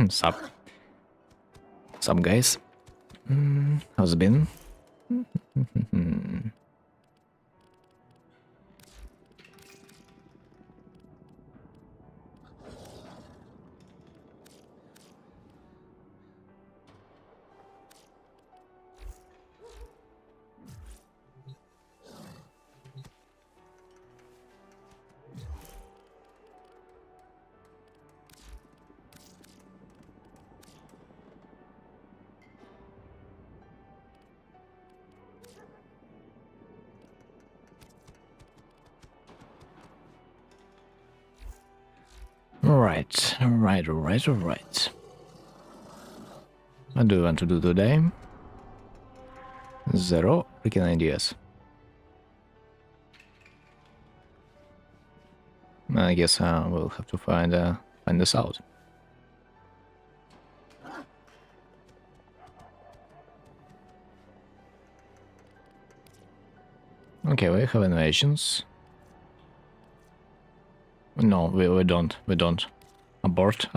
Sup? Sup, guys? How's it been? Alright. What do you want to do today? Zero freaking ideas. I guess we'll have to find this out. Okay, we have innovations. No, we don't. Abort.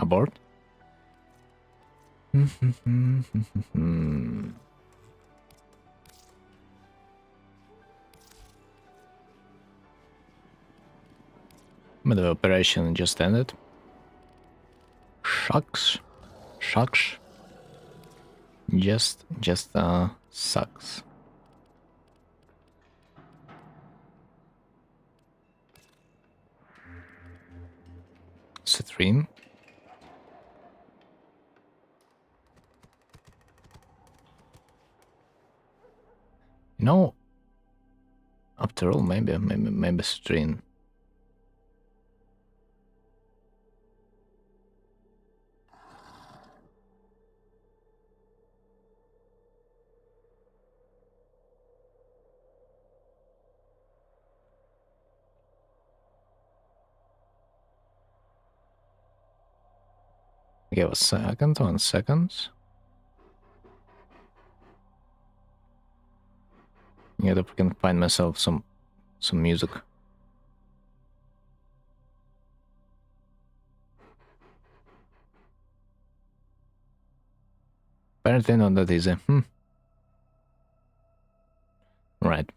But the operation just ended. Shucks. Just sucks. Citrine. No. After all, maybe citrine. Okay, 1 second. Yeah, if I can find myself some music. Apparently not that easy. Right.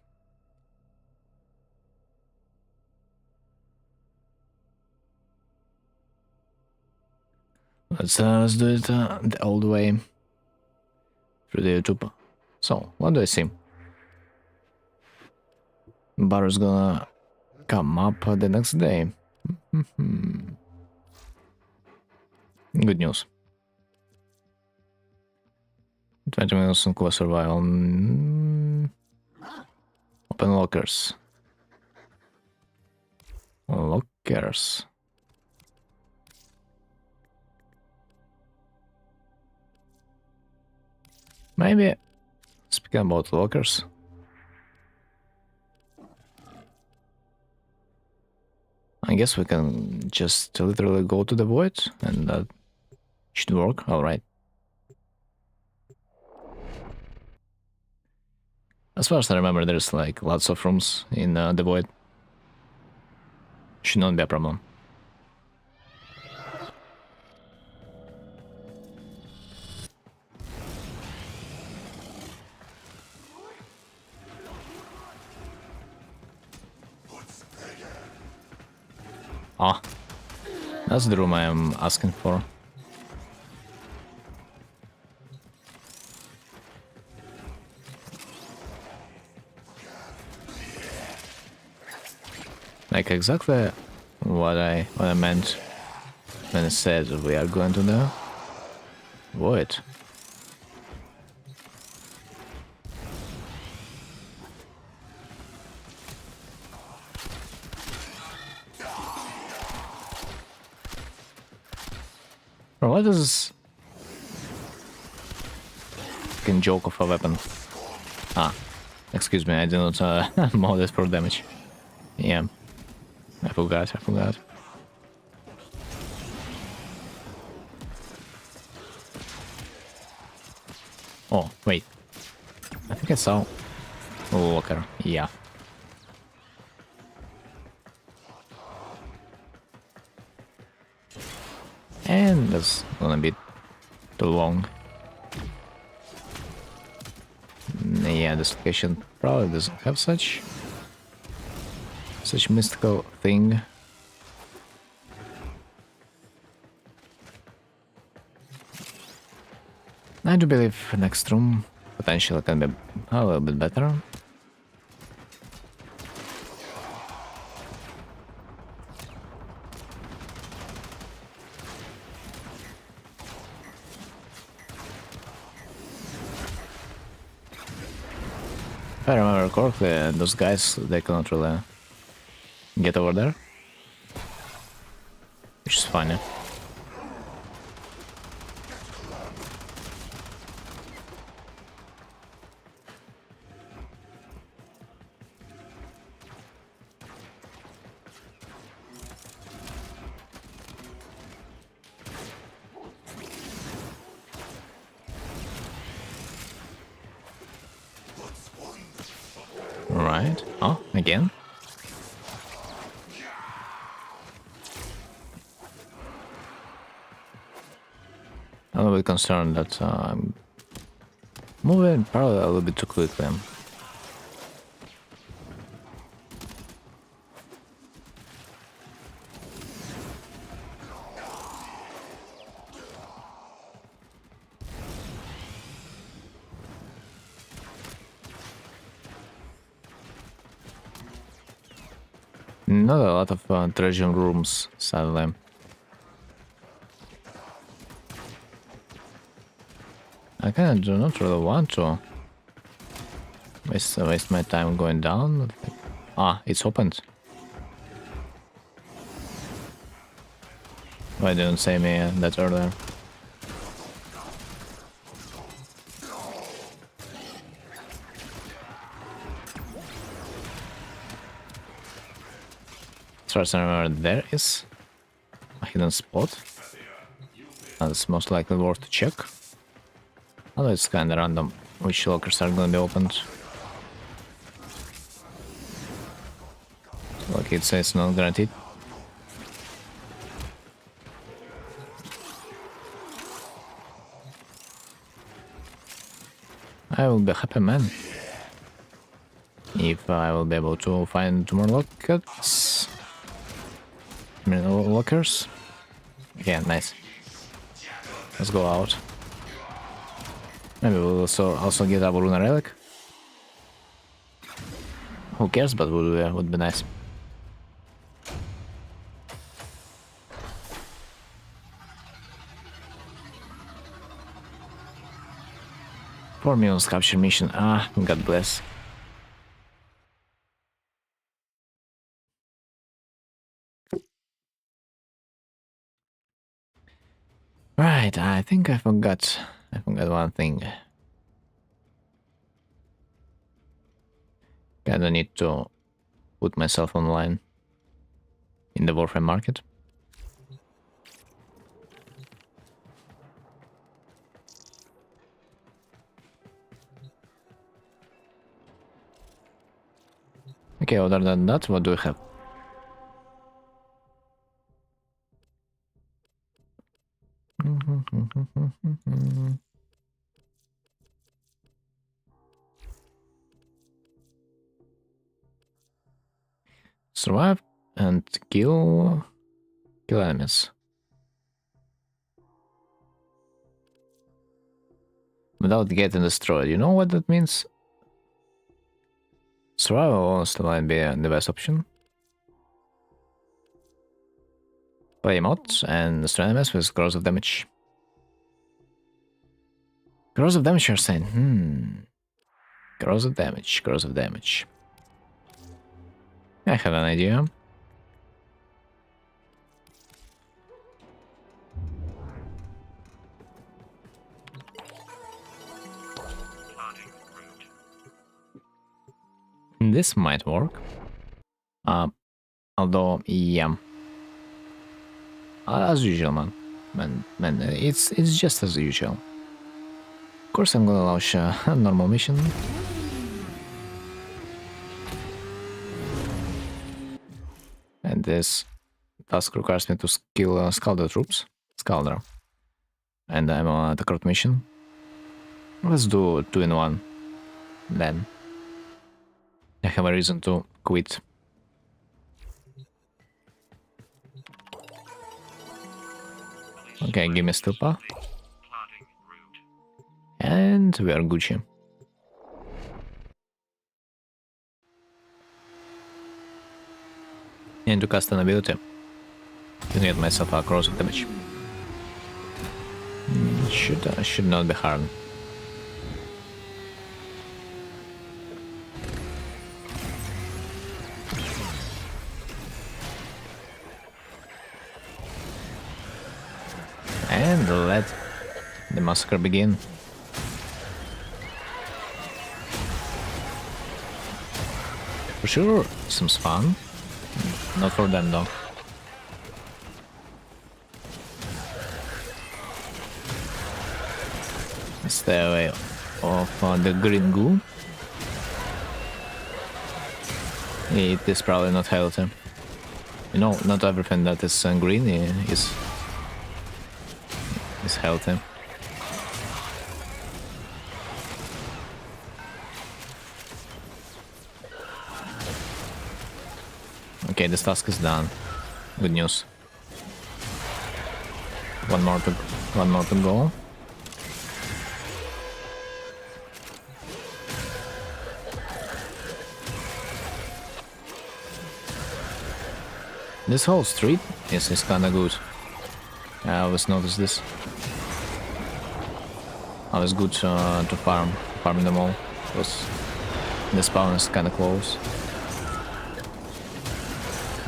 Let's do it the old way through the YouTube. So, what do I see? Bar's gonna come up the next day. Good news. 20 minutes on close survival. Open lockers. Maybe, speaking about lockers, I guess we can just literally go to the void and that should work. Alright. As far as I remember, there's like lots of rooms in the void. Should not be a problem. Ah, that's the room I am asking for. Like exactly what I meant when I said we are going to the void. Bro, what is this fucking joke of a weapon? Ah, excuse me, I did not mod it for damage. Yeah, I forgot. Oh, wait. I think I saw a locker. Yeah. And that's gonna be too long. Yeah, this location probably doesn't have such mystical thing. I do believe next room potentially can be a little bit better. If I remember correctly, those guys, they cannot really get over there. Which is funny. Right. Oh, again? I'm a little bit concerned that I'm moving probably a little bit too quickly. Not a lot of treasure rooms, sadly. I kinda do not really want to waste my time going down. Ah, it's opened. Why didn't say me that earlier? As far as I remember, there is a hidden spot. That's most likely worth to check. Although it's kinda random which lockers are gonna be opened. Like it says, not guaranteed. I will be a happy man if I will be able to find more lockers. I mean, lockers. Yeah, nice. Let's go out. Maybe we'll also get a Runa relic. Who cares? But would be nice. Poor Mion's capture mission. Ah, God bless. Right, I think I forgot one thing. Kinda need to put myself online in the warframe market. Okay, other than that, what do we have? Survive and kill enemies. Without getting destroyed. You know what that means? Survival honestly might be the best option. Play mods and destroy enemies with corrosive damage. Corrosive damage, you're saying? Corrosive damage. I have an idea. This might work. Although, yeah. As usual, man, it's just as usual. Of course, I'm gonna launch a normal mission. And this task requires me to kill Scalder troops. And and I'm on the court mission. Let's do 2 in 1. Then I have a reason to quit. Okay, give me Stupa. And we are Gucci. And to cast an ability, to get myself a corrosive damage. Should not be hard. And let the massacre begin. For sure, seems fun. Not for them though. Stay away of the green goo. It is probably not healthy. You know, not everything that is green is healthy. Okay, this task is done. Good news. One more to go. This whole street is kinda good. I always notice this. Always good to farm them all, because the spawn is kinda close.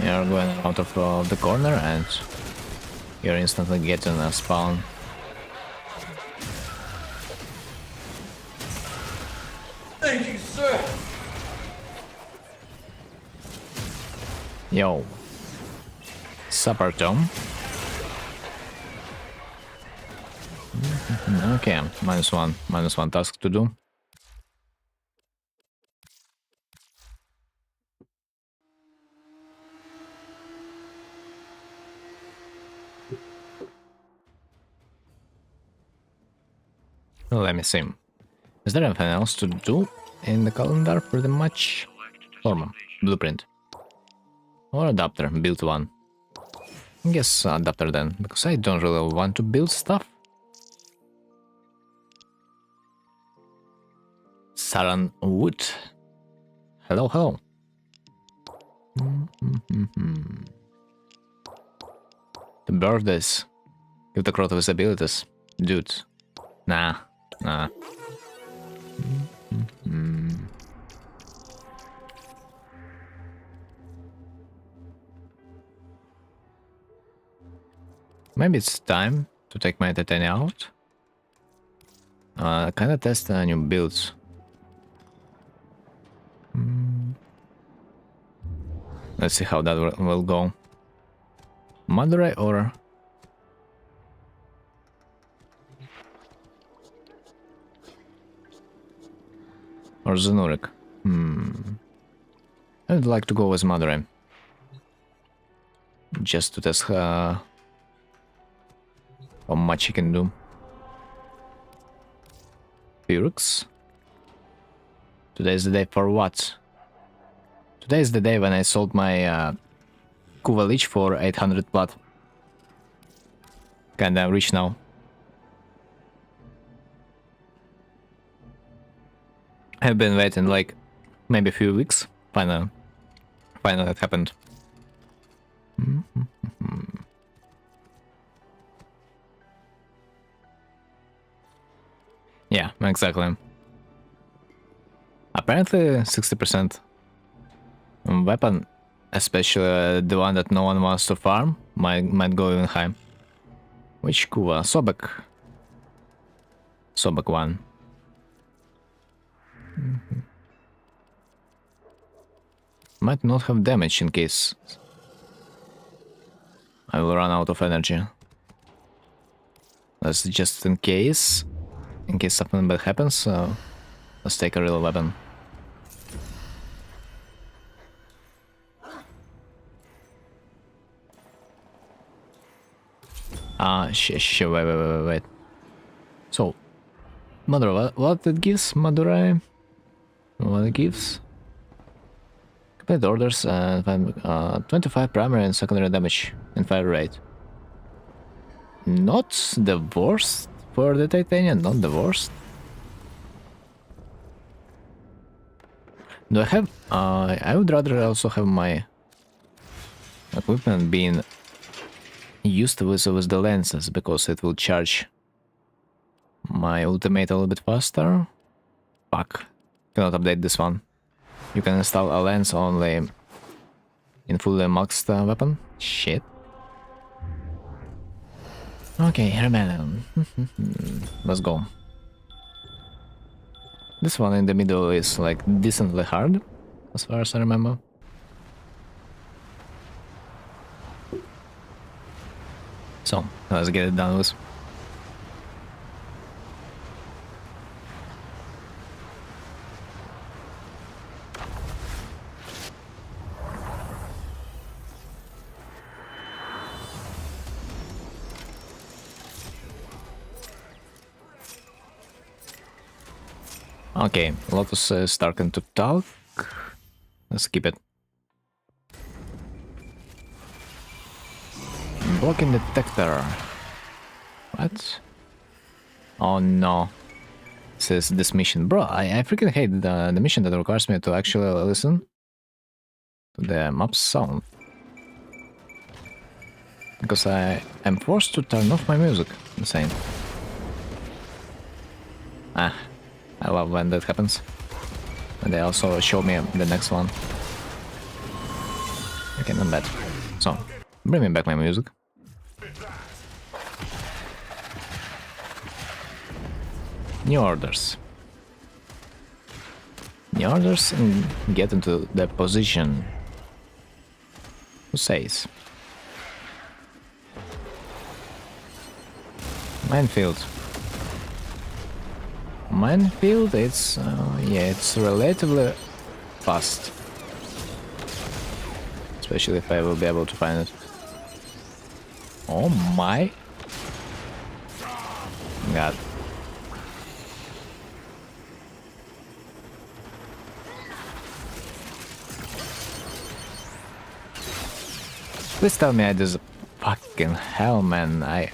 You're going out of the corner and you're instantly getting a spawn. Thank you, sir. Yo. Supper Tom. Okay, minus one task to do. Let me see. Is there anything else to do in the calendar pretty much? Form, blueprint. Or adapter, build one. I guess adapter then, because I don't really want to build stuff. Saran Wood. Hello, hello. The birthdays. Give the growth of his abilities. Dude. Nah. Maybe it's time to take my Titania out. Kinda test new builds. Let's see how that will go. Madurai or... or Zanurik? I'd like to go with Madurai. Just to test how much he can do. Pyrrhus? Today's the day for what? Today is the day when I sold my Kuva Lich for 800 plat. Kinda rich now. I've been waiting like maybe a few weeks. Finally that happened. Yeah, exactly. Apparently 60% weapon, especially the one that no one wants to farm, might go even high. Which Kuva? Sobek 1. Might not have damage in case I will run out of energy. That's just in case something bad happens, let's take a real weapon. Wait. So, Madura, what it gives, Madura? What it gives? Complete orders and 25 primary and secondary damage and fire rate. Not the worst for the titanium, not the worst. Do I have... I would rather also have my equipment being used with the lenses, because it will charge my ultimate a little bit faster. Fuck. Cannot update this one. You can install a lens only in fully maxed weapon. Shit. Okay, rebellion. Let's go. This one in the middle is like decently hard, as far as I remember. So, let's get it done with. Okay, Lotus is starting to talk. Let's keep it. Blocking detector. What? Oh no. Says this mission. Bro, I freaking hate the mission that requires me to actually listen to the map sound. Because I am forced to turn off my music. Insane. Ah, I love when that happens. And they also show me the next one. Okay, not bad. So, bring me back my music. New orders. New orders and get into the position. Who says? Minefield. Minefield, it's yeah, it's relatively fast. Especially if I will be able to find it. Oh my god. Please tell me I just fucking hell, man. I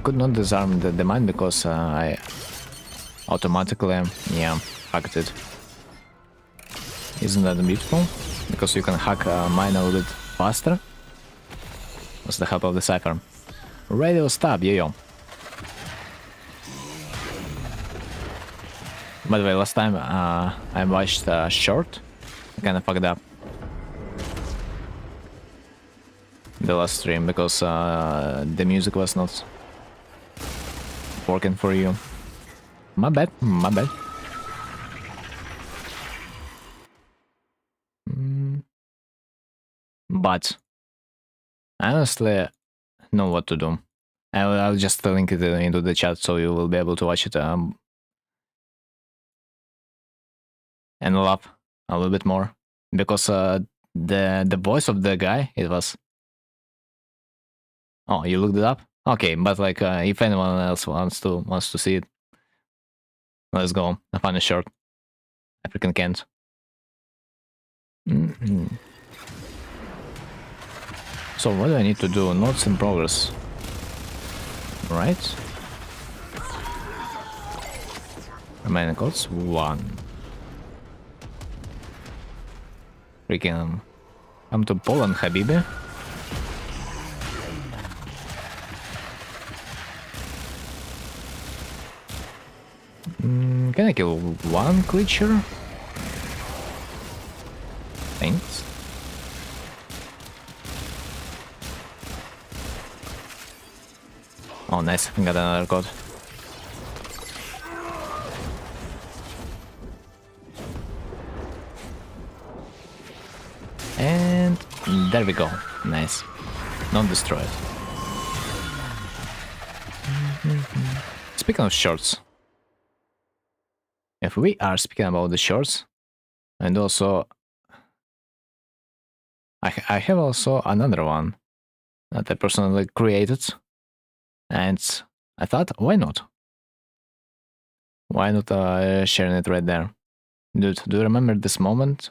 could not disarm the mine because I automatically, yeah, hacked it. Isn't that beautiful? Because you can hack mine a little bit faster. With the help of the cipher. Radio stop, yo. By the way, last time I watched short, I kinda fucked up the last stream because the music was not working for you. My bad, my bad. But I honestly know what to do. I'll just link it into the chat so you will be able to watch it and laugh a little bit more, because the voice of the guy, it was... Oh, you looked it up? Okay, but like if anyone else wants to see it, let's go. I find a short. I freaking can't. So what do I need to do? Notes in progress. Right? Remaining codes 1. Freaking come to Poland, Habibi. Can I kill one creature? Thanks. Oh, nice. I got another code. And there we go. Nice. Not destroyed. Speaking of shorts. If we are speaking about the shorts, and also I have also another one that I personally created, and I thought, why not? Why not sharing it right there? Dude, do you remember this moment?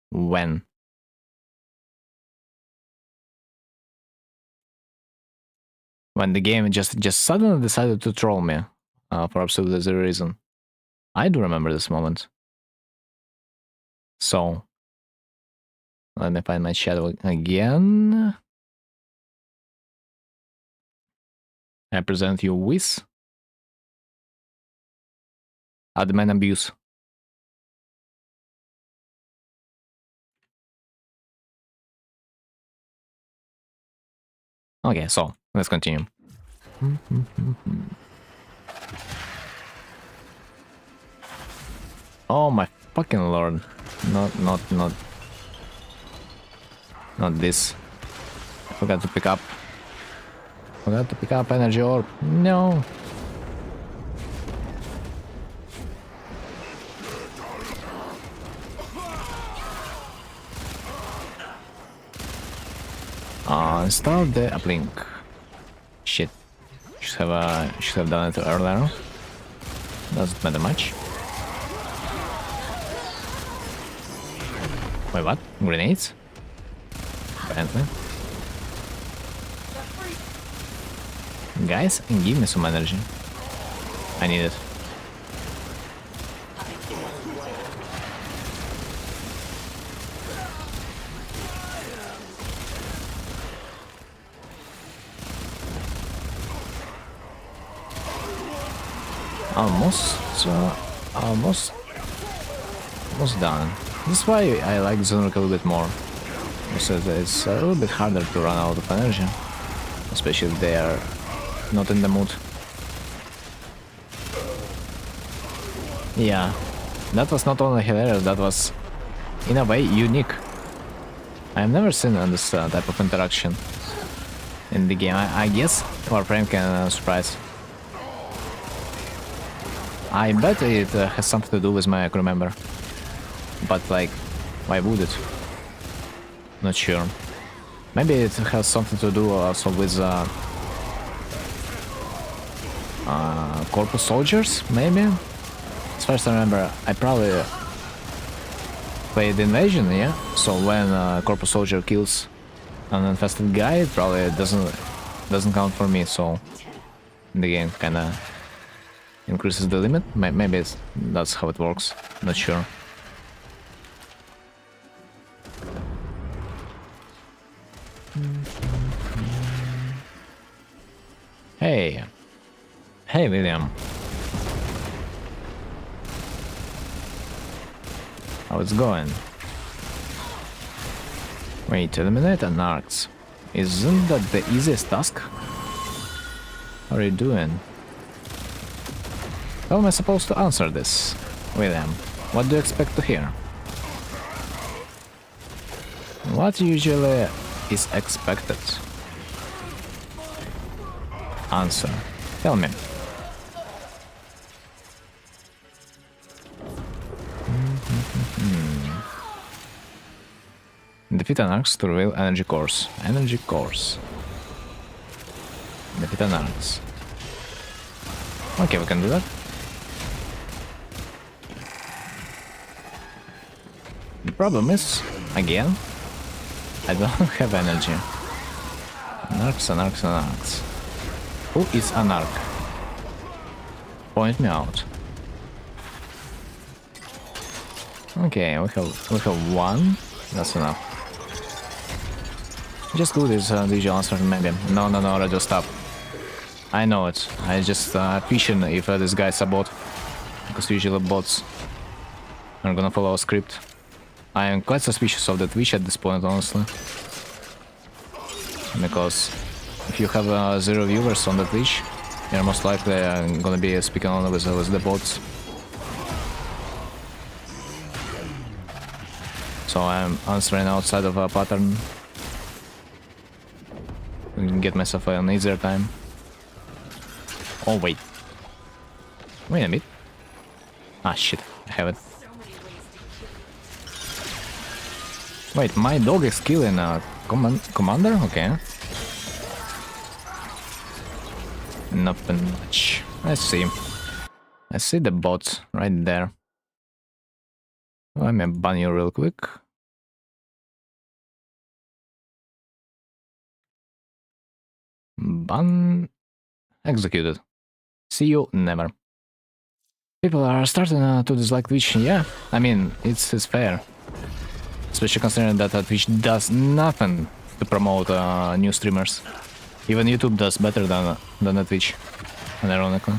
When? When the game just suddenly decided to troll me for absolutely zero reason. I do remember this moment. So, let me find my shadow again. I present you with admin abuse. Okay, so let's continue. Oh my fucking lord! Not this. I forgot to pick up. Forgot to pick up energy orb. No. Install the uplink. Shit. Should have done it earlier. Doesn't matter much. Wait, what? Grenades? Apparently. Guys, give me some energy. I need it. Almost done. This is why I like Zonrock a little bit more. Because it's a little bit harder to run out of energy. Especially if they are not in the mood. Yeah, that was not only hilarious, that was, in a way, unique. I have never seen this type of interaction in the game. I guess warframe can surprise. I bet it has something to do with my crew member. But like, why would it? Not sure. Maybe it has something to do also with corpus soldiers, maybe? As far as I remember, I probably played Invasion, yeah? So when a corpus soldier kills an infested guy, it probably doesn't count for me, so the game kinda increases the limit. Maybe that's how it works, not sure. Hey. Hey, William. How's it going? Wait, eliminate anarchs. Isn't that the easiest task? How are you doing? How am I supposed to answer this? William, what do you expect to hear? What usually is expected? Answer. Tell me. Defeat anarchs to reveal energy cores. Energy cores. Defeat anarchs. Okay, we can do that. The problem is, again, I don't have energy. Anarchs, anarchs, anarchs. Who is anarch? Point me out. Okay, we have one. That's enough. Just do this visual answer, maybe. No, radio, stop. I know it. I just question if this guy's a bot. Because usually bots are gonna follow a script. I am quite suspicious of the Twitch at this point, honestly. Because if you have 0 viewers on the Twitch, you're most likely gonna be speaking only with the bots. So I'm answering outside of a pattern. Get myself an easier time. Oh wait. Wait a minute. Ah shit, I have it. Wait, my dog is killing a commander? Okay. Nothing much. Let's see. I see the bot right there. Let me ban you real quick. Ban executed. See you never. People are starting to dislike Twitch. Yeah, I mean, it's fair. Especially considering that Twitch does nothing to promote new streamers. Even YouTube does better than Twitch, ironically.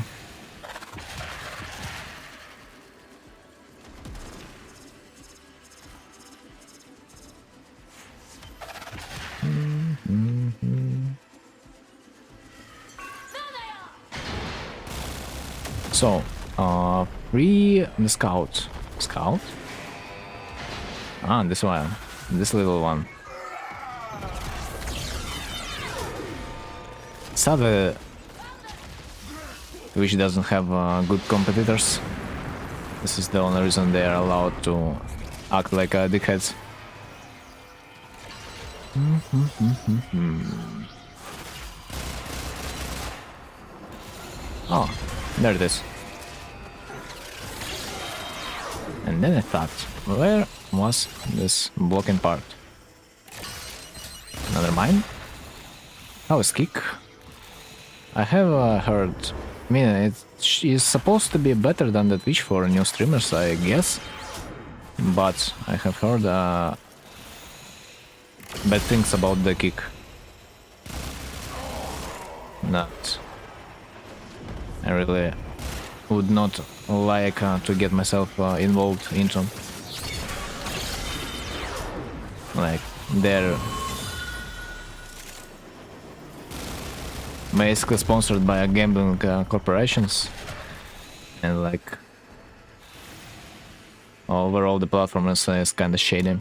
So, free the scout. Scout? Ah, this one. This little one. Sadly, Twitch doesn't have good competitors. This is the only reason they are allowed to act like dickheads. Oh, there it is. And then I thought, where was this blocking part? Another mine? How is kick? I have heard... I mean, it is supposed to be better than the Twitch for new streamers, I guess. But I have heard bad things about the kick. Not... I really would not like to get myself involved into. Like, they're basically sponsored by gambling corporations, and like overall the platform is kind of shady.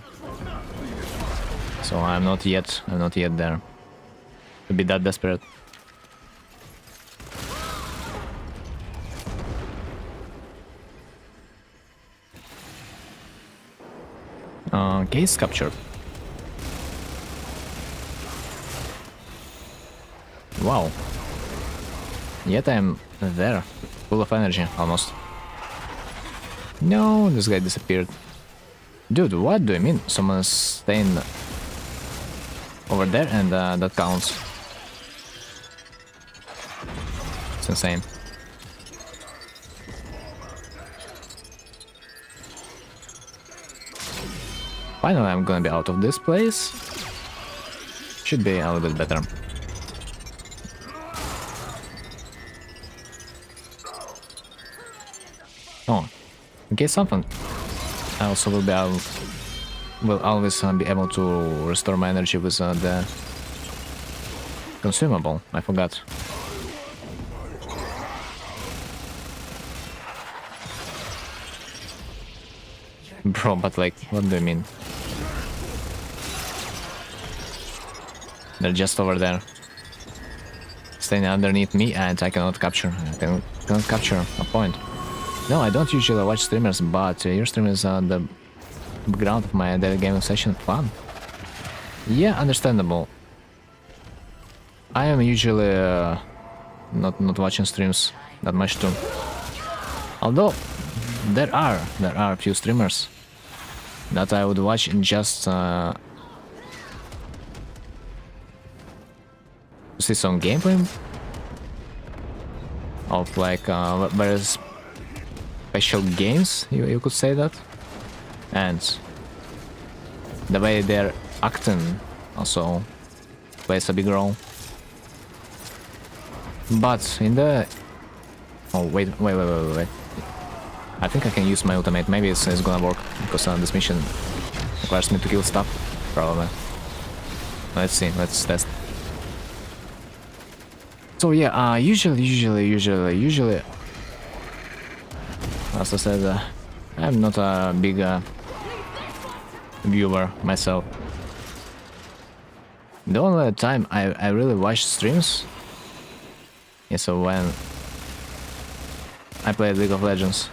So I'm not yet there to be that desperate. Case captured. Wow. Yet I'm there, full of energy, almost. No, this guy disappeared. Dude, what do you mean? Someone's staying over there and that counts. It's insane. Finally, I'm gonna be out of this place. Should be a little bit better. Oh, okay, something. I also will always be able to restore my energy with the consumable. I forgot. Bro, but like, what do you mean? They're just over there, staying underneath me, and I cannot capture. I cannot capture a point. No, I don't usually watch streamers, but your stream is the background of my daily gaming session. Fun. Yeah, understandable. I am usually not watching streams that much too. Although there are a few streamers that I would watch just to see some gameplay of like very special games, you could say that, and the way they're acting also plays a big role. But in the... Oh, wait. I think I can use my ultimate. Maybe it's gonna work, because this mission requires me to kill stuff, probably. Let's see, let's test. So yeah, usually, as I said, I'm not a big viewer myself. The only time I really watch streams is when I play League of Legends.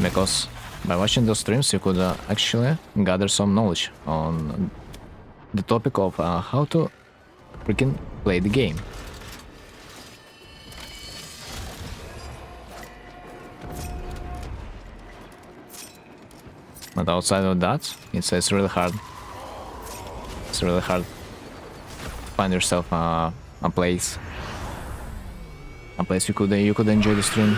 Because by watching those streams you could actually gather some knowledge on the topic of how to freaking play the game. But outside of that, it's really hard. It's really hard. Find yourself a place you could enjoy the stream.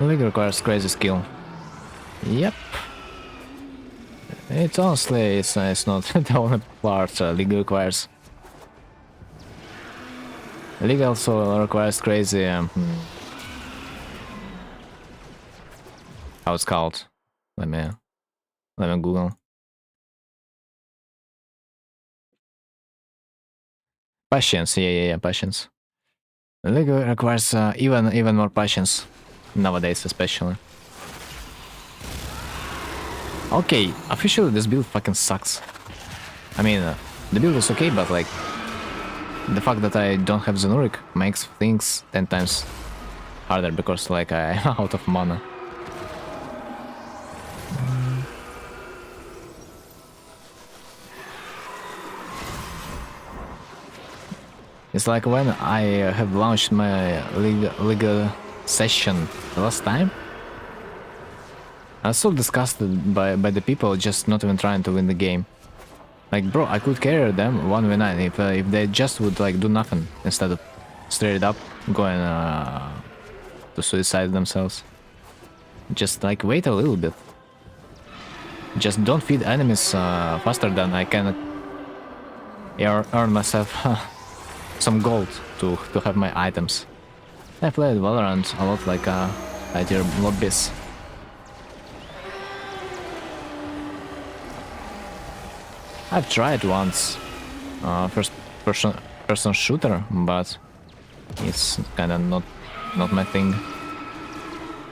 League requires crazy skill. Yep. It's honestly, it's not the only part League requires. League also requires crazy. How it's called? Let me Google. Patience. Yeah. Patience. League requires even more patience nowadays, especially. Okay, officially this build fucking sucks. I mean, the build is okay, but like the fact that I don't have Zenuric makes things 10 times harder because like I'm out of mana. It's like when I have launched my league session last time. I was so disgusted by the people just not even trying to win the game. Like, bro, I could carry them 1v9 if they just would like do nothing instead of straight up going to suicide themselves. Just like wait a little bit. Just don't feed enemies faster than I can earn myself some gold to have my items. I played Valorant a lot like high tier lobbies. I've tried once first person shooter, but it's kinda not my thing.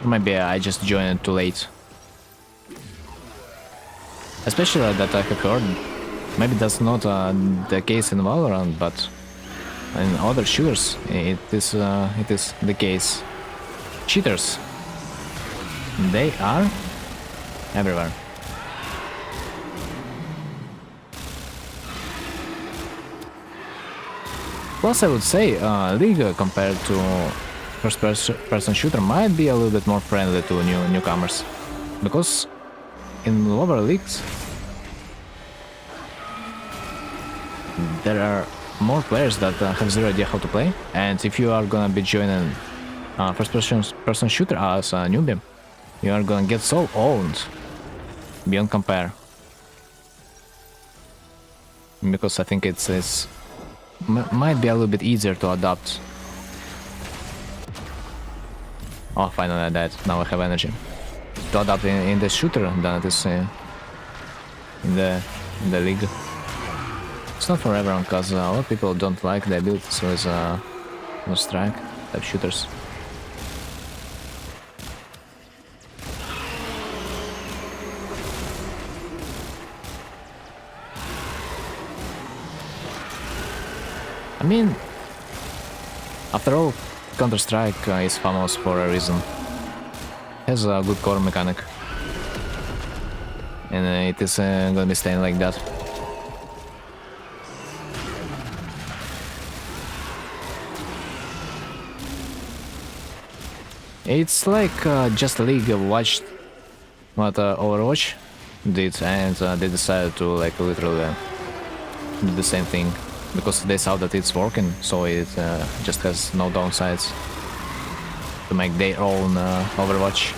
Maybe I just joined too late. Especially that I have heard, maybe that's not the case in Valorant, but in other shooters it is the case. Cheaters, they are everywhere. Plus, I would say League compared to first-person shooter might be a little bit more friendly to newcomers, because in lower leagues there are more players that have zero idea how to play, and if you are gonna be joining first-person shooter as a newbie, you are gonna get so owned beyond compare. Because I think it's might be a little bit easier to adapt. Oh, finally I died. Now I have energy to adapt in the shooter than it is in the league. It's not for everyone, because a lot of people don't like the abilities with no strike type shooters. I mean, after all, Counter-Strike is famous for a reason. It has a good core mechanic, and it is gonna be staying like that. It's like just League watched what Overwatch did, and they decided to like literally do the same thing. Because they saw that it's working, so it just has no downsides to make their own Overwatch.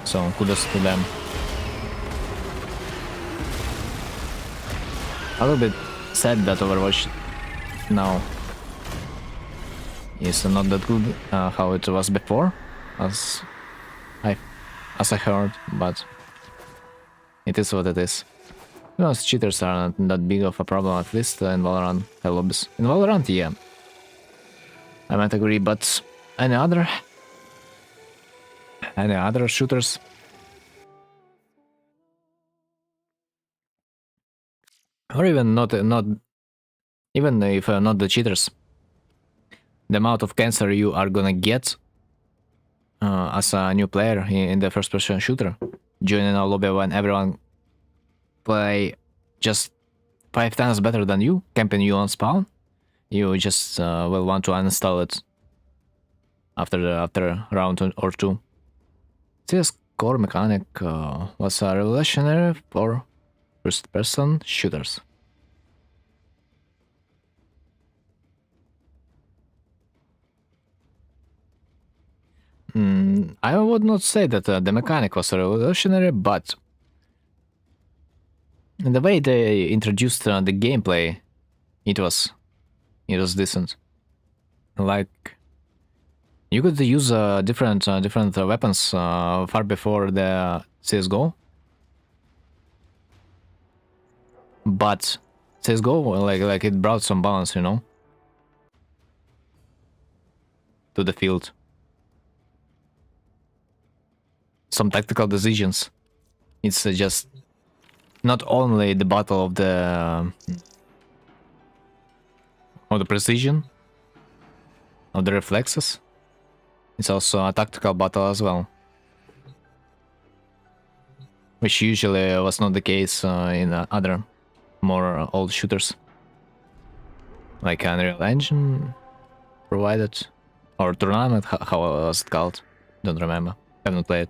So kudos to them. A little bit sad that Overwatch now is not that good how it was before, as I heard, but it is what it is. Most cheaters are not that big of a problem, at least in Valorant lobbies. In Valorant, yeah, I might agree, but any other shooters? Or even not even if not the cheaters, the amount of cancer you are gonna get as a new player in the first-person shooter, joining a lobby when everyone play just 5 times better than you, camping you on spawn, you just will want to uninstall it after round or two. This core mechanic was revolutionary for first-person shooters. I would not say that the mechanic was revolutionary, but the way they introduced the gameplay, it was decent. Like you could use different weapons far before the CS:GO, but CS:GO like it brought some balance, you know, to the field. Some tactical decisions. It's just not only the battle of the precision, of the reflexes. It's also a tactical battle as well, which usually was not the case in other more old shooters, like Unreal Engine provided, or Tournament. How was it called? Don't remember. Haven't played.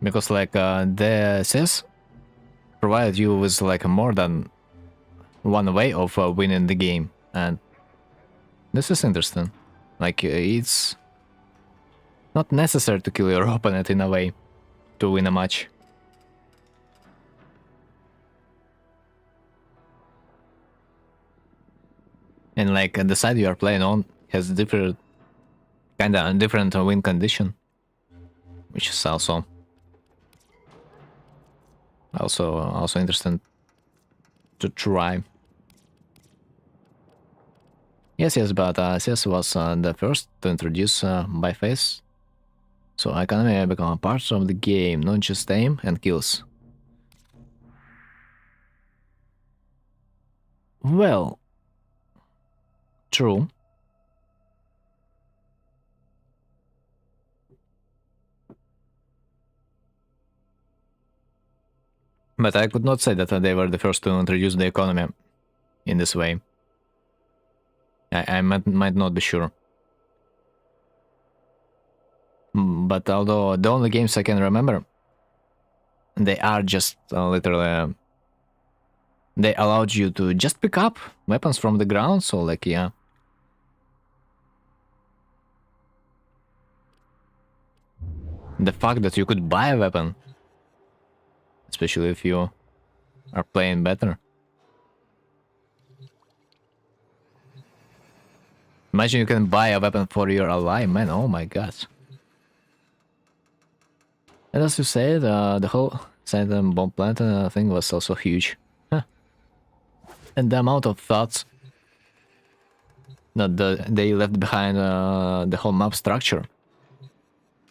Because like the CS provided you with like more than one way of winning the game, and this is interesting. Like it's not necessary to kill your opponent in a way to win a match. And like the side you are playing on has different different win condition, which is also interesting to try. Yes, but CS was the first to introduce by face, so economy become a part of the game, not just aim and kills. Well, true. But I could not say that they were the first to introduce the economy in this way. I might not be sure. But although the only games I can remember, they are just literally... they allowed you to just pick up weapons from the ground, so like, yeah. The fact that you could buy a weapon, especially if you are playing better. Imagine you can buy a weapon for your ally, man, oh my god. And as you said, the whole Silent Bomb Plant thing was also huge. Huh. And the amount of thoughts that they left behind the whole map structure.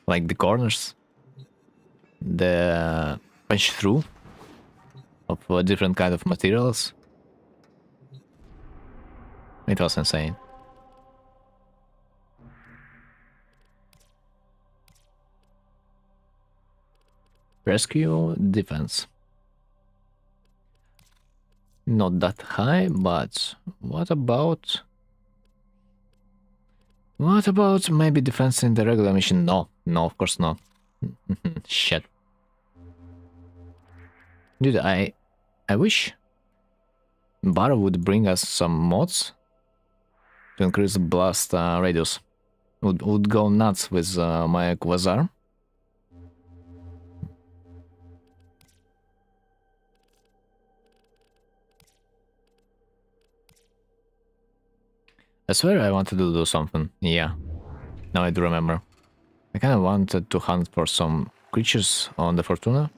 Like the corners, the punch through of different kind of materials. It was insane. Rescue defense. Not that high, but what about maybe defense in the regular mission? No, of course not. Shit. Dude, I wish Bar would bring us some mods to increase blast radius. Would go nuts with my Quasar. I swear I wanted to do something. Yeah, now I do remember. I kind of wanted to hunt for some creatures on the Fortuna.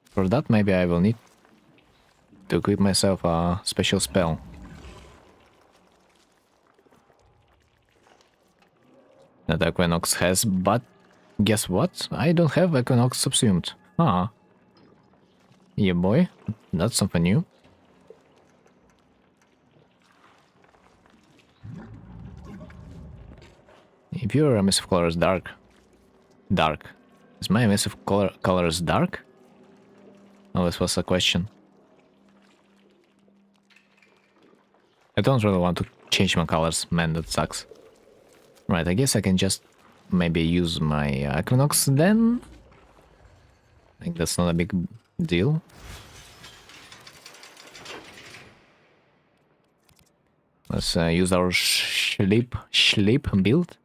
For that, maybe I will need to equip myself a special spell. That Equinox has, but guess what? I don't have Equinox subsumed. Ah. Yeah, boy. That's something new. If your emissive color is dark, Is my emissive colors dark? Oh, this was a question. I don't really want to change my colors, man, that sucks. Right, I guess I can just maybe use my Equinox then? I think that's not a big deal. Let's use our sleep build.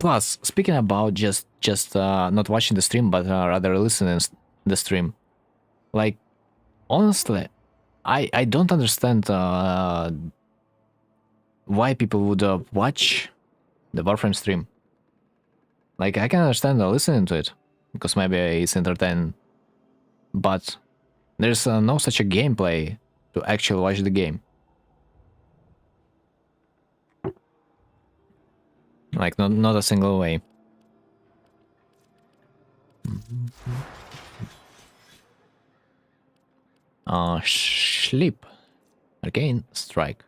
Plus, speaking about just not watching the stream, but rather listening the stream, like, honestly, I don't understand why people would watch the Warframe stream. Like, I can understand listening to it, because maybe it's entertaining, but there's no such a gameplay to actually watch the game. Like, not a single way. Sleep. Again, strike.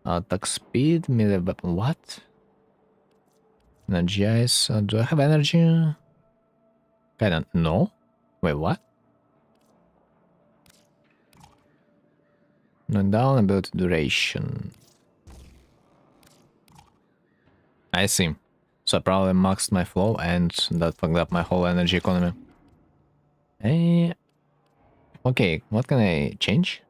Attack speed, melee weapon. What? Energize. Do I have energy? Kinda, no. Wait, what? No down, ability duration. I see. So I probably maxed my flow and that fucked up my whole energy economy. Okay, what can I change?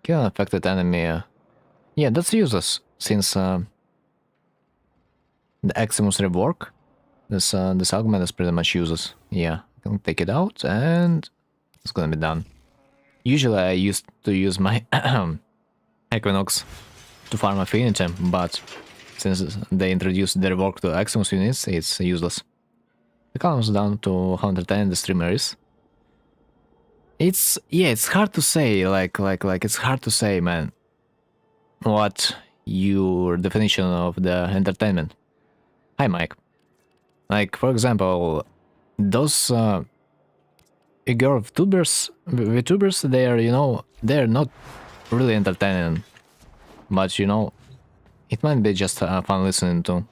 Kill an affected enemy. Yeah, that's useless, since the Eximus rework, this augment is pretty much useless. Yeah, I can take it out and it's gonna be done. Usually I used to use my Equinox to farm affinity, but since they introduced the rework to Eximus units, it's useless. The column's down to 110, the streamer is. It's hard to say, it's hard to say, man, what your definition of the entertainment. Hi, Mike. Like, for example, those girl VTubers, they are, they're not really entertaining, but, it might be just fun listening to.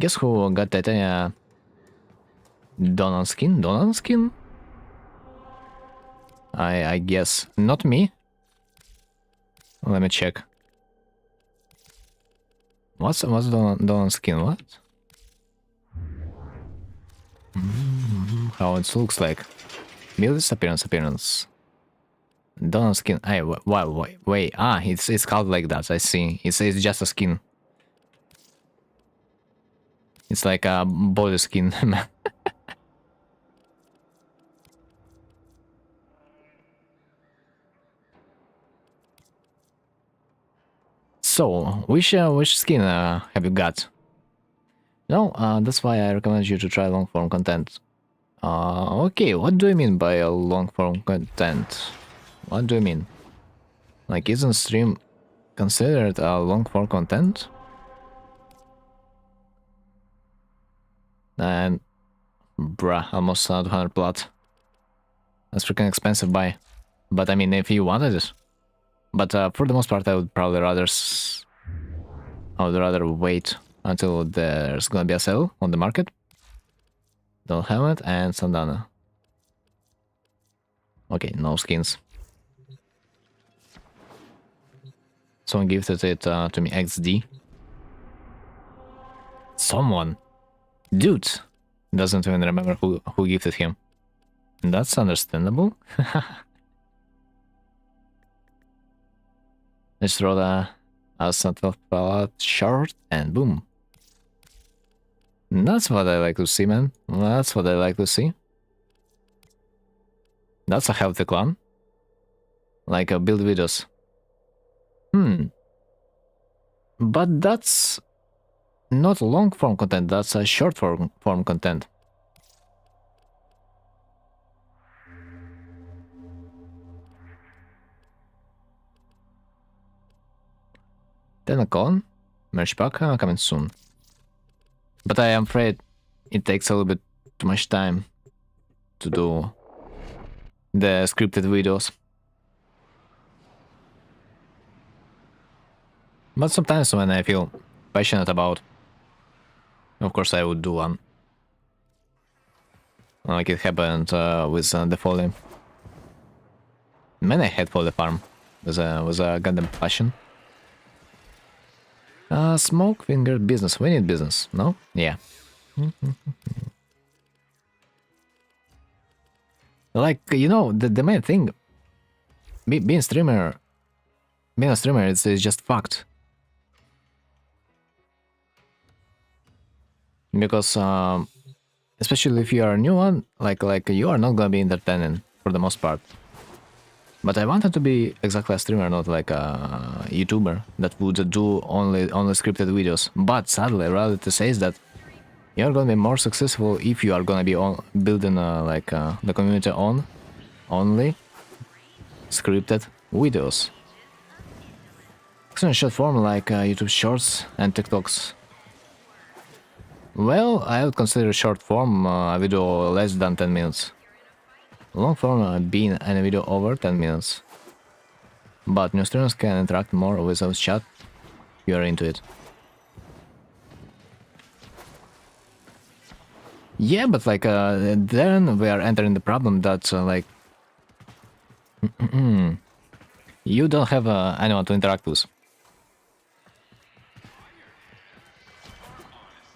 Guess who got Titania? Donan skin? I guess. Not me. Let me check. What's Donan skin? What? How it looks like. Build this appearance. Donan skin. Wait. It's called like that. I see. It's just a skin. It's like a body skin. So, which skin have you got? No, that's why I recommend you to try long form content. Okay, what do you mean by a long form content? What do you mean? Like, isn't stream considered a long form content? And, bruh, almost 200 plat. That's freaking expensive buy. But I mean, if you wanted it. But for the most part, I would probably rather wait until there's gonna be a sale on the market. Don't helmet and Sandana. Okay, no skins. Someone gifted it to me, XD. Someone? Dude! Doesn't even remember who gifted him. That's understandable. Let's throw the Ascent short and boom. That's what I like to see, man. That's what I like to see. That's a healthy clan. Like build videos. But that's not long form content, that's a short form content. Then a con, merch pack coming soon. But I am afraid it takes a little bit too much time to do the scripted videos. But sometimes when I feel passionate about, of course I would do one. Like it happened with the Folly. Man, I had Folly Farm with a goddamn passion. Smoke finger business. We need business, no? Yeah. Like, you know, the main thing, being a streamer is just fucked. Because, especially if you are a new one, like you are not gonna be entertaining for the most part. But I wanted to be exactly a streamer, not like a YouTuber that would do only scripted videos. But sadly, reality says that you're gonna be more successful if you are gonna be building the community on only scripted videos. So in short form, like YouTube Shorts and TikToks. Well, I would consider short form a video less than 10 minutes. Long form being a video over 10 minutes. But new streamers can interact more with our chat if you are into it. Yeah, but like then we are entering the problem that like you don't have anyone to interact with.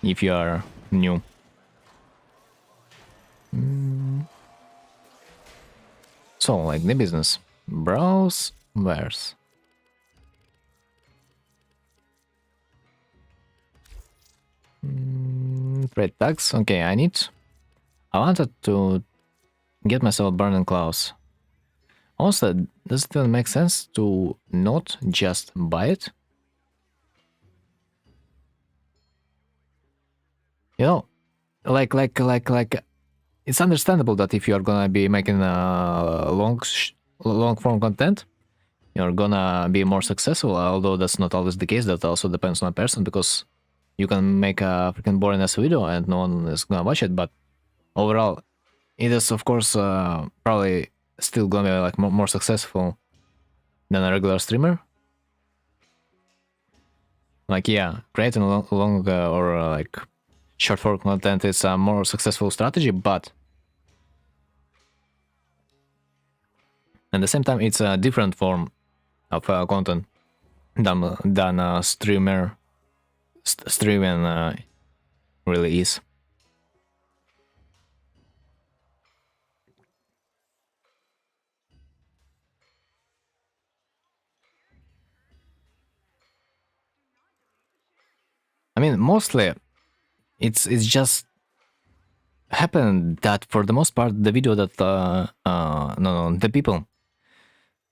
If you are new. So, like the business. Browse wares. Trade tags. Okay, I wanted to get myself burning claws. Also, does it even make sense to not just buy it? You know, like it's understandable that if you're gonna be making long form content, you're gonna be more successful, although that's not always the case. That also depends on a person, because you can make a freaking boring ass video and no one is gonna watch it, but overall it is of course probably still gonna be like more successful than a regular streamer. Like yeah, creating long or like short form content is a more successful strategy, but at the same time it's a different form of content than a streaming really is. I mean, mostly it's just happened that for the most part the video that the people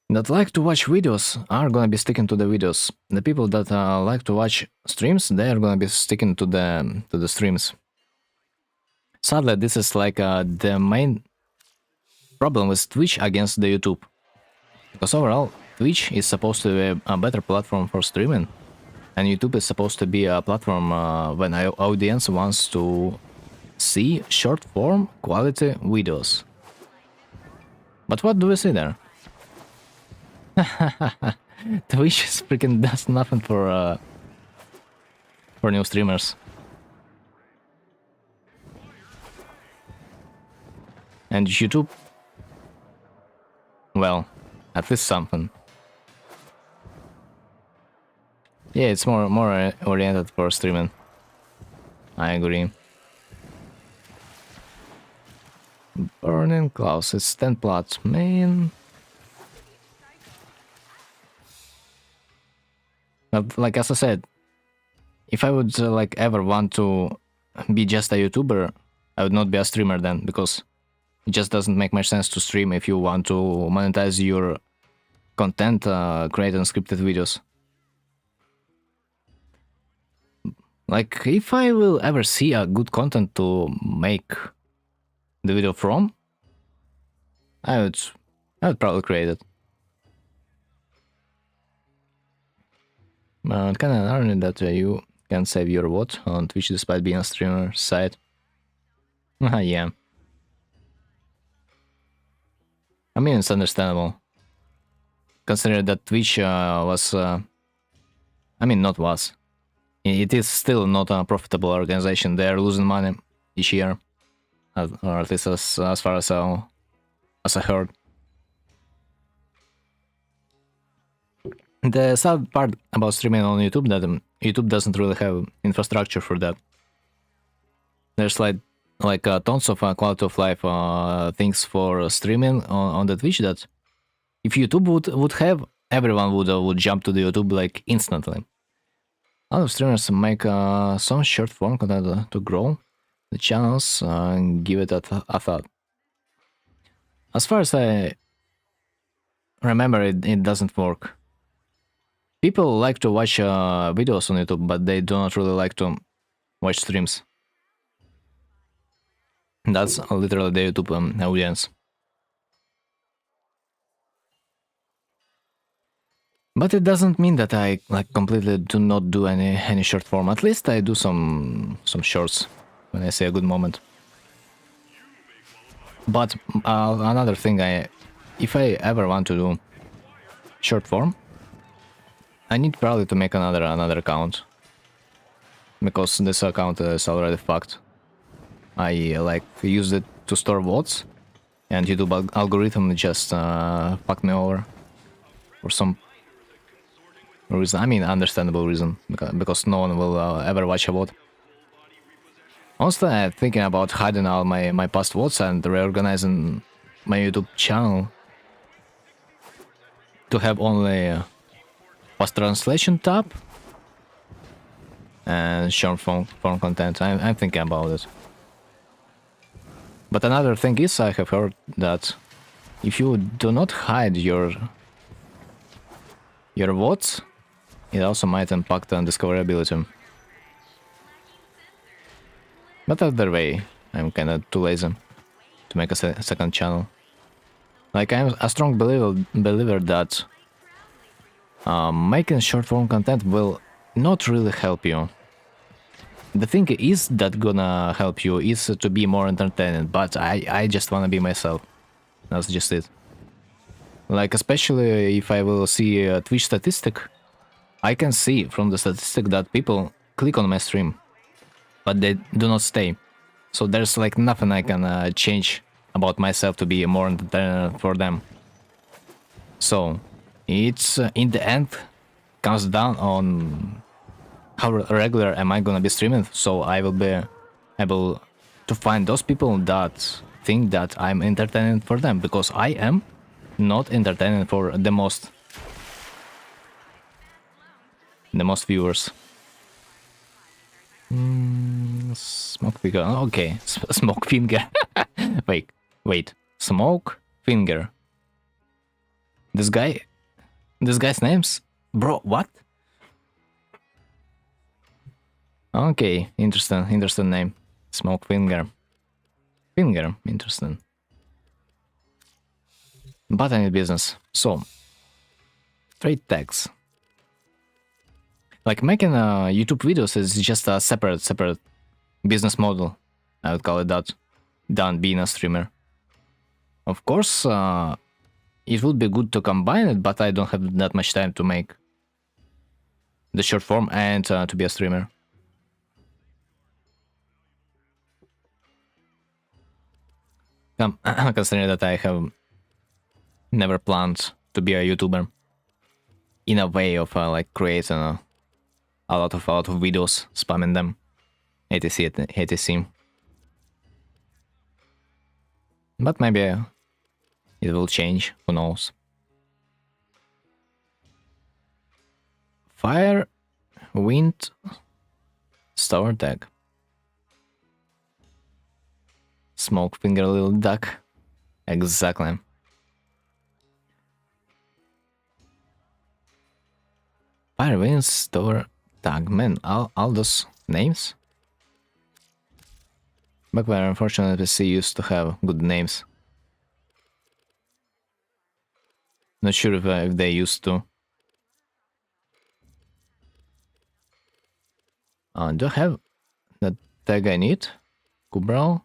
that like to watch videos are gonna be sticking to the videos. The people that like to watch streams, they are gonna be sticking to the streams. Sadly, this is like the main problem with Twitch against the YouTube, because overall Twitch is supposed to be a better platform for streaming, and YouTube is supposed to be a platform when our audience wants to see short form quality videos. But what do we see there? Twitch freaking does nothing for new streamers. And YouTube, well, at least something. Yeah, it's more oriented for streaming. I agree. Burning Klaus, it's 10 plots, man. But like as I said, if I would like ever want to be just a YouTuber, I would not be a streamer then, because it just doesn't make much sense to stream if you want to monetize your content creating scripted videos. Like, if I will ever see a good content to make the video from, I would probably create it. Kind of irony that you can save your VOD on Twitch despite being a streamer site. Yeah. I mean, it's understandable. Considering that Twitch was I mean, not was. It is still not a profitable organization. They are losing money each year, or at least as far as I heard. The sad part about streaming on YouTube that YouTube doesn't really have infrastructure for that. There's like tons of quality of life things for streaming on the Twitch that if YouTube would have, everyone would jump to the YouTube like instantly. A lot of streamers make some short form content to grow the channels and give it a thought. As far as I remember, it doesn't work. People like to watch videos on YouTube, but they do not really like to watch streams. That's literally the YouTube audience. But it doesn't mean that I like completely do not do any short form. At least I do some shorts when I see a good moment. But another thing, if I ever want to do short form, I need probably to make another account, because this account is already fucked. I like used it to store VODs, and YouTube algorithm just fucked me over for some reason. I mean, understandable reason, because no one will ever watch a VOD. Honestly, I'm thinking about hiding all my past VODs and reorganizing my YouTube channel to have only past translation tab and short form content. I'm thinking about it. But another thing is, I have heard that if you do not hide your VODs, it also might impact on discoverability. But either way, I'm kinda too lazy to make a second channel. Like, I'm a strong believer that making short form content will not really help you. The thing is that gonna help you is to be more entertaining, but I just wanna be myself. That's just it. Like, especially if I will see a Twitch statistic, I can see from the statistic that people click on my stream, but they do not stay. So there's like nothing I can change about myself to be more entertaining for them. So it's in the end comes down on how regular am I gonna be streaming, so I will be able to find those people that think that I'm entertaining for them, because I am not entertaining for the most viewers. Smoke finger. Okay, smoke finger. wait. Smoke finger. This guy's name's bro. What? Okay, interesting name. Smoke finger. Interesting. But I need business. So, trade tags. Like, making YouTube videos is just a separate business model, I would call it that, than being a streamer. Of course, it would be good to combine it, but I don't have that much time to make the short form and to be a streamer. Considering that I have never planned to be a YouTuber in a way of like creating a lot of videos, spamming them, etc. But maybe it will change. Who knows? Fire, wind, star tag. Smoke finger little duck. Exactly. Fire, wind, star tag. Man, all those names. Back when unfortunately PC used to have good names. Not sure if they used to. Do I have the tag I need? Kubral?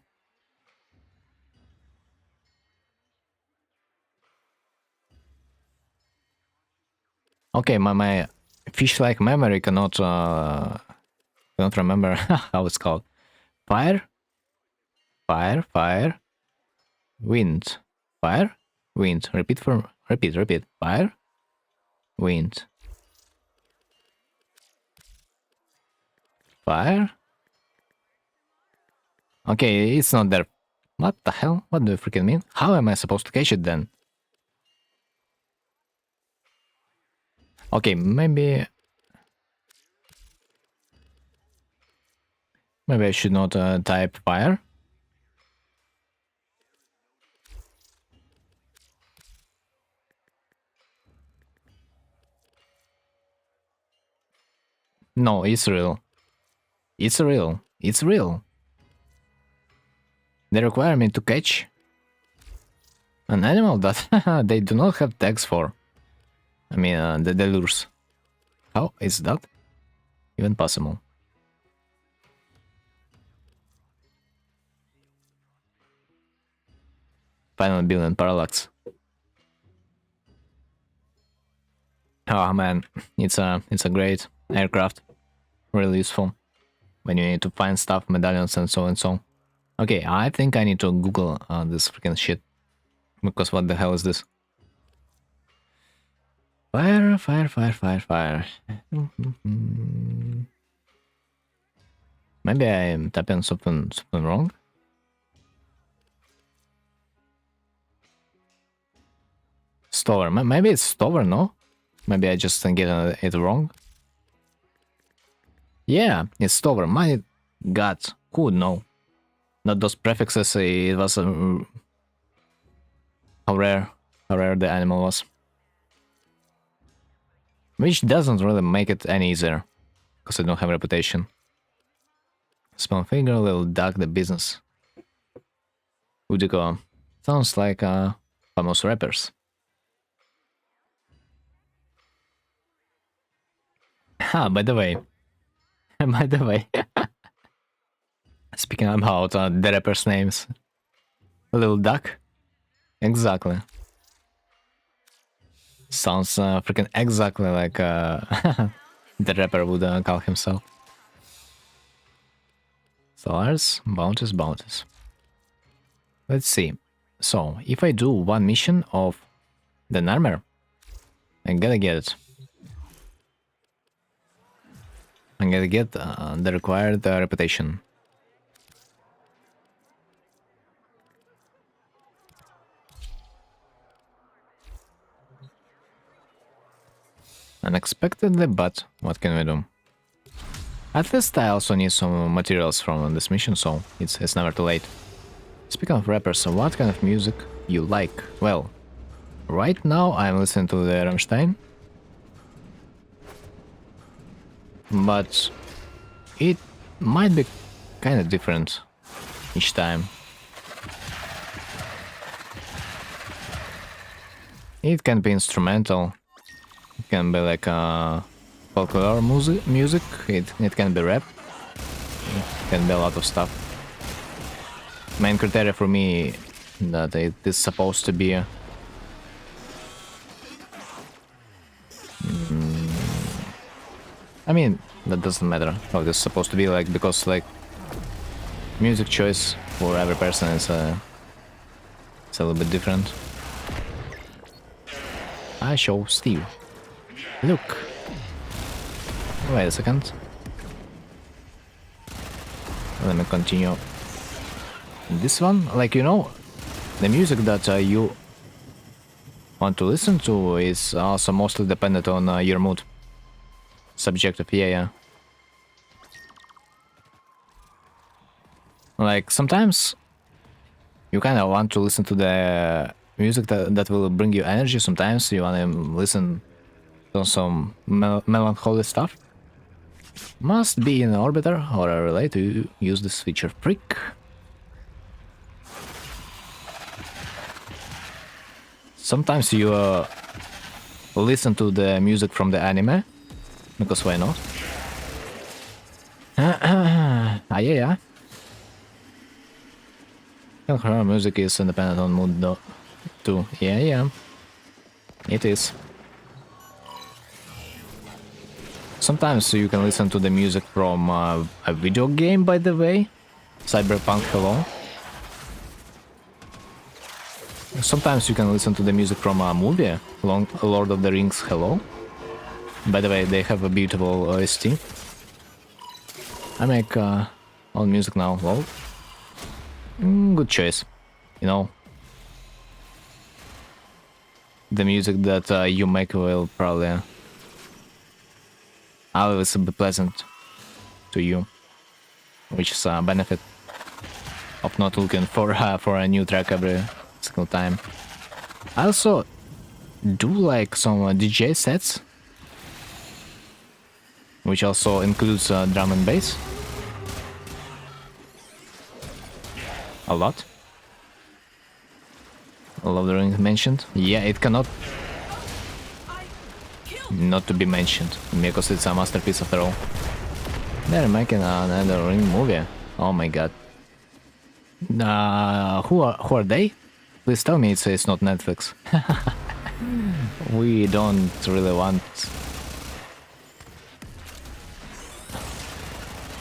Okay, my fish-like memory cannot remember how it's called. Fire, fire, fire, wind, fire, wind. Repeat. Fire, wind, fire. Okay, it's not there. What the hell? What do you freaking mean? How am I supposed to catch it then? Okay, maybe I should not type fire. No, it's real. It's real. It's real. They require me to catch an animal that they do not have tags for. I mean, the lures. How is that even possible? Final billion parallax. Oh man, it's a great aircraft. Really useful when you need to find stuff, medallions, and so and so. Okay, I think I need to Google this freaking shit. Because what the hell is this? Fire, fire, fire, fire, fire. Maybe I'm typing something wrong. Stover. Maybe it's Stover, no? Maybe I just get it wrong. Yeah, it's Stover. My god, who would know? Not those prefixes, it was how rare the animal was. Which doesn't really make it any easier, because I don't have reputation. Small finger, little duck, the business. Udiko. Sounds like famous rappers. Ah, by the way. Speaking about the rappers' names. Little duck? Exactly. Sounds freaking exactly like the rapper would call himself. Stars, bounties. Let's see. So, if I do one mission of the armor, I'm gonna get it. I'm gonna get the required reputation. Unexpectedly, but what can we do? At least I also need some materials from this mission, so it's never too late. Speaking of rappers, what kind of music you like? Well, right now I'm listening to the Rammstein, but it might be kind of different each time. It can be instrumental, it can be like folklore music, it can be rap, it can be a lot of stuff. Main criteria for me that it is supposed to be I mean, that doesn't matter how it is supposed to be, like, because like music choice for every person is it's a little bit different. I show Steve. Look. Wait a second. Let me continue. This one, like, you know, the music that you want to listen to is also mostly dependent on your mood. Subjective, yeah. Like, sometimes you kind of want to listen to the music that will bring you energy. Sometimes you want to listen to some melancholy stuff. Must be in an orbiter or a relay to use this feature. Prick. Sometimes you listen to the music from the anime, because why not? Yeah. Her music is independent on mood though, too. Yeah. It is. Sometimes you can listen to the music from a video game, by the way. Cyberpunk Hello. Sometimes you can listen to the music from a movie, Lord of the Rings Hello. By the way, they have a beautiful OST. I make all music now, lol. Good choice, you know. The music that you make will probably always be pleasant to you, which is a benefit of not looking for a new track every single time. I also do like some DJ sets, which also includes drum and bass. A lot. Love the Ring mentioned. Yeah, it cannot not to be mentioned because it's a masterpiece after all. They're making another Ring movie. Oh my god. Who are they? Please tell me it's not Netflix. We don't really want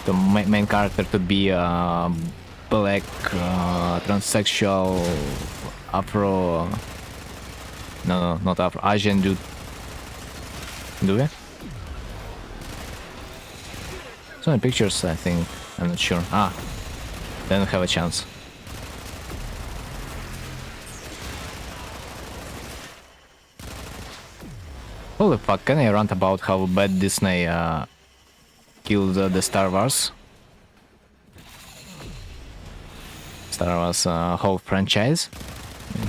the main character to be a black transsexual Afro. No, not Afro. Asian dude. Do we? So many pictures, I think. I'm not sure. Then we have a chance. Holy fuck, can I rant about how bad Disney killed the Star Wars? Star Wars whole franchise?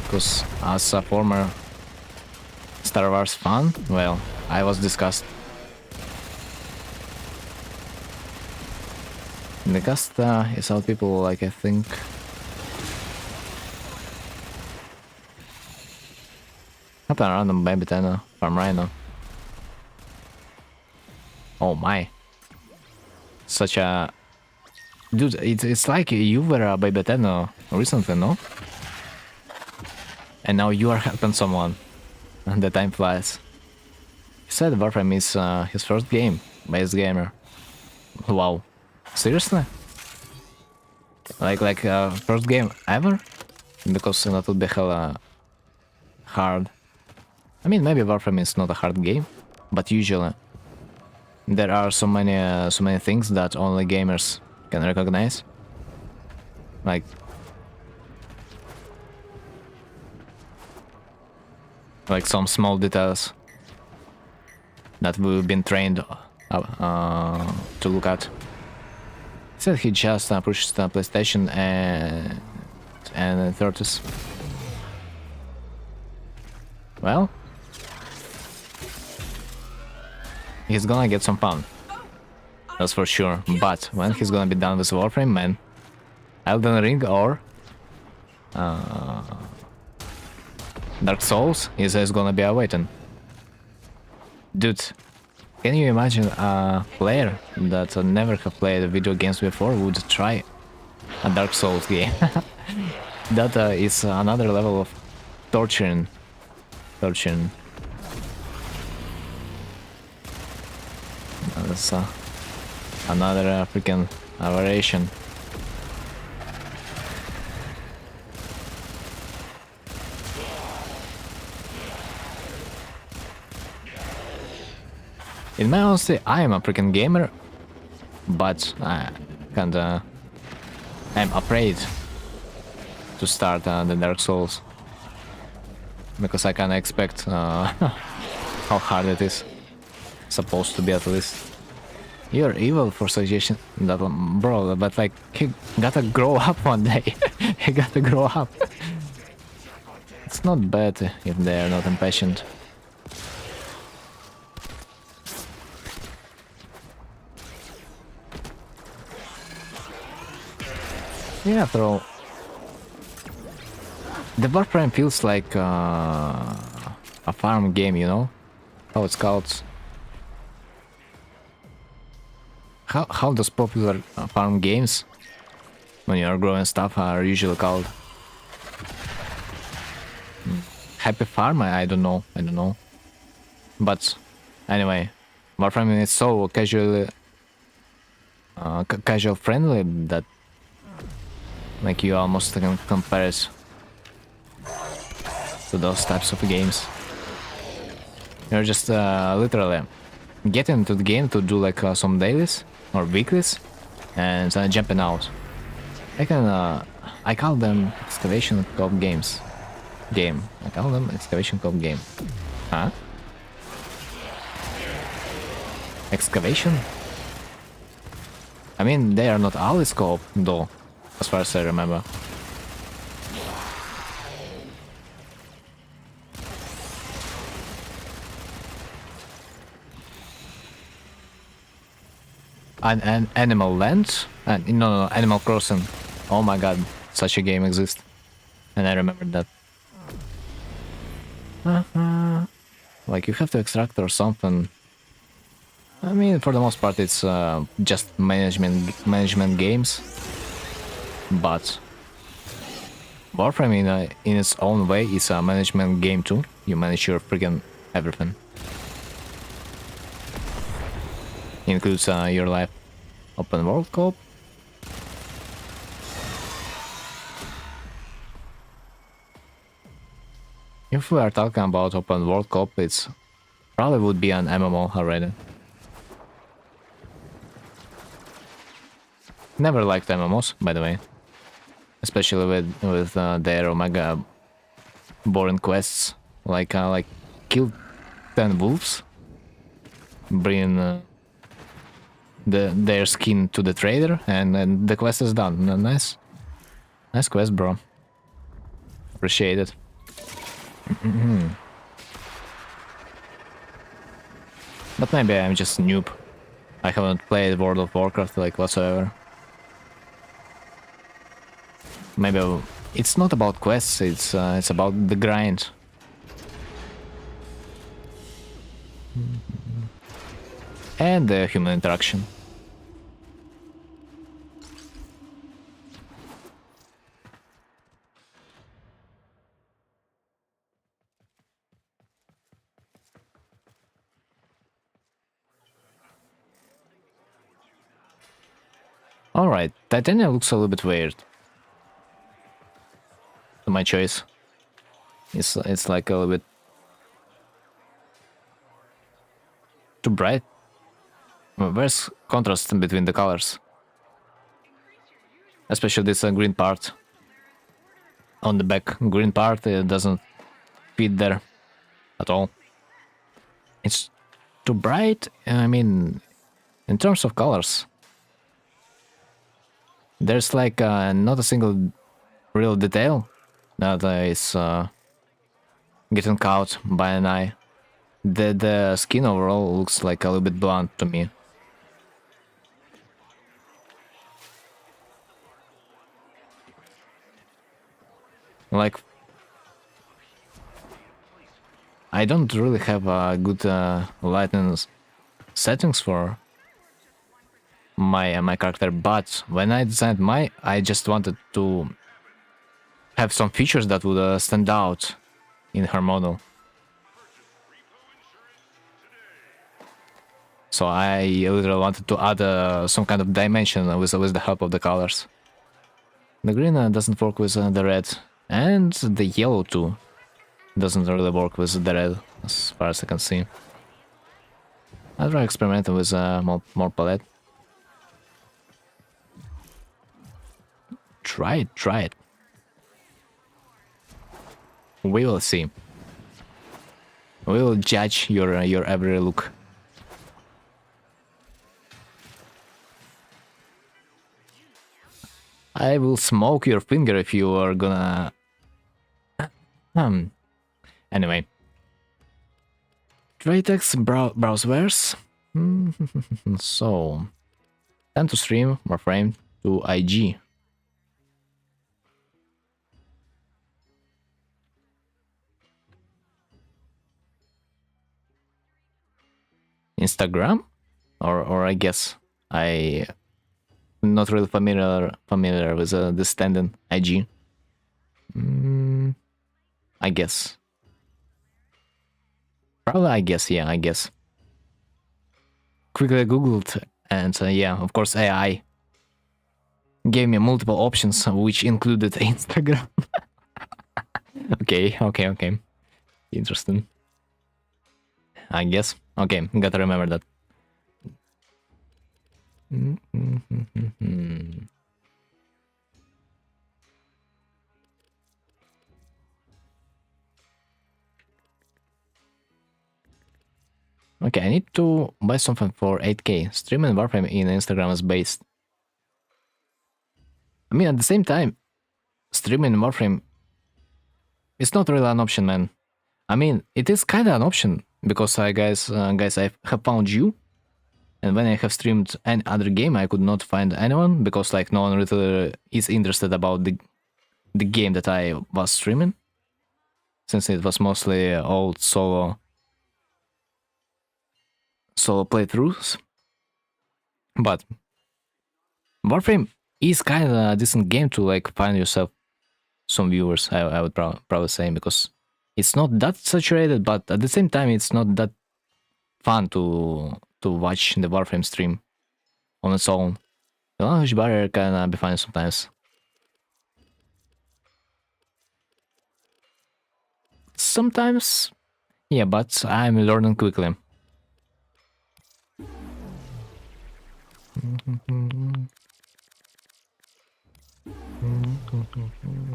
Because as a former Star Wars fan, well, I was disgusted. The cast is all people like, I think. Not a random baby Tenno from Rhino. Oh my. Such a... Dude, it's like you were a baby Tenno recently, no? And now you are helping someone. And the time flies. He said Warframe is his first game, best gamer. Wow. Seriously? Like first game ever? Because that would be hella hard. I mean, maybe Warframe is not a hard game, but usually there are so many things that only gamers can recognize. Like some small details that we've been trained to look at. He said he just pushes the PlayStation and 30s. Well, he's gonna get some fun, that's for sure. But when he's gonna be done with Warframe, man, Elden Ring or Dark Souls is gonna be awaiting. Dude, can you imagine a player that never have played video games before would try a Dark Souls game? That is another level of torturing. That's another freaking aberration. In my honesty, I am a freaking gamer, but I kinda am afraid to start the Dark Souls because I kinda expect how hard it is. Supposed to be, at least. You're evil for suggestion that one, bro, but like he gotta grow up one day. He gotta grow up. It's not bad if they're not impatient. Yeah, after all, the warframe feels like a farm game, you know? How it's called. How those popular farm games, when you are growing stuff, are usually called? Happy Farm? I don't know. But anyway, Warframe is so casually, casual friendly that like you almost can compare it to those types of games. You're just literally getting into the game to do like some dailies or weeklies and jumping out. I call them excavation co-op games. I call them excavation co-op game. Huh? Excavation? I mean, they are not always co-op though, as far as I remember. An Animal Land? No, Animal Crossing. Oh my god, such a game exists. And I remember that. Like you have to extract or something. I mean, for the most part, it's just management games. But Warframe in its own way is a management game too. You manage your freaking everything. Includes your life. Open world co-op. If we are talking about open world co-op, it's probably would be an MMO already. Never liked MMOs, by the way, especially with their omega boring quests, like kill 10 wolves, bring their skin to the trader, and the quest is done. Nice quest, bro. Appreciate it. But maybe I'm just a noob. I haven't played World of Warcraft like whatsoever. Maybe it's not about quests. It's about the grind. And the human interaction. Alright, Titania looks a little bit weird. My choice. It's like a little bit too bright. Where's contrast between the colors? Especially this green part. On the back, green part doesn't fit there at all. It's too bright. I mean, in terms of colors, there's like not a single real detail that is getting caught by an eye. The skin overall looks like a little bit blunt to me. Like, I don't really have good lighting settings for my character, but when I designed I just wanted to have some features that would stand out in her model. So I literally wanted to add some kind of dimension with the help of the colors. The green doesn't work with the red, and the yellow too doesn't really work with the red, as far as I can see. I'll try experimenting with more palette. Try it. We will see. We will judge your every look. I will smoke your finger if you are gonna... Anyway. Tratex browsers. So... Time to stream, warframe to IG. Instagram? Or I guess I... Not really familiar with the standing IG. I guess. Probably I guess, yeah, I guess. quickly googled, and yeah, of course AI gave me multiple options, which included Instagram. Okay. Interesting. I guess. Okay, gotta remember that. Okay, I need to buy something for 8k. Streaming Warframe in Instagram is based. I mean, at the same time, streaming Warframe is not really an option, man. I mean, it is kind of an option because guys, I have found you, and when I have streamed any other game, I could not find anyone because like no one really is interested about the game that I was streaming, since it was mostly old solo playthroughs. But Warframe is kind of a decent game to like find yourself some viewers. I would probably say, because it's not that saturated, but at the same time, it's not that fun to watch the Warframe stream on its own. The language barrier can be fun sometimes. Sometimes, yeah, but I'm learning quickly.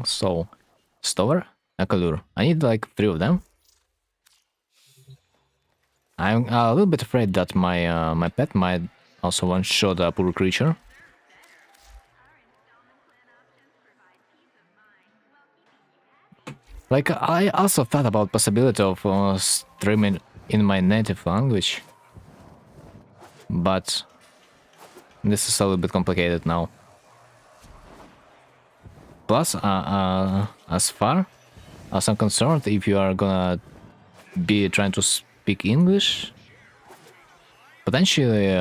So, Stover, Akalur. I need like 3 of them. I'm a little bit afraid that my pet might also one-shot a poor creature. Like, I also thought about possibility of streaming in my native language, but this is a little bit complicated now. Plus, as far as I'm concerned, if you are gonna be trying to speak English, potentially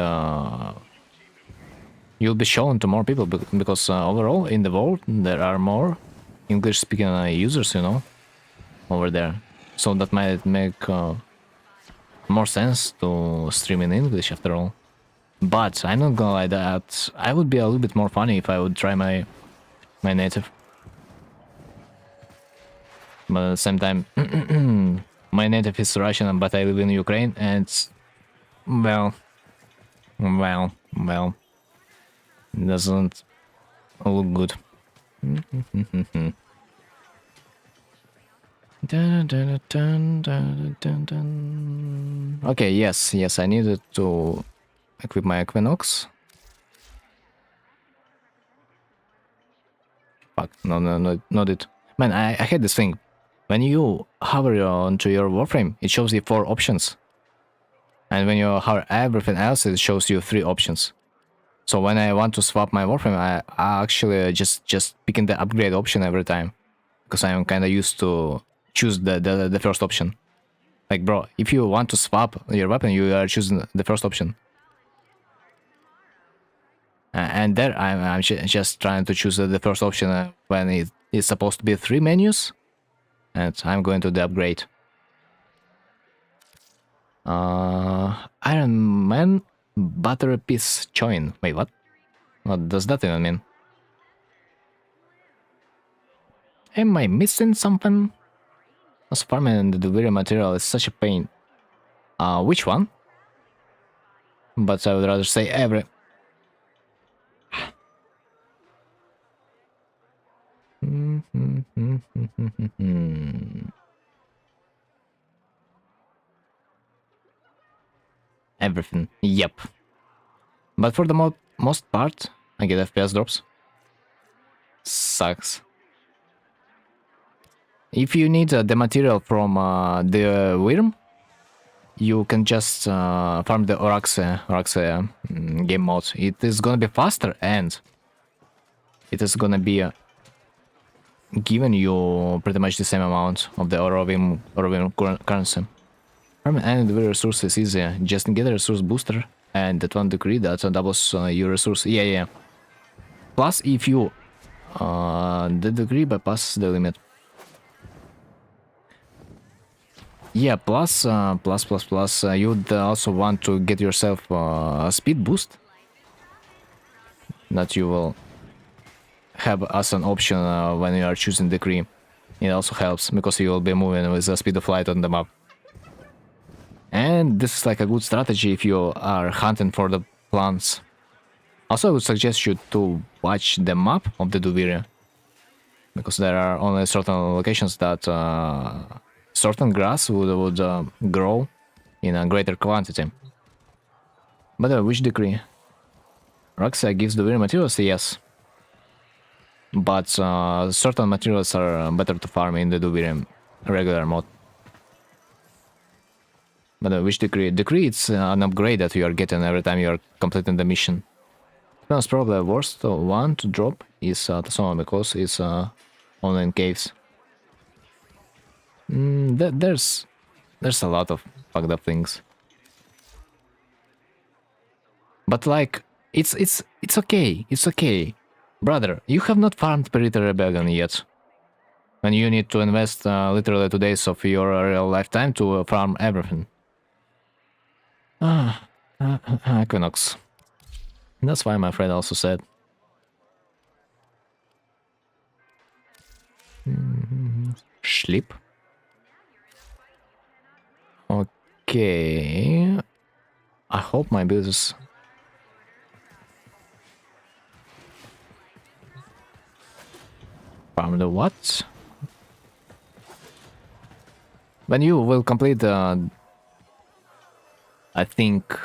you'll be shown to more people, because overall in the world there are more English-speaking users, you know, over there. So that might make more sense to stream in English after all. But I'm not gonna lie, that I would be a little bit more funny if I would try my native. But at the same time, my native is Russian, but I live in Ukraine, and well, doesn't look good. Okay, yes, I needed to equip my Equinox. Fuck, no, not it. Man, I had this thing. When you hover onto your Warframe, it shows you 4 options. And when you hover everything else, it shows you 3 options. So when I want to swap my Warframe, I actually just picking the upgrade option every time, because I'm kind of used to choose the first option. Like, bro, if you want to swap your weapon, you are choosing the first option. And there I'm just trying to choose the first option when it is supposed to be 3 menus, and I'm going to the upgrade. Iron Man Butter Piece Join. Wait, what? What does that even mean? Am I missing something? As farming the delivery material is such a pain. Which one? But I would rather say every. Everything. Yep. But for the most part, I get FPS drops. Sucks. If you need the material from the Wyrm, you can just farm the Oraxe game mode. It is gonna be faster, and it is gonna be giving you pretty much the same amount of the Orovim currency. Farming any resource is easy. Just get a resource booster and that one decree that doubles your resource. Yeah. Plus, if you the degree bypasses the limit. Yeah, you'd also want to get yourself a speed boost that you will have as an option when you are choosing decree. It also helps because you will be moving with the speed of light on the map. And this is like a good strategy if you are hunting for the plants. Also, I would suggest you to watch the map of the Duviri, because there are only certain locations that certain grass would grow in a greater quantity. But which decree? Roxia gives Duviri materials? Yes. But certain materials are better to farm in the Duviri regular mode. But which decree? Decree, it's an upgrade that you are getting every time you are completing the mission. Most probably the worst one to drop is Tasoma, because it's only in caves. There's a lot of fucked up things. But like, it's okay, it's okay. Brother, you have not farmed Perita Rebellion yet. And you need to invest literally 2 days of your real lifetime to farm everything. Equinox. That's why my friend also said. Sleep. Okay. I hope my build is... Farm the what? When you will complete the... I think...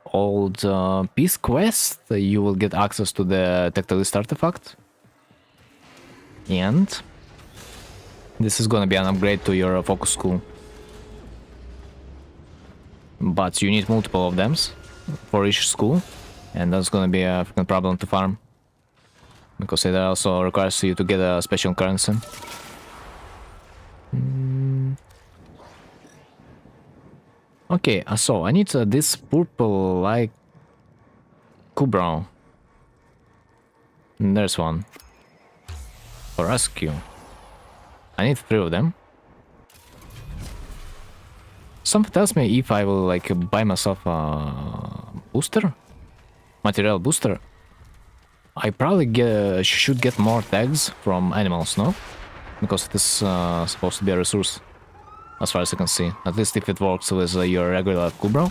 old peace quest, you will get access to the Tectalist artifact. And... this is gonna be an upgrade to your focus school. But you need multiple of them for each school, and that's gonna be a freaking problem to farm. Because it also requires you to get a special currency. Okay, so I need this purple like Kubrow. There's one. For rescue. I need 3 of them. Something tells me if I will like buy myself a booster, material booster, I probably should get more tags from animals, no? Because it is supposed to be a resource, as far as I can see. At least if it works with your regular Kubrow.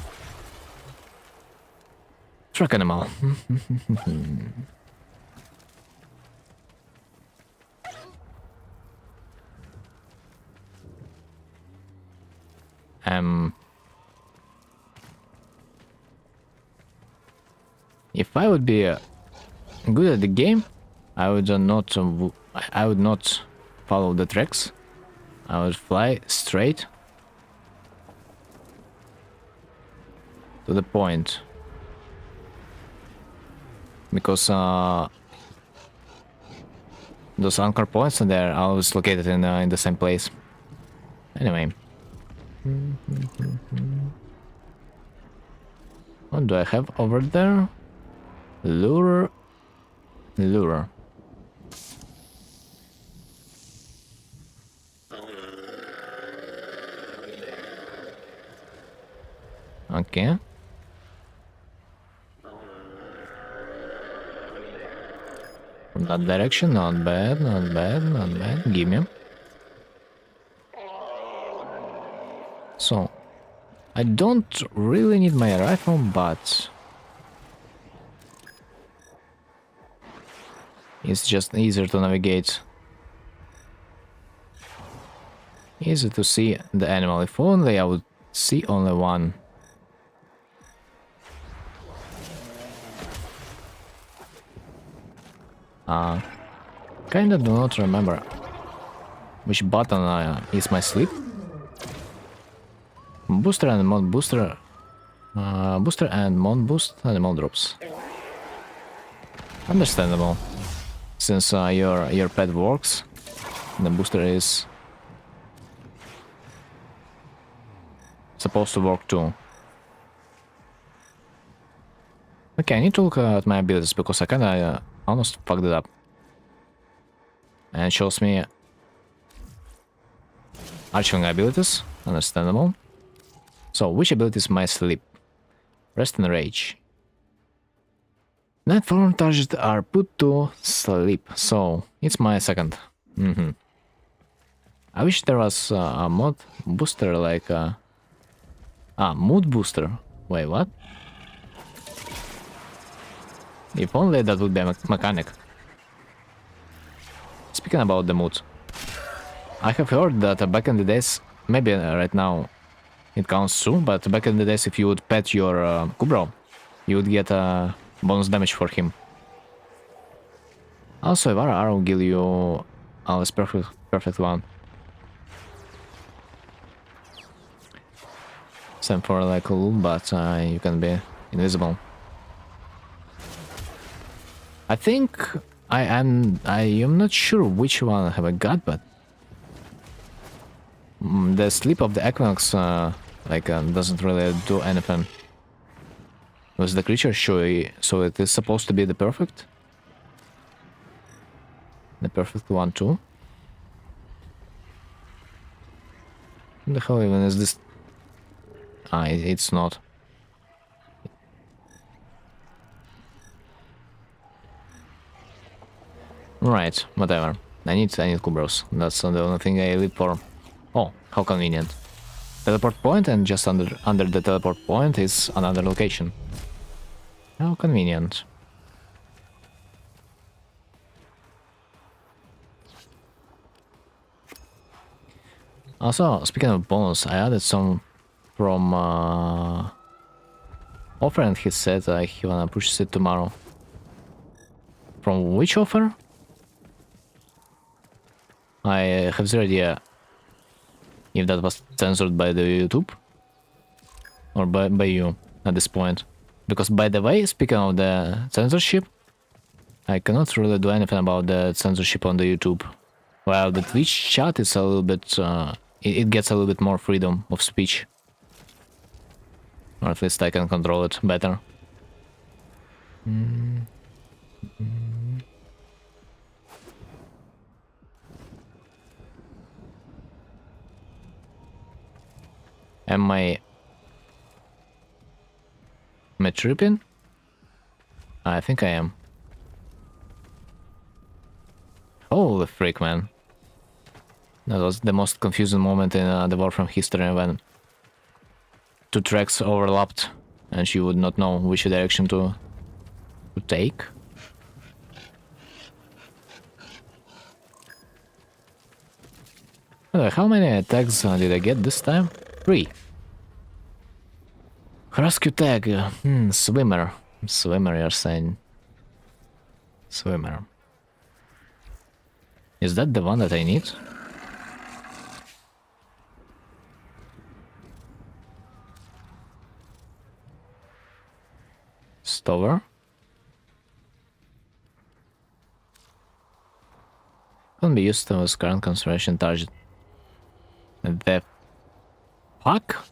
Track animal. If I would be good at the game, I would not follow the tracks. I would fly straight to the point, because those anchor points are there always located in the same place. Anyway. What do I have over there? Lure. Okay. From that direction, not bad. Give me. So, I don't really need my rifle, but it's just easier to navigate. Easy to see the animal. If only I would see only one. Kinda do not remember which button is my sleep. Booster and mod booster. Booster and mod boost animal drops. Understandable. Since your pet works, the booster is supposed to work too. Okay, I need to look at my abilities because I kinda almost fucked it up. And it shows me Arching abilities, understandable. So, which abilities might sleep? Rest and Rage. Night form targets are put to sleep, so it's my second. I wish there was a mod booster like mood booster. Wait, what? If only that would be a mechanic. Speaking about the mood, I have heard that back in the days, maybe right now it counts too, but back in the days if you would pet your Kubro, you would get a bonus damage for him. Also, Ivara Arrow give you this perfect one. Same for like cool, but you can be invisible. I think I am not sure which one have I got, but the sleep of the Equinox doesn't really do anything. Was the creature sure? So it is supposed to be the perfect one too. What the hell even is this? It's not. Right, whatever. I need Kubros. That's the only thing I live for. Oh, how convenient. Teleport point, and just under the teleport point is another location. How convenient. Also, speaking of bonus, I added some from offer, and he said he wanna push it tomorrow. From which offer? I have zero idea if that was censored by the YouTube or by you at this point. Because by the way, speaking of the censorship, I cannot really do anything about the censorship on the YouTube. While the Twitch chat is a little bit, it gets a little bit more freedom of speech. Or at least I can control it better. Am I tripping? I think I am. Holy freak, man. That was the most confusing moment in the Warframe history when two tracks overlapped and she would not know which direction to take. How many attacks did I get this time? 3. Rescue tag. Swimmer. Swimmer, you're saying. Swimmer. Is that the one that I need? Stover. Can be used as current concentration target. The fuck?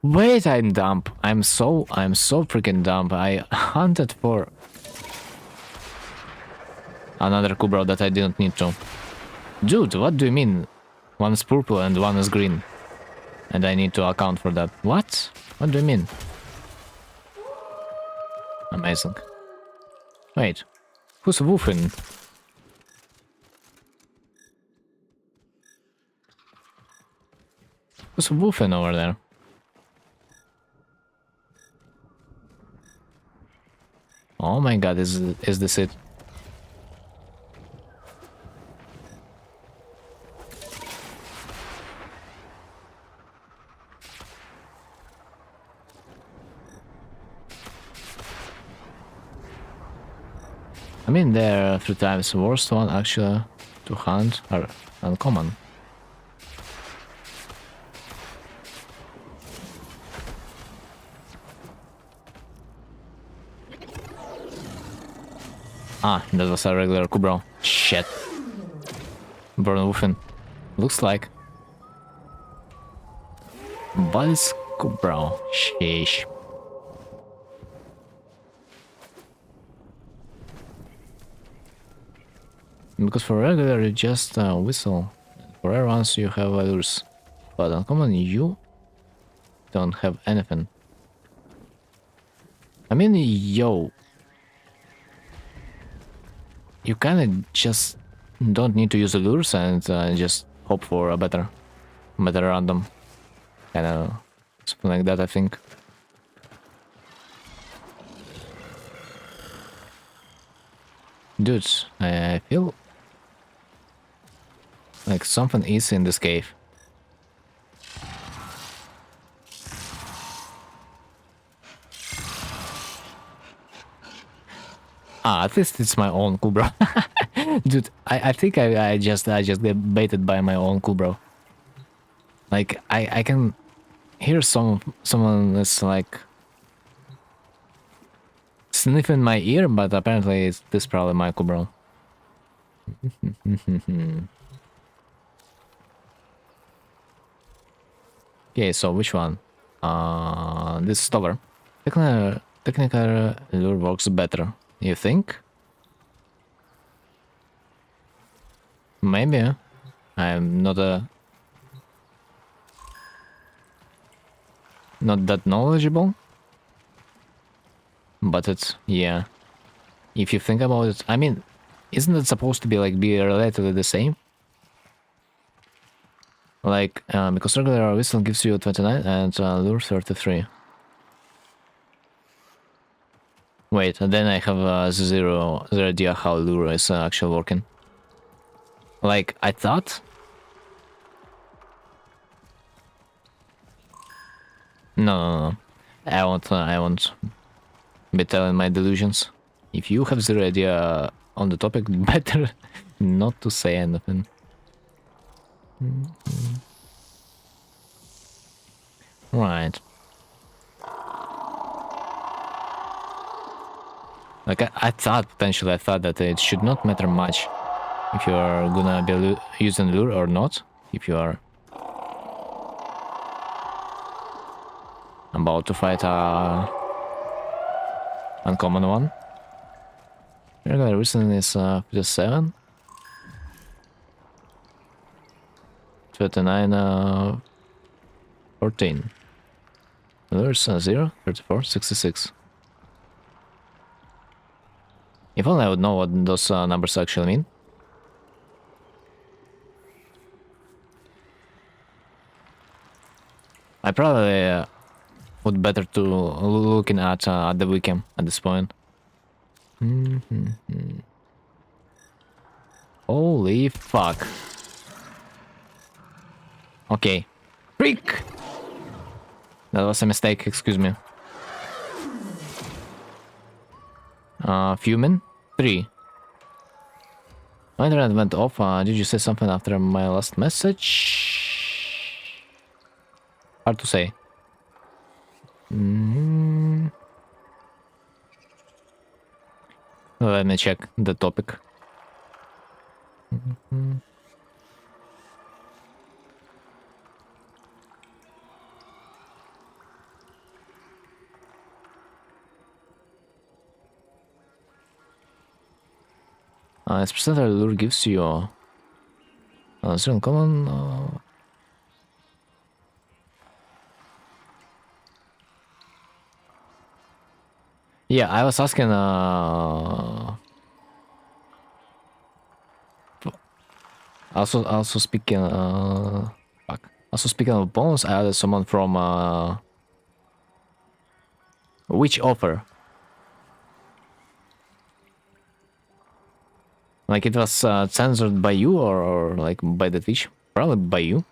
Wait, I'm dumb. I'm so freaking dumb. I hunted for another Kubro that I didn't need to. Dude, what do you mean? One is purple and one is green. And I need to account for that. What? What do you mean? Amazing. Wait. Who's woofing? Who's woofing over there? Oh my god, is this it? I mean, there are 3 times worst one actually to hunt are uncommon. That was a regular Kubro. Shit. Burn Woofin. Looks like. But it's Kubro. Sheesh. Because for regular you just whistle. For rare ones you have lures, but uncommon you don't have anything. I mean, yo, you kinda just don't need to use the lures and just hope for a better random. Kinda something like that, I think. Dudes, I feel like something is in this cave. At least it's my own Kubro. Dude, I think I just get baited by my own Kubro. Like I can hear someone is like sniffing my ear, but apparently it's this probably my Kubro. Okay, so which one? This stopper. Technical lure works better. You think? Maybe. I'm not that knowledgeable. But it's, yeah. If you think about it, I mean, isn't it supposed to be like be relatively the same? Like, because regular whistle gives you 29 and lure 33. Wait, and then I have zero idea how lure is actually working. Like, I thought. No. I won't be telling my delusions. If you have zero idea on the topic, better not to say anything. Right. Like I thought that it should not matter much if you are gonna be using lure or not. If you are about to fight a uncommon one. Regular reason is 57. 29 14. Lures 0, 34, 66. If only I would know what those numbers actually mean. I probably would better to looking at the wiki at this point. Holy fuck. Okay. Freak! That was a mistake, excuse me. Fumin? 3. My internet went off. Did you say something after my last message? Hard to say. Let me check the topic. This percentile lure gives you certain common. Yeah, I was asking. Also speaking. Fuck. Also speaking of bonus, I added someone from. Which offer? Like it was censored by you or like by the Twitch? Probably by you.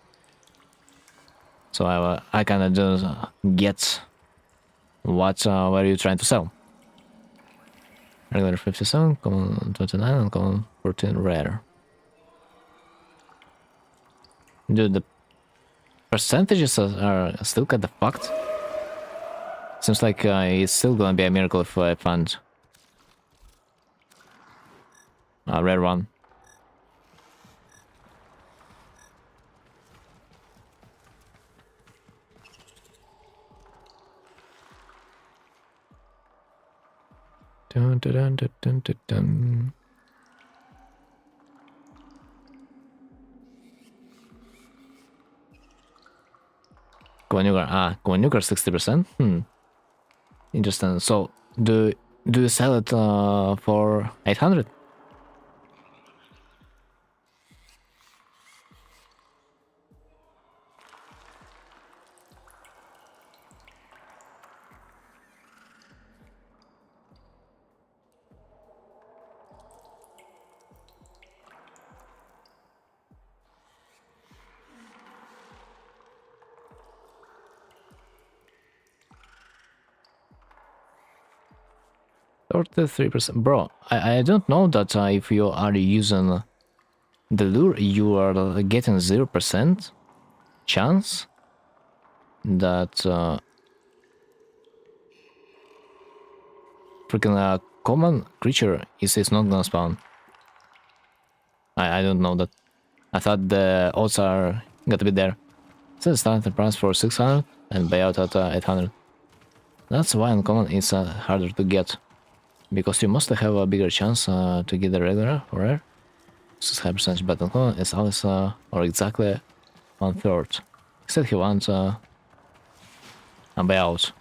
So I kind of just get what are you trying to sell? Regular 57, common 29, and common 14 rare. Dude, the percentages are still kind of fucked. Seems like it's still gonna be a miracle if I find a rare one. Dun, dun, dun, dun, dun, dun, dun. Kovanugar 60%. Interesting. So do you sell it for 800? $33%. Bro, I don't know that if you are using the lure, you are getting 0% chance that freaking common creature is not gonna spawn. I don't know that. I thought the odds are gotta be there. So starting price for 600 and buyout at 800. That's why uncommon is harder to get. Because you must have a bigger chance to get the regular or rare. 6% but uncommon is always or exactly 1/3. Except he wants a buyout.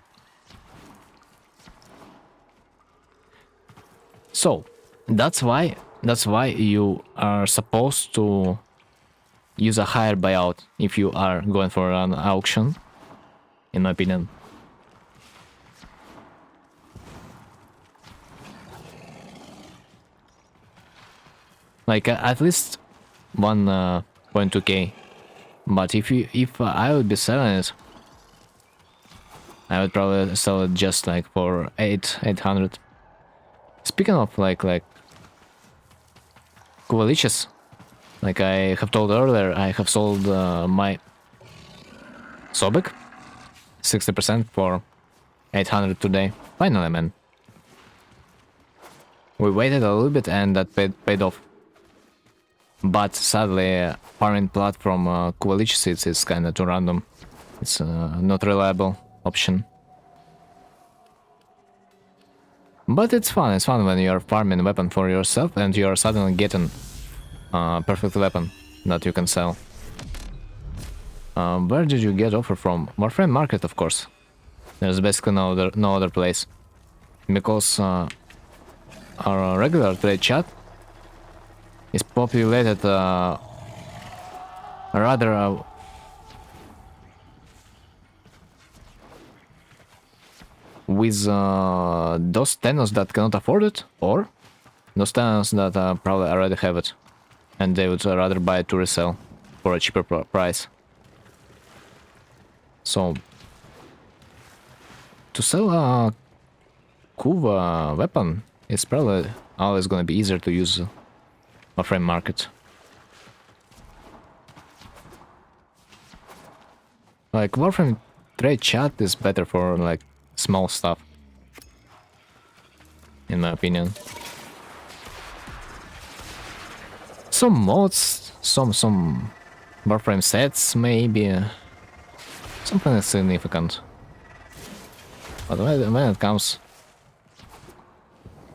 So that's why you are supposed to use a higher buyout if you are going for an auction, in my opinion. Like at least 1.2k. But if I would be selling it, I would probably sell it just like for 800. Speaking of like Kovaliches, like I have told earlier, I have sold my Sobek 60% for 800 today. Finally, man. We waited a little bit and that paid off. But sadly, farming platform Kovaliches is kind of too random. It's not reliable option. But it's fun when you're farming a weapon for yourself and you're suddenly getting a perfect weapon that you can sell. Where did you get offer from? Warframe market, of course. There's basically no other place. Because our regular trade chat is populated rather with those tenants that cannot afford it, or those tenants that probably already have it, and they would rather buy it to resell for a cheaper price. So, to sell a Kuva weapon is probably always gonna be easier to use a frame market. Like Warframe trade chat is better for like small stuff, in my opinion. Some mods, some Warframe sets, maybe something significant. But when it comes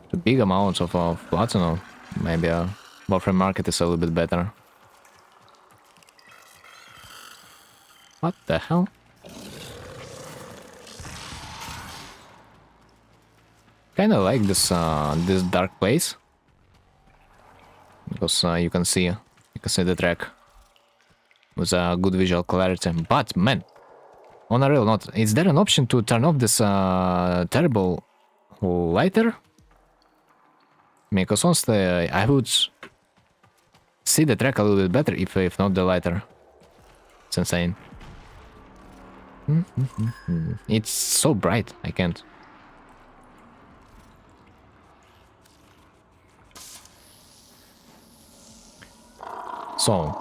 to big amounts of platinum, maybe a Warframe market is a little bit better. What the hell? Kinda like this this dark place, because you can see the track with a good visual clarity. But man, on a real note, is there an option to turn off this terrible lighter? Because honestly, I would see the track a little bit better if not the lighter. It's insane. It's so bright, I can't. So,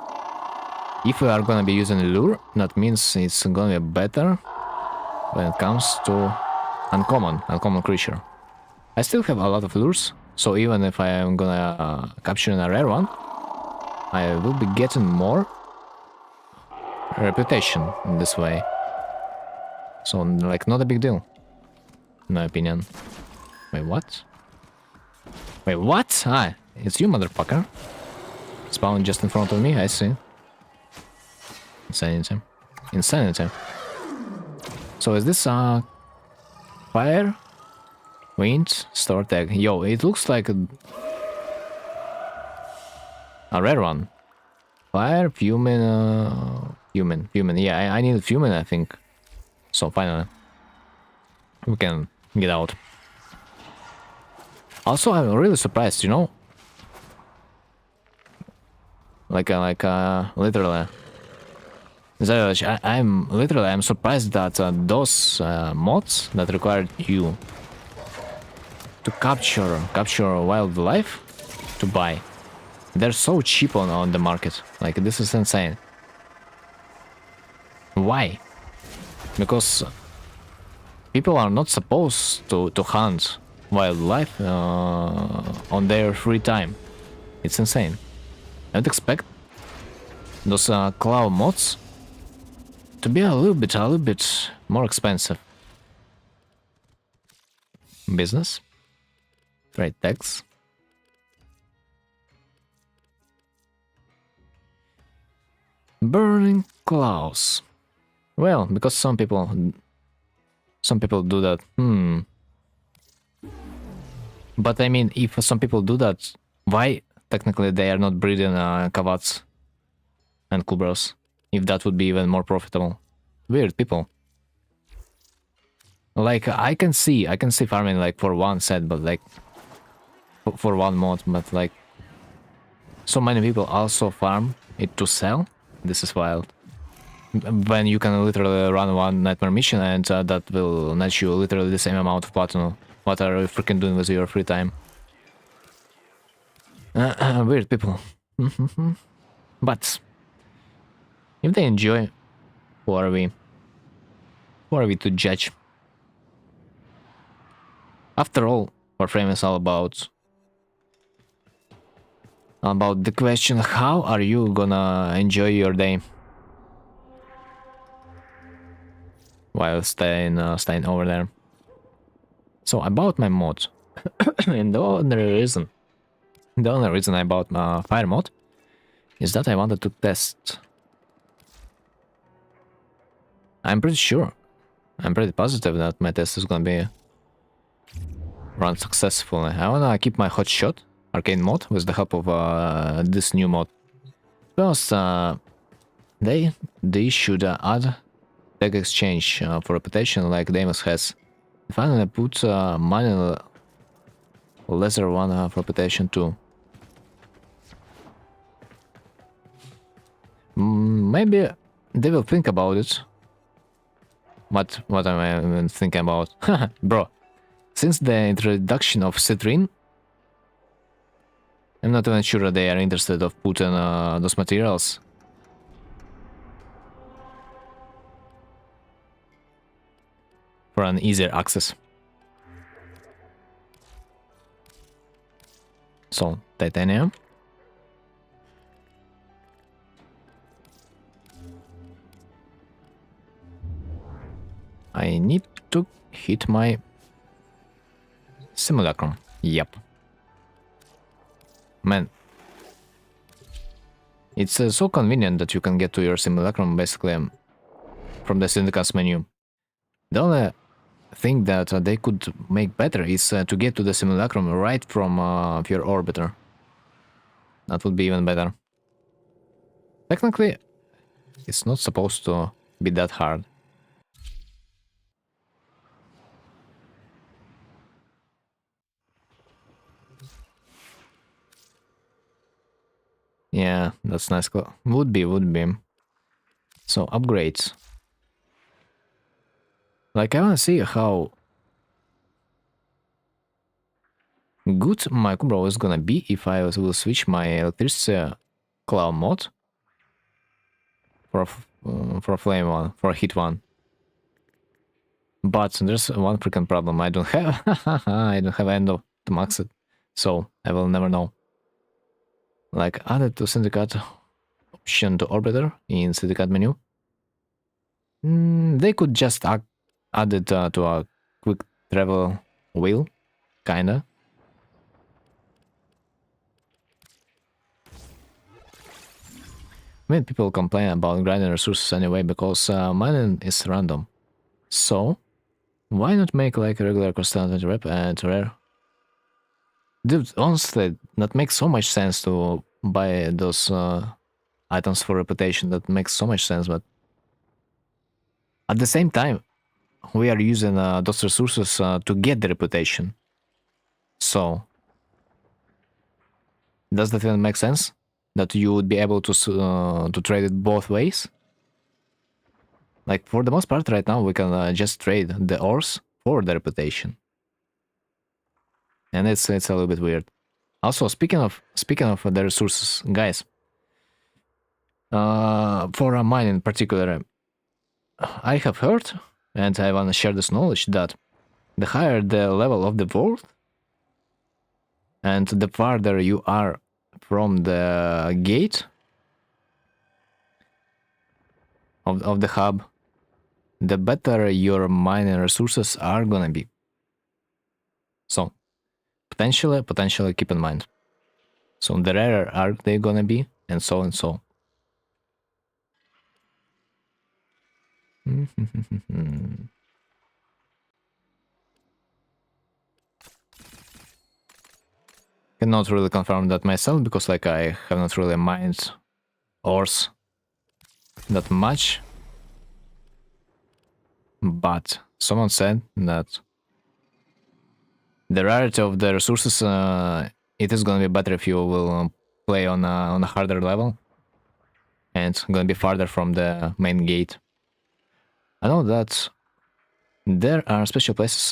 if we are gonna be using lure, that means it's gonna be better when it comes to uncommon creature. I still have a lot of lures, so even if I am gonna capture a rare one, I will be getting more reputation in this way. So, like, not a big deal, in my opinion. Wait, what? Wait, what? Ah, it's you, motherfucker. Spawn just in front of me, I see. Insanity. Insanity. So is this fire, wind, store tag? Yo, it looks like a rare one. Fire, human. Yeah, I need human, I think. So finally, we can get out. Also, I'm really surprised, you know? Literally. I'm surprised that those mods that required you to capture wildlife to buy, they're so cheap on the market. Like, this is insane. Why? Because people are not supposed to hunt wildlife on their free time. It's insane. I would expect those cloud mods to be a little bit more expensive. Business. Trade tax. Burning clouds. Well, because some people do that. But I mean, if some people do that, why technically they are not breeding Kavats and Kubras? If that would be even more profitable. Weird people. Like, I can see farming like for one set, but like for one mod, but like so many people also farm it to sell. This is wild. When you can literally run one nightmare mission and that will net you literally the same amount of platinum. What are you freaking doing with your free time? Weird people. But if they enjoy, who are we? Who are we to judge? After all, warframe is all about the question: how are you gonna enjoy your day while staying over there? So about my mod, and the only reason I bought my fire mod is that I wanted to test. I'm pretty positive that my test is gonna be run successfully. I wanna keep my hot shot arcane mod with the help of this new mod, because they should add tag exchange for reputation like Deimos has. Finally put money lesser one for reputation too. Maybe they will think about it. What am I even thinking about? Bro, since the introduction of Citrine, I'm not even sure they are interested of putting those materials. For an easier access. So, titanium. I need to hit my simulacrum. Yep. Man. It's so convenient that you can get to your simulacrum basically from the Syndicate's menu. The only thing that they could make better is to get to the simulacrum right from your orbiter. That would be even better. Technically, it's not supposed to be that hard. Yeah, that's nice. Would be. So, upgrades. Like, I wanna see how good my Kubro is gonna be if I will switch my electricity cloud mod for a flame one, for a heat one. But there's one freaking problem. I don't have I don't have endo to max it, so I will never know. Like, added to Syndicate option to orbiter in Syndicate menu. They could just add it to a quick travel wheel, kinda. I mean, people complain about grinding resources anyway because mining is random. So, why not make like a regular constant rep and rare? Dude, honestly, that makes so much sense to buy those items for reputation. That makes so much sense, but at the same time, we are using those resources to get the reputation. So, does that even make sense? That you would be able to trade it both ways? Like, for the most part right now, we can just trade the ores for the reputation. And it's a little bit weird. Also, speaking of the resources, guys, for mine in particular, I have heard, and I want to share this knowledge, that the higher the level of the world, and the farther you are from the gate of the hub, the better your mining resources are gonna be. So, potentially keep in mind. So the rarer are they gonna be, and so and so. Cannot really confirm that myself because like I have not really mined ores that much. But someone said that the rarity of the resources, it is gonna be better if you will play on a harder level, and it's gonna be farther from the main gate. I know that there are special places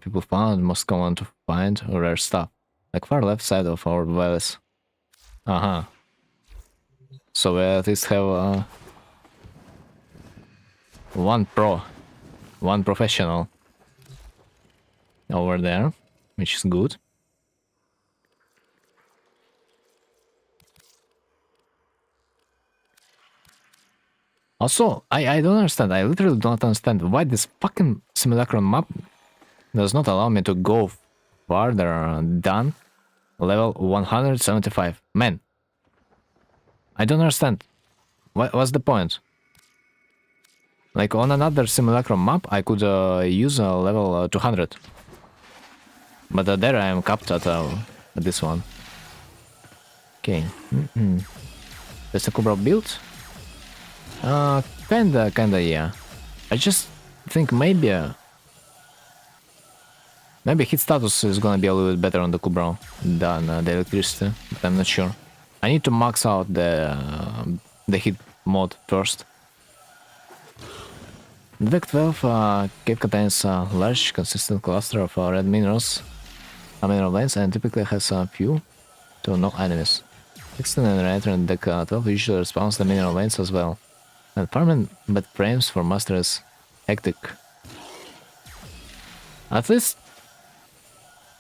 people found most common to find rare stuff, like far left side of our valleys. So we at least have one professional over there, which is good. Also, I don't understand. I literally don't understand why this fucking simulacrum map does not allow me to go farther than level 175. Man, I don't understand. What's the point? Like on another simulacrum map, I could use a level 200. But there I am capped at this one. Okay. There's a Cobra build? Kinda, yeah. I just think maybe hit status is gonna be a little bit better on the Cobra than the electricity, but I'm not sure. I need to max out the hit mod first. The Deck 12 cave contains a large, consistent cluster of red minerals, mineral veins, and typically has a few to no enemies. 16 and Enter in Deck 12 usually respawns the mineral veins as well. And farming bed frames for master is hectic. At least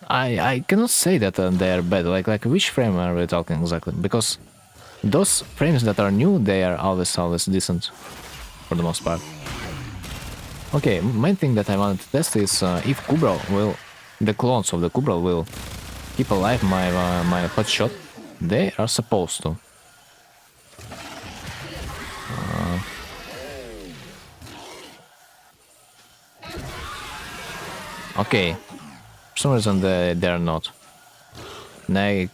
I cannot say that they are bad. Like which frame are we talking exactly? Because those frames that are new, they are always decent for the most part. Okay, main thing that I wanted to test is if the clones of the Kubral will keep alive my hot shot. They are supposed to. Okay, for some reason they are not. And I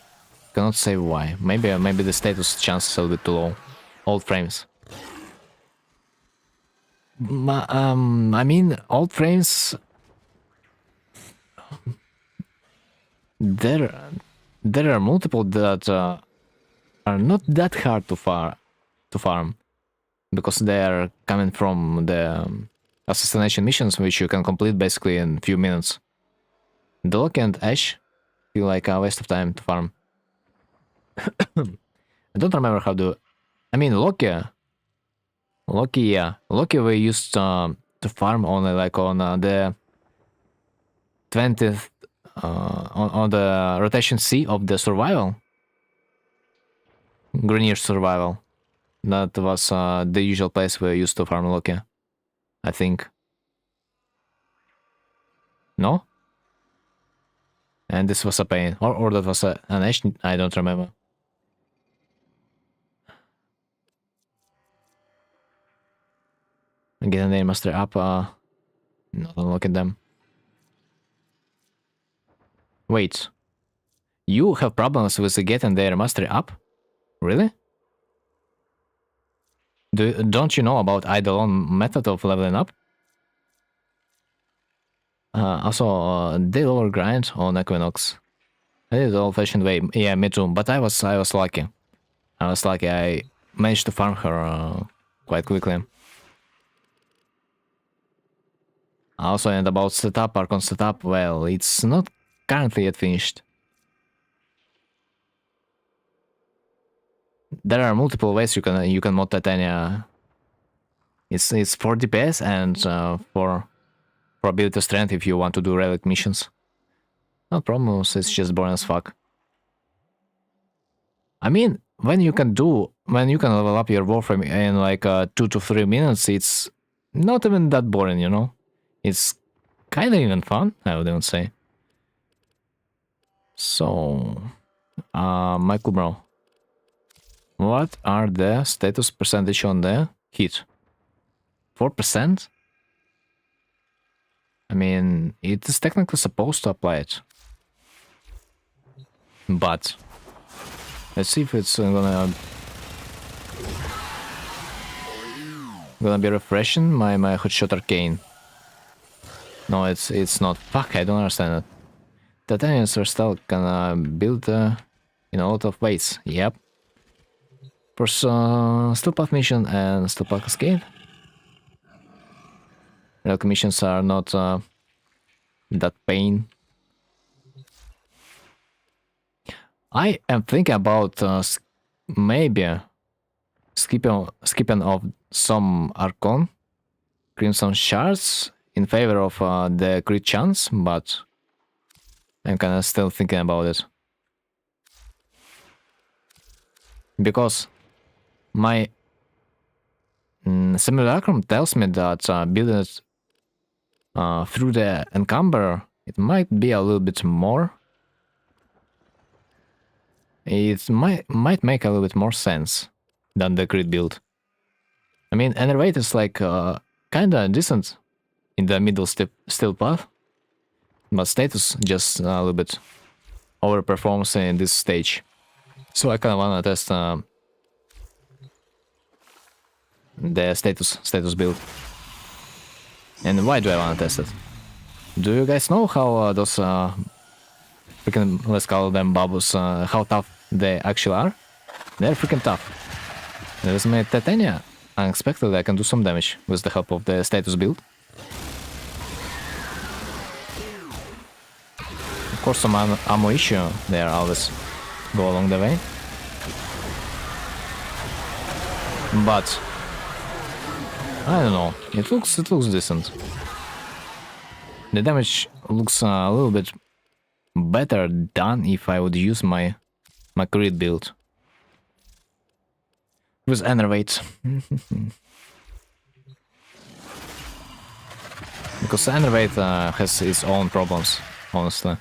cannot say why. Maybe the status chance is a little bit too low. Old frames. I mean, old frames. There are multiple that are not that hard to farm because they are coming from the assassination missions, which you can complete basically in a few minutes. The Loki and Ash feel like a waste of time to farm. I don't remember how to. I mean, Loki, yeah. Loki we used to farm only like on the 20th, on the rotation C of the survival. Grenier survival. That was the usual place we used to farm Loki, I think. No? And this was a pain. Or that was an Ash, I don't remember. Get a name master up. Not unlocking them. Wait. You have problems with getting their mastery up? Really? Don't you know about Eidolon method of leveling up? Also, they overgrind on Equinox. I did the old-fashioned way. Yeah, me too. But I was lucky. I managed to farm her quite quickly. Also, and about setup, Archon setup, well, it's not currently yet finished. There are multiple ways you can mod Titania. It's for DPS and for ability strength if you want to do relic missions. No problems, it's just boring as fuck. I mean, when you can level up your warframe in like 2 to 3 minutes, it's not even that boring, you know? It's kinda even fun, I would even say. So, Michael bro, what are the status percentage on the hit? 4%? I mean, it is technically supposed to apply it. But let's see if it's gonna be refreshing my hotshot arcane. No, it's not. Fuck, I don't understand it. Titanians are still gonna build in a lot of ways. Yep. First, Steel Path mission and Steel Path Cascade. Relic missions are not that pain. I am thinking about maybe skipping off some Archon Crimson Shards in favor of the crit chance, but I'm kinda still thinking about it. Because my simulacrum tells me that building it through the encumber, it might be a little bit more. It might make a little bit more sense than the crit build. I mean, Enervate is like kinda decent in the middle steel path, but status just a little bit overperforms in this stage. So I kinda wanna test the status build. And why do I wanna test it? Do you guys know how those freaking, let's call them bubbles, how tough they actually are? They're freaking tough. With my Titania, unexpectedly I can do some damage with the help of the status build. Of course, some ammo issue there always go along the way. But I don't know, it looks decent. The damage looks a little bit better done if I would use my crit build with Enervate. Because Enervate has its own problems, honestly.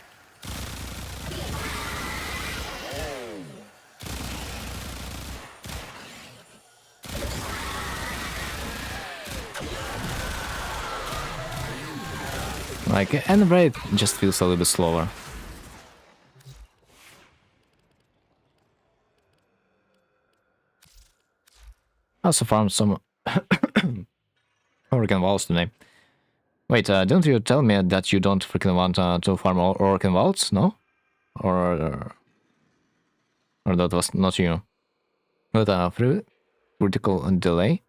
Like, Enervate just feels a little bit slower. I also found some Hurricane Walls today. Wait, don't you tell me that you don't freaking want to farm Hurricane Walls, no? Or that was not you? But critical delay,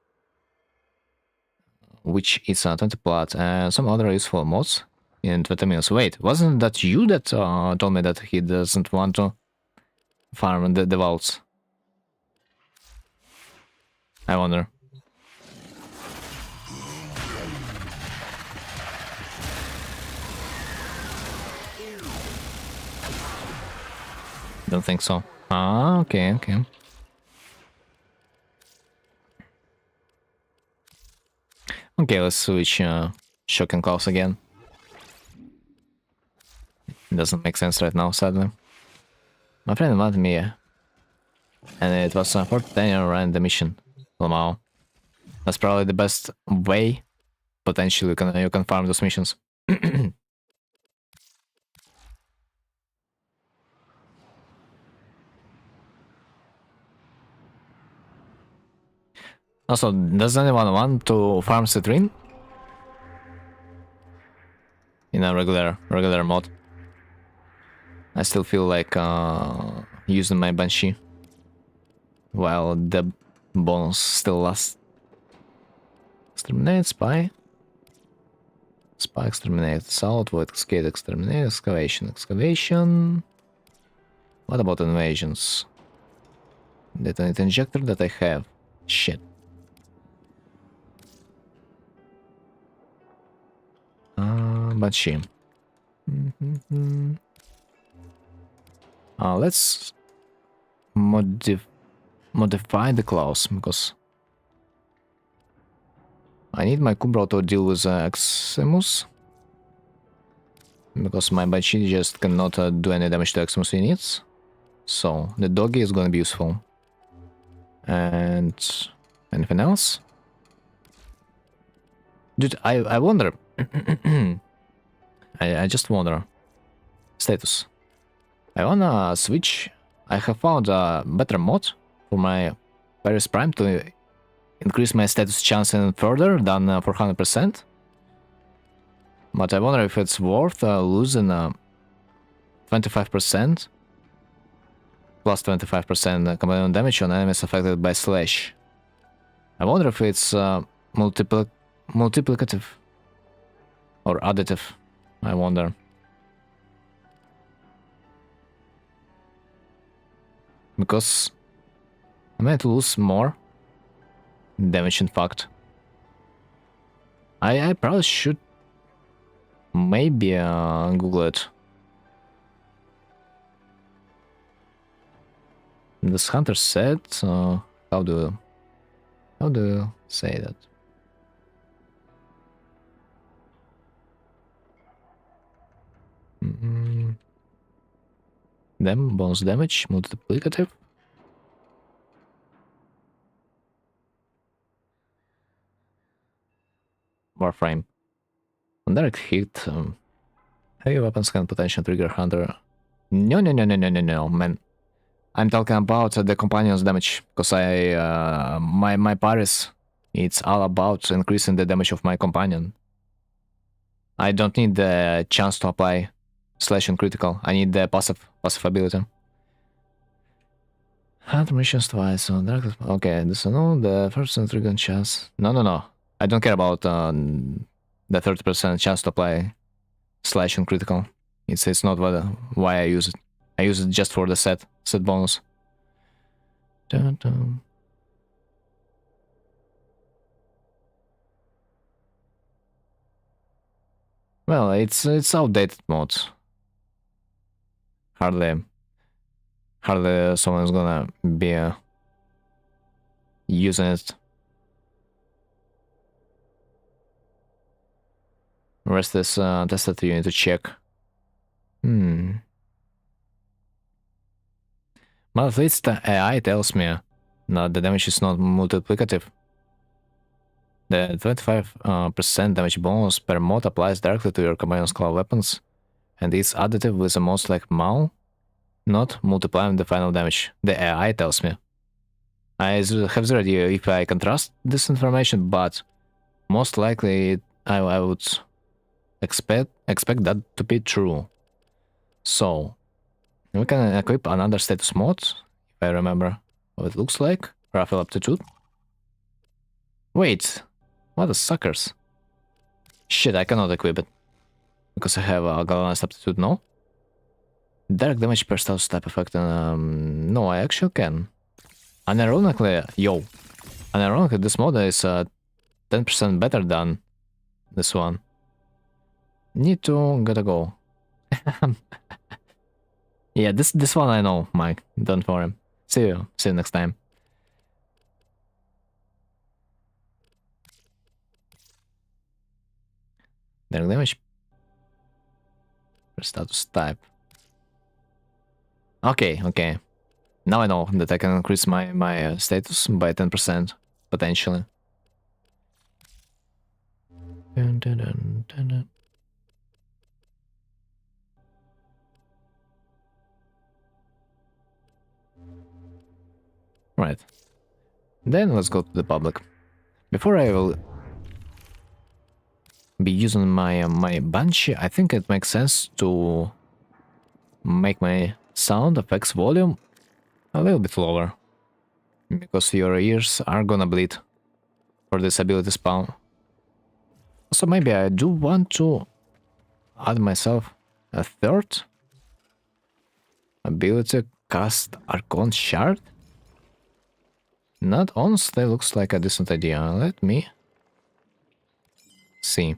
which is 20 plat, and some other useful mods in 20 minutes. Wait, wasn't that you that told me that he doesn't want to farm the vaults? I wonder. Don't think so. Ah, okay. Okay, let's switch Shocking Claws again. It doesn't make sense right now, sadly. My friend wanted me, and it was for 10 ran the mission. Wow. That's probably the best way potentially you can farm those missions. Also, does anyone want to farm citrine in a regular mod? I still feel like using my Banshee while the bonus still lasts. Exterminate, spy. Spy, exterminate, assault, void, cascade, exterminate, excavation. What about invasions? Detonate injector that I have. Shit. Banshee. Let's modify the clause, because I need my Kubro to deal with Eximus, because my Banshee just cannot do any damage to Eximus units. So the doggy is gonna be useful. And anything else? Dude, I wonder. I just wonder. Status. I wanna switch. I have found a better mod for my Paris Prime to increase my status chance even further than 400%. But I wonder if it's worth losing 25% plus 25% combined damage on enemies affected by slash. I wonder if it's multiplicative or additive. I wonder. Because I might lose more damage, in fact. I probably should maybe Google it. This hunter said, how do you say that? Bonus damage, multiplicative. Warframe. On direct hit, heavy weapons can potentially trigger hunter. No, man. I'm talking about the companion's damage, because my Paris, it's all about increasing the damage of my companion. I don't need the chance to apply slash and critical. I need the passive ability. Hunter missions twice on direct. Okay, this no, the first trigger chance. No. I don't care about the 30% chance to apply slash and critical. It's not why I use it. I use it just for the set bonus. Dun, dun. Well, it's outdated mode. Hardly someone's gonna be using it. Rest is tested. You need to check. But at least the AI tells me that the damage is not multiplicative. The 25% damage bonus per mod applies directly to your companion's claw weapons, and is additive with a most like Maul, not multiplying the final damage. The AI tells me. I have zero idea if I can trust this information, but most likely I would expect that to be true. So we can equip another status mod, if I remember what it looks like. Rifle aptitude. Wait, what the suckers? Shit, I cannot equip it. Because I have a galvanized aptitude, no? Direct damage per status type effect. No, I actually can. Unironically, this mod is 10% better than this one. Gotta go. Yeah, this one I know, Mike. Don't worry. See you next time. Direct damage per status type. Okay. Now I know that I can increase my status by 10% potentially. Right. Then let's go to the public. Before I will be using my Banshee, I think it makes sense to make my sound effects volume a little bit lower, because your ears are gonna bleed for this ability spawn. So maybe I do want to add myself a third ability, cast Archon Shard. Not honestly looks like a decent idea. Let me see.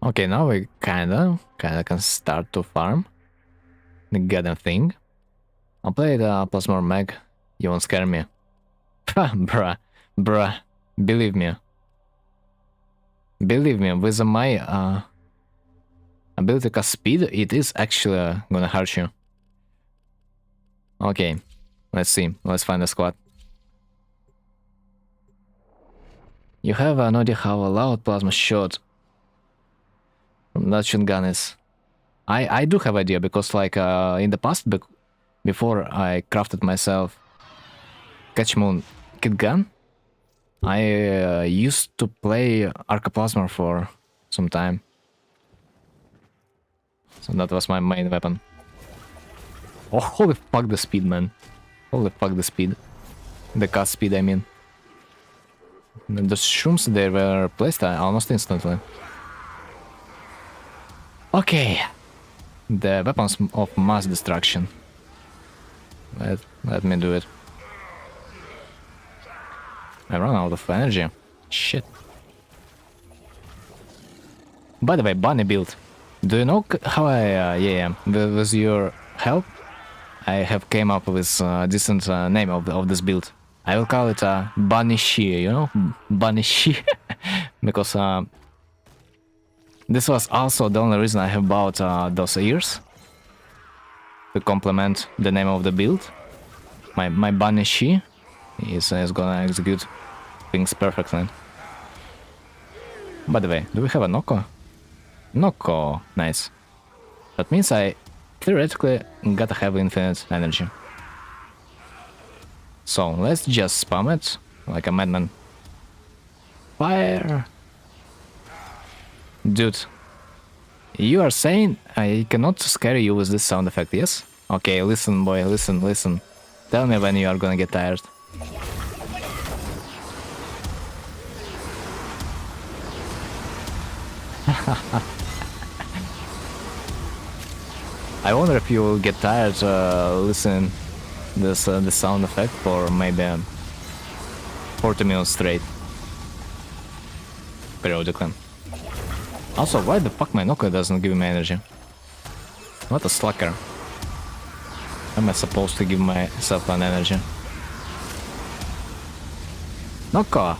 Okay, now we kinda can start to farm the goddamn thing. I'll play the Plasmor Mag. You won't scare me. bruh, believe me. Believe me, with my ability cast speed, it is actually gonna hurt you. Okay, let's see. Let's find a squad. You have no idea how loud plasma shot from that shotgun is. I do have idea, because like in the past, before I crafted myself Catch Moon kit gun, I used to play Archoplasma for some time. So that was my main weapon. Oh, holy fuck the speed, man. Holy fuck the speed. The cast speed, I mean. The shrooms, they were placed almost instantly. Okay. The weapons of mass destruction. Let me do it. I run out of energy. Shit. By the way, bunny build. Do you know how I, with your help, I have came up with a decent name of this build. I will call it Bunny Shi, you know? Bunny Shi. Because this was also the only reason I have bought those ears. To complement the name of the build. My Bunny Shi is gonna execute things perfectly. By the way, do we have a Noko? Noko, nice. That means I theoretically gotta have infinite energy. So let's just spam it like a madman. Fire! Dude, you are saying I cannot scare you with this sound effect, yes? Okay, listen boy, listen. Tell me when you are gonna get tired. I wonder if you will get tired listening this the sound effect for maybe 40 minutes straight. Periodically. Also, why the fuck my Noko doesn't give me energy? What a slacker. How am I supposed to give myself an energy? Noko!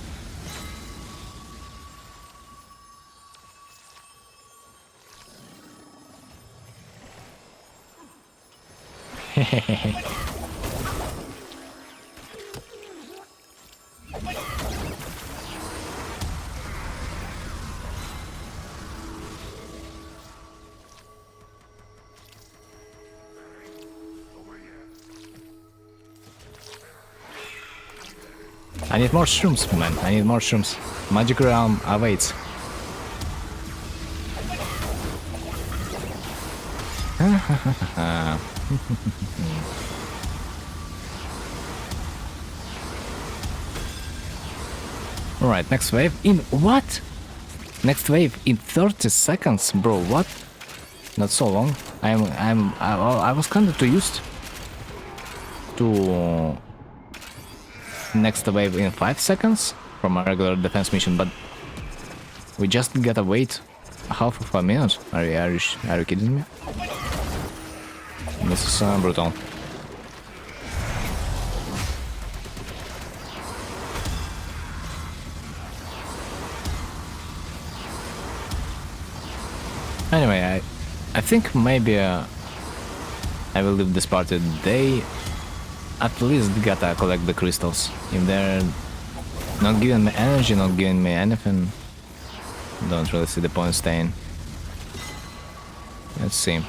I need more shrooms, man. I need more shrooms. Magic Realm awaits. Alright, next wave in what? Next wave in 30 seconds, bro. What? Not so long. I was kinda too used to next wave in 5 seconds from a regular defense mission, but we just gotta wait half of a minute. Are you kidding me? This is brutal. Anyway, I think maybe I I will leave this party. They at least gotta collect the crystals. If they're not giving me energy, not giving me anything, don't really see the point staying. Let's see.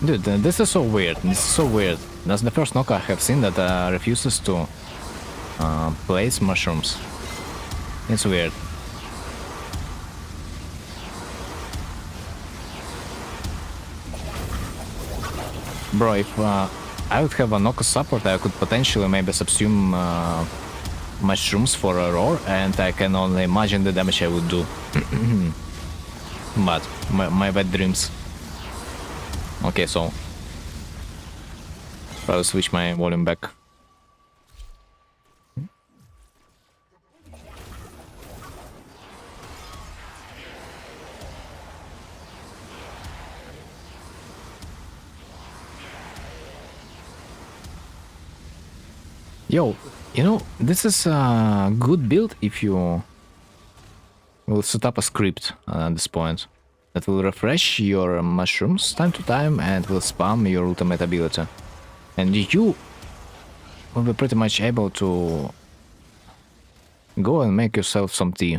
Dude, this is so weird. This is so weird. That's the first knock I have seen that refuses to place mushrooms. It's weird. Bro, if I would have a knock support, I could potentially maybe subsume mushrooms for a roar, and I can only imagine the damage I would do. But my bad dreams. Okay, so I'll switch my volume back. Yo, you know, this is a good build if you will set up a script at this point that will refresh your mushrooms time to time and will spam your ultimate ability. And you will be pretty much able to go and make yourself some tea.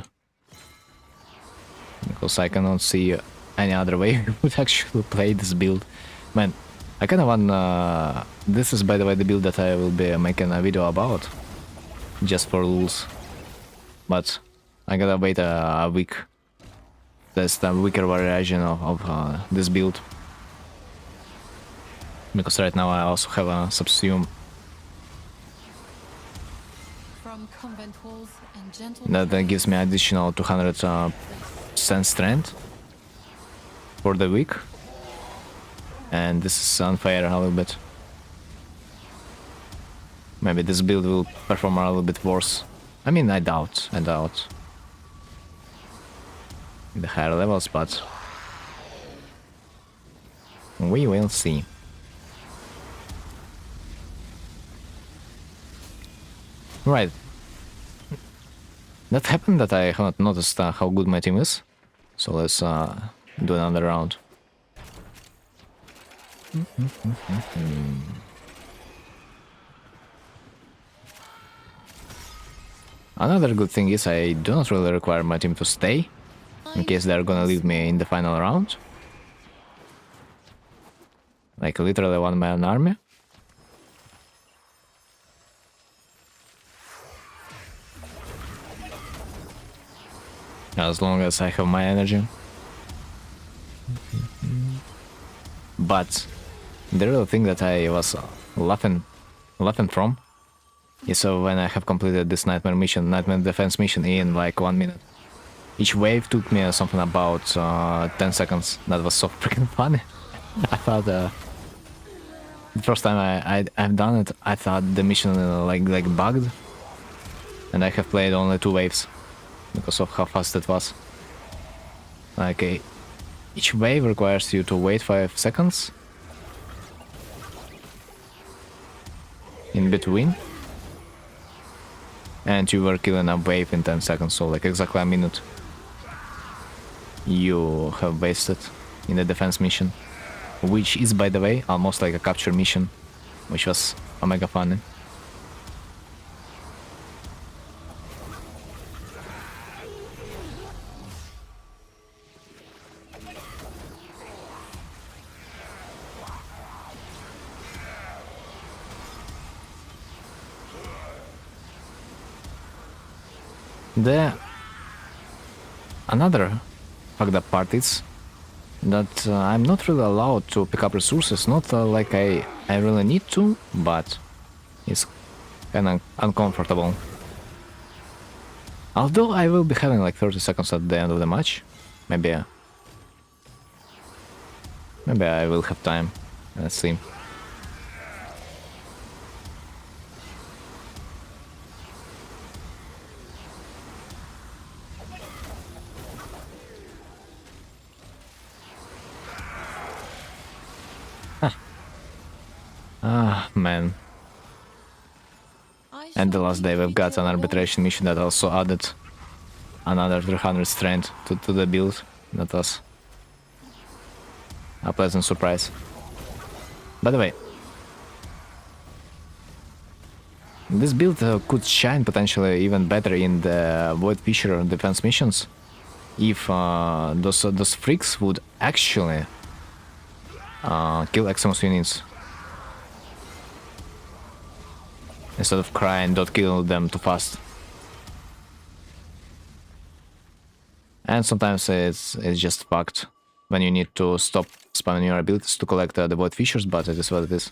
Because I cannot see any other way you would actually play this build. Man, I kind of want... this is, by the way, the build that I will be making a video about. Just for rules. But I gotta wait a week. That's the weaker variation of this build. Because right now I also have a subsume. From convent halls and gentle That gives me additional 200 strength for the week. And this is unfair a little bit. Maybe this build will perform a little bit worse. I mean, I doubt. The higher levels, but we will see. Right. That happened that I have not noticed how good my team is. So let's do another round. Another good thing is I do not really require my team to stay, in case they're gonna leave me in the final round. Like literally one-man army. As long as I have my energy. But the real thing that I was laughing from is when I have completed this nightmare defense mission in like 1 minute. Each wave took me something about 10 seconds. That was so freaking funny. I thought the first time I've done it, I thought the mission like bugged, and I have played only 2 waves because of how fast it was. Like each wave requires you to wait 5 seconds in between, and you were killing a wave in 10 seconds, so like exactly a minute you have wasted in the defense mission, which is, by the way, almost like a capture mission, which was mega funny. Another fucked up part is that I'm not really allowed to pick up resources, not like I really need to, but it's kinda uncomfortable. Although I will be having like 30 seconds at the end of the match, maybe I will have time. Let's see. Ah, man. And the last day we've got an arbitration mission that also added another 300 strength to the build. That was a pleasant surprise. By the way, this build could shine potentially even better in the Void Fisher defense missions if those freaks would actually kill Eximus units instead of crying, "Don't kill them too fast." And sometimes it's just fucked when you need to stop spamming your abilities to collect the Void Fissures, but it is what it is.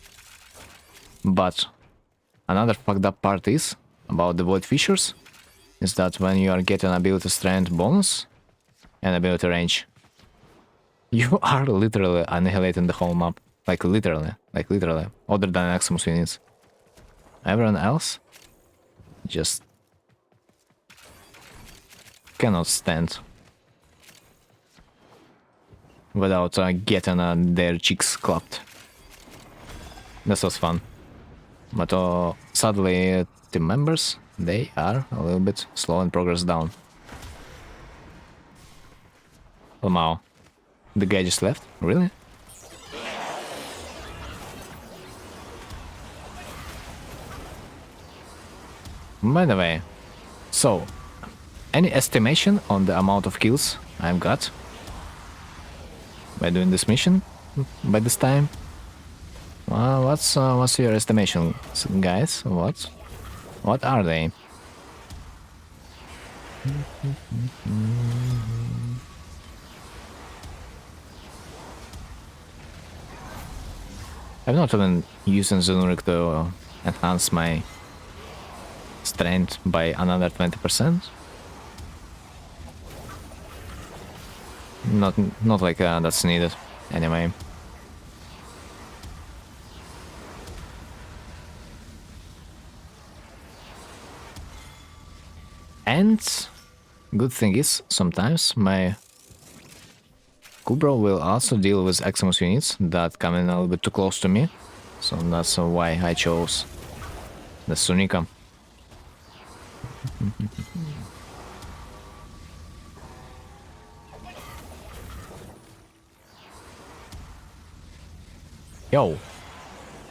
But another fucked up part is about the Void Fissures is that when you are getting ability strength bonus and ability range, you are literally annihilating the whole map. Like literally, other than Eximus units. Everyone else just cannot stand without getting their cheeks clapped. This was fun. But sadly, team members, they are a little bit slow in progress down. Oh wow. The guy just left? Really? By the way, so, any estimation on the amount of kills I've got by doing this mission by this time? What's your estimation, guys? What are they? I'm not even using Zenuric to enhance my strength by another 20%. Not like that's needed anyway. And good thing is sometimes my Kubro will also deal with Eximus units that come in a little bit too close to me, so that's why I chose the Sunika. Yo,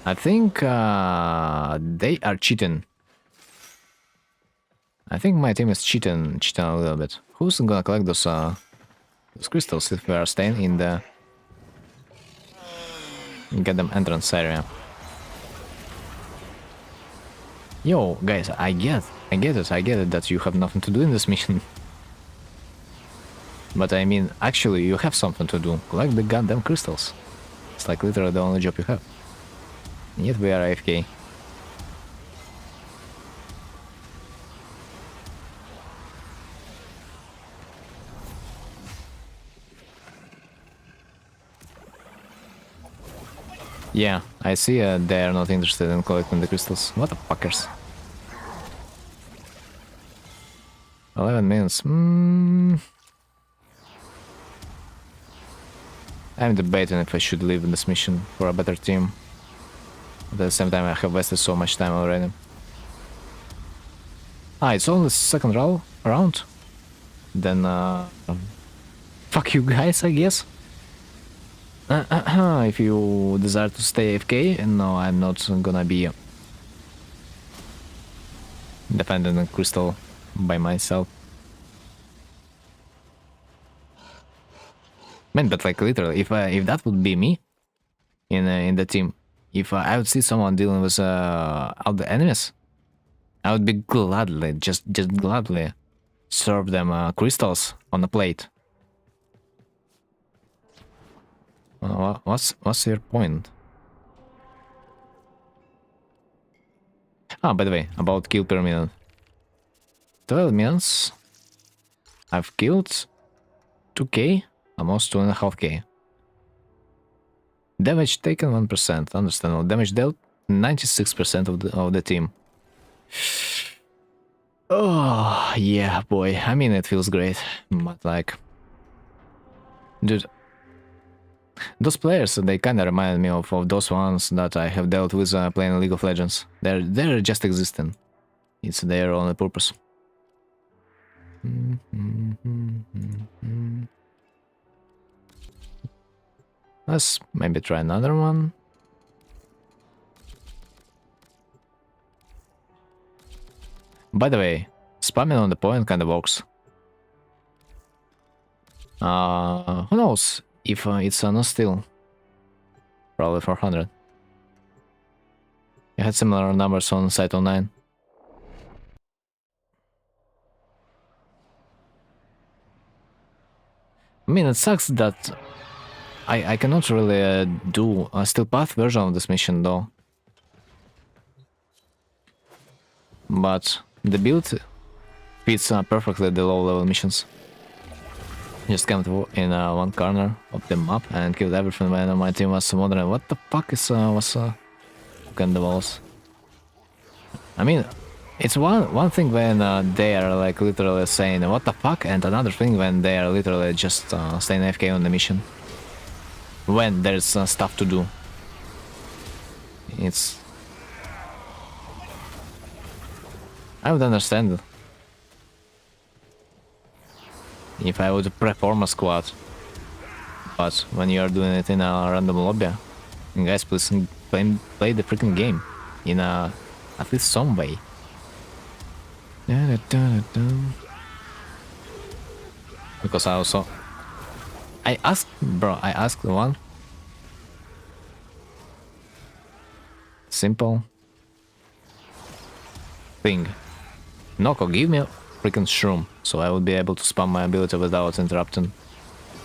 I think they are cheating. I think my team is cheating a little bit. Who's gonna collect those crystals if we are staying in the goddamn entrance area? Yo, guys, I get it that you have nothing to do in this mission. But I mean, actually, you have something to do. Collect the goddamn crystals. It's like literally the only job you have. And yet we are AFK. Yeah, I see they are not interested in collecting the crystals. What the fuckers. 11 minutes. I'm debating if I should leave this mission for a better team. But at the same time, I have wasted so much time already. It's only the second round? Then, fuck you guys, I guess. If you desire to stay AFK, no, I'm not gonna be defending the crystal by myself. Man, but like literally, if that would be me in the team, if I would see someone dealing with all the enemies, I would be gladly, just gladly serve them crystals on a plate. What's your point? By the way, about kill per minute. 12 minutes. I've killed 2k, almost 2.5k. Damage taken 1%, understandable. Damage dealt 96% of the team. Oh yeah, boy. I mean, it feels great, but like, dude. Those players, they kinda remind me of those ones that I have dealt with playing League of Legends. They're just existing. It's their only purpose. Let's maybe try another one. By the way, spamming on the point kind of works. Who knows if it's not still. Probably 400. I had similar numbers on Site 09. I mean, it sucks that I cannot really do a still path version of this mission though. But the build fits perfectly the low level missions. Just camped in one corner of the map and killed everything when my team was wondering what the fuck is was the walls. I mean, it's one thing when they are like literally saying what the fuck, and another thing when they are literally just staying AFK on the mission. When there's stuff to do. It's... I would understand if I would perform a squad, but when you are doing it in a random lobby, guys, please play the freaking game in a at least some way. Because I asked one simple thing. Noko, give me a freaking shroom, so I would be able to spam my ability without interrupting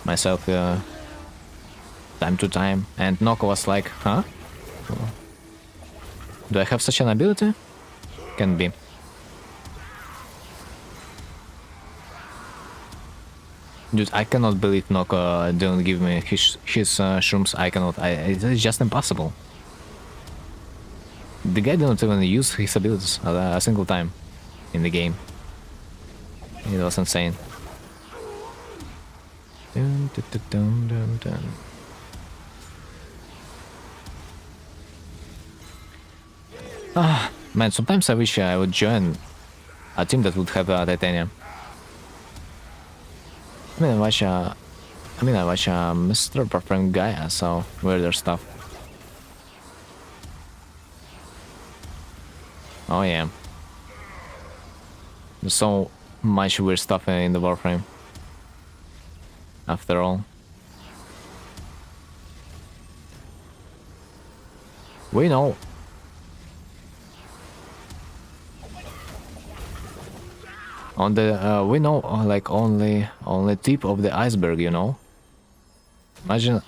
myself time to time. And Noko was like, huh? Do I have such an ability? Can be. Dude, I cannot believe Noko didn't give me his shrooms. I cannot. It's just impossible. The guy didn't even use his abilities a single time in the game. It was insane. Dun, dun, dun, dun, dun, dun. Ah, man, sometimes I wish I would join a team that would have titanium. I mean, I watch Mr. Warframe guy, I saw weirder stuff. Oh yeah. There's so much weird stuff in the Warframe. After all. We know. On the we know like only tip of the iceberg, you know. Imagine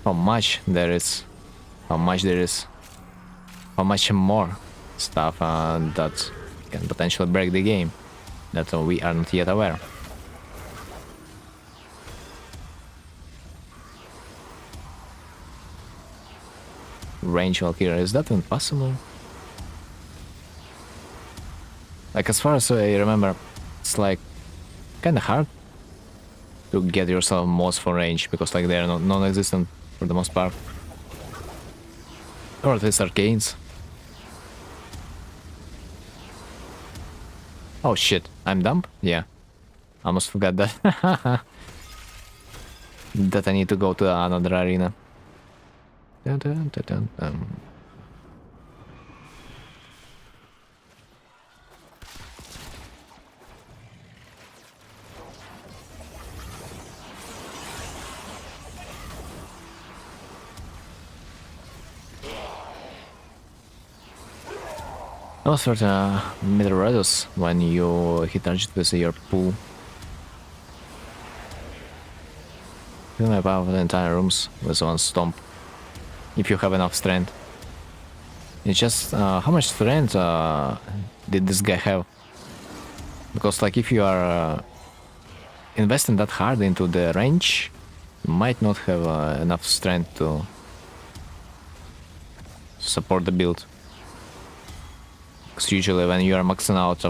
how much there is, how much more stuff that can potentially break the game that we are not yet aware. Range Valkyrie, is that even possible? Like, as far as I remember, it's like kinda hard to get yourself mods for range, because like they are non-existent for the most part. Or at least arcanes. Oh shit, I'm dumb? Yeah. Almost forgot that. That I need to go to another arena. Dun, dun, dun, dun, dun. Also, the middle radius when you hit target with your pull. You can power the entire rooms with one stomp, if you have enough strength. It's just how much strength did this guy have? Because like if you are investing that hard into the range, you might not have enough strength to support the build. Because usually when you are maxing out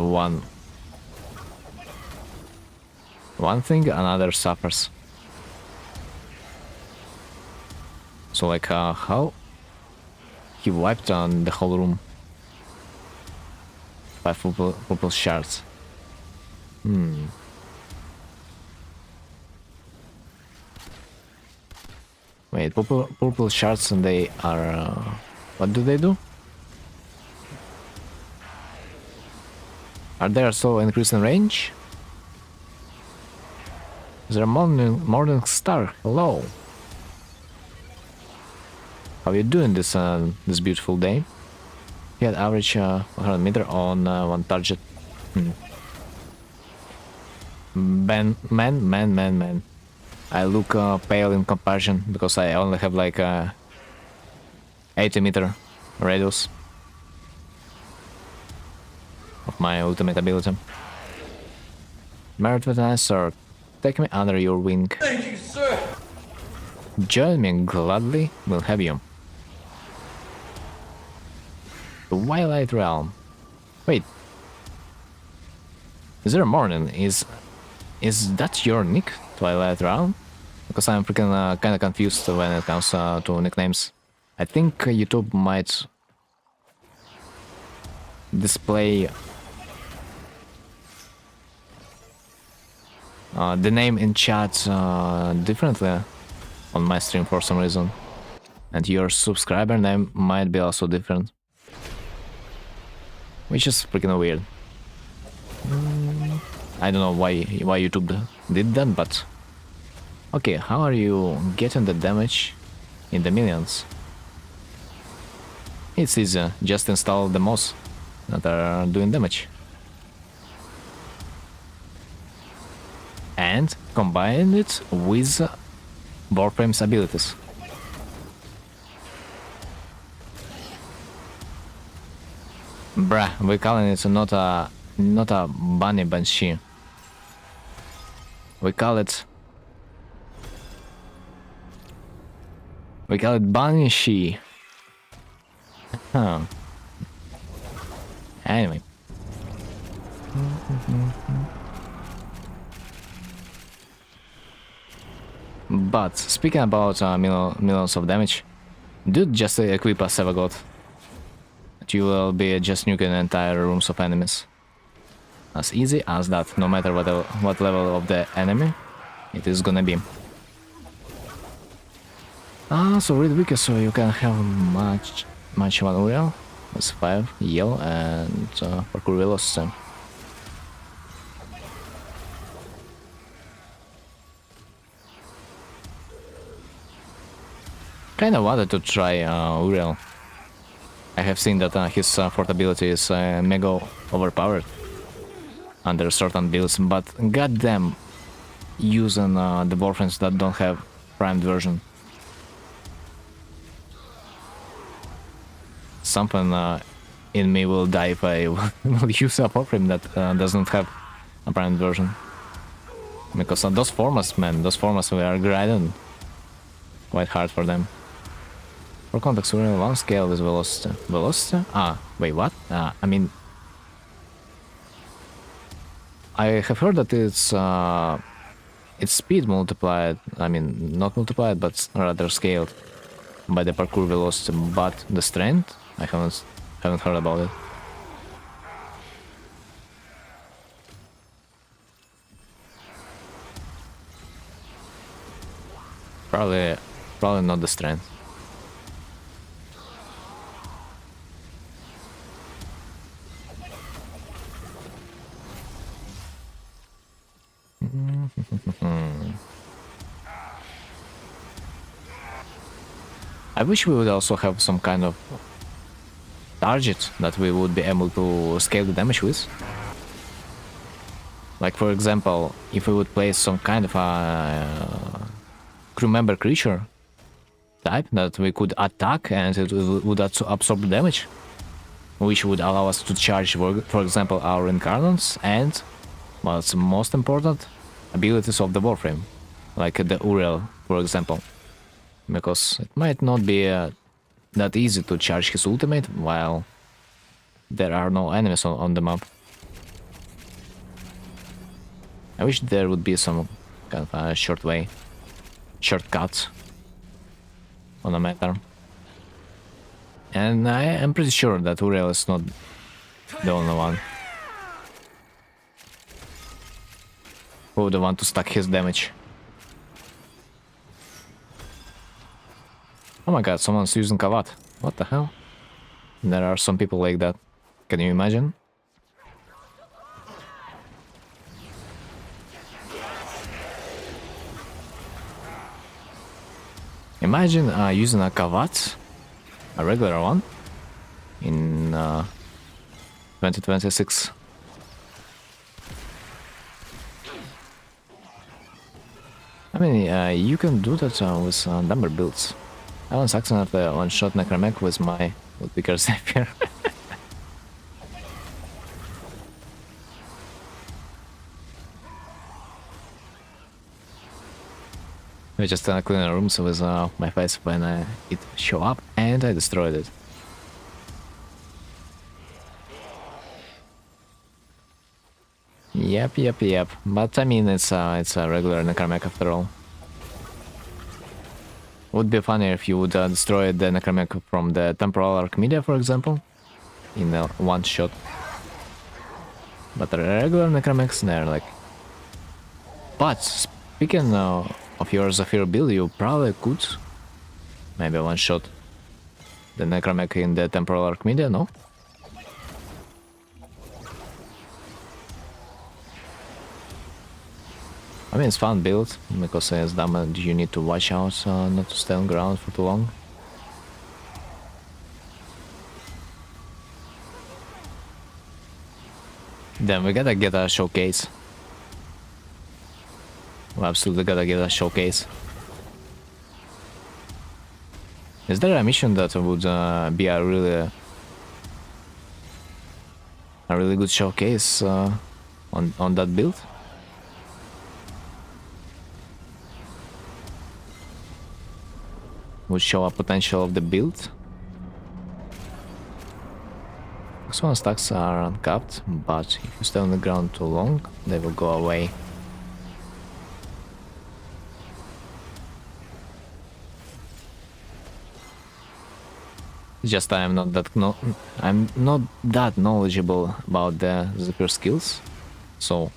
one thing, another suffers. So like how he wiped on the whole room by purple shards. Wait, purple shards and they are... what do they do? Are they also increased in range? Is there a morning star? Hello. How are you doing this beautiful day? He had average 100 meter on one target. Man. I look pale in comparison because I only have like 80 meter radius of my ultimate ability. MR29, sir, take me under your wing. Thank you, sir. Join me gladly, will have you. The Twilight Realm. Wait. Is there a morning? Is that your nick, Twilight Realm? Because I'm freaking kinda confused when it comes to nicknames. I think YouTube might display the name in chat differently on my stream for some reason. And your subscriber name might be also different. Which is freaking weird. I don't know why YouTube did that, but... Okay, how are you getting the damage in the millions? It's easy, just install the mods that are doing damage. And combine it with warframe's abilities. Bruh, we're calling it not a bunny banshee. We call it banshee. Huh. Anyway. But speaking about millions of damage, dude, just equip a Sevagod. You will be just nuking entire rooms of enemies. As easy as that, no matter what level of the enemy it is gonna be. So read wiki so you can have much one Uriel. That's 5 yellow and parkour velocity. Kinda wanted to try Uriel. I have seen that his fort ability is mega overpowered under certain builds, but goddamn, using the warframes that don't have primed version. Something in me will die if I will use a warframe that doesn't have a primed version. Because those formats, man, we are grinding quite hard for them. For context, we're in one scale with velocity. Velocity? Ah, wait, what? I mean... I have heard that it's speed multiplied, I mean, not multiplied, but rather scaled by the parkour velocity, but the strength, I haven't heard about it. Probably not the strength. I wish we would also have some kind of target that we would be able to scale the damage with. Like for example, if we would place some kind of a crew member creature type that we could attack and it would absorb damage, which would allow us to charge, for example, our incarnates and, what's most important, abilities of the warframe, like the Uriel, for example. Because it might not be that easy to charge his ultimate while there are no enemies on the map. I wish there would be some kind of a shortcut on the matter. And I am pretty sure that Uriel is not the only one. Who would want to stack his damage? Oh my god, someone's using Kavat. What the hell? There are some people like that. Can you imagine? Imagine using a Kavat, a regular one, in 2026. I mean, you can do that with number builds. I once accidentally one-shot Necromech with my Woodpecker Zephyr. I just cleaning rooms with my face when it show up, and I destroyed it. Yep. But I mean, it's a regular Necromech after all. Would be funny if you would destroy the Necromech from the Temporal Archmedia, for example, in one shot. But the regular Necromechs, they're like... But speaking of your Zephyr build, you probably could maybe one shot the Necromech in the Temporal Archmedia, no? I mean, it's fun build, because as damage you need to watch out not to stay on ground for too long. Then we gotta get a showcase. We absolutely gotta get a showcase. Is there a mission that would be a really good showcase on that build? Would show a potential of the build. X1 stacks are uncapped, but if you stay on the ground too long, they will go away. Just I'm not that knowledgeable about the Zephyr skills, so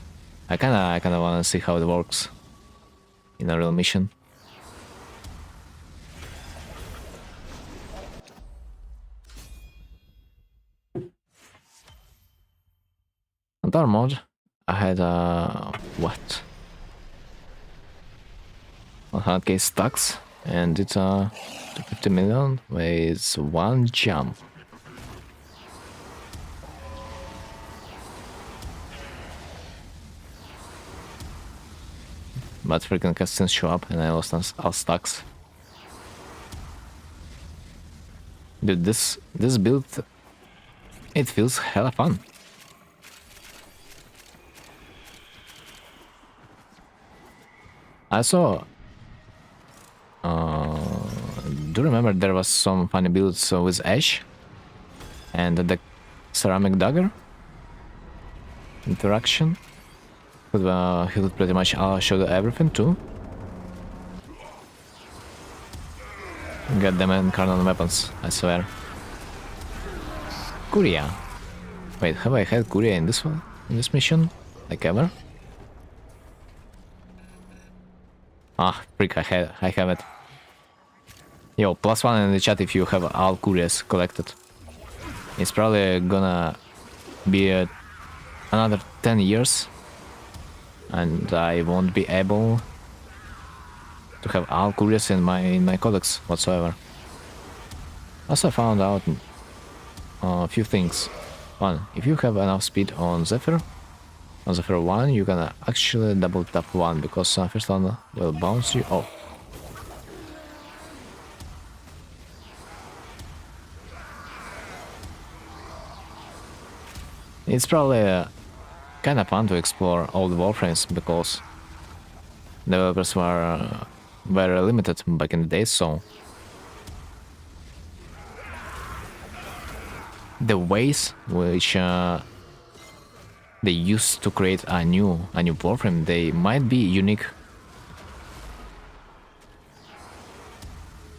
I kinda wanna see how it works in a real mission. On our mod, I had what? 100k stacks, and it's 250 million with one jump. But freaking cutscenes show up and I lost all stacks. Dude, this build, it feels hella fun. I saw... do you remember there was some funny builds with Ash and the ceramic dagger interaction? But, he could pretty much show everything too. Goddamn incarnate weapons, I swear. Kuria. Wait, have I had Kuria in this one? In this mission? Like ever? Ah, freak, I have it. Yo, +1 in the chat if you have all Curias collected. It's probably gonna be another 10 years. And I won't be able to have all Curias in my codex whatsoever. Also, I found out a few things. One, if you have enough speed on Zephyr 1, you can actually double tap 1, because first one will bounce you off. It's probably kind of fun to explore old warframes, because developers were very limited back in the day, so the ways which they used to create a new warframe, they might be unique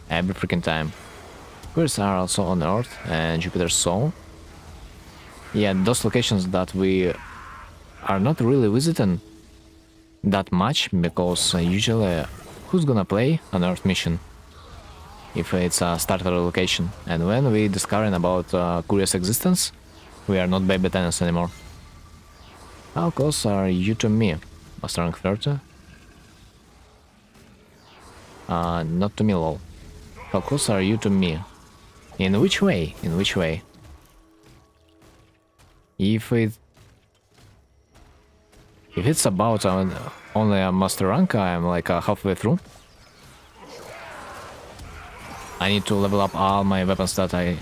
every freaking time. Queries are also on Earth and Jupiter's Soul. Yeah, those locations that we are not really visiting that much, because usually who's gonna play an Earth mission if it's a starter location? And when we discovering about Curious existence, we are not baby tennis anymore. How close are you to me, Master Rank 30? Not to me, lol. How close are you to me? In which way? In which way? If it's about only a master rank, I'm like halfway through. I need to level up all my weapons that I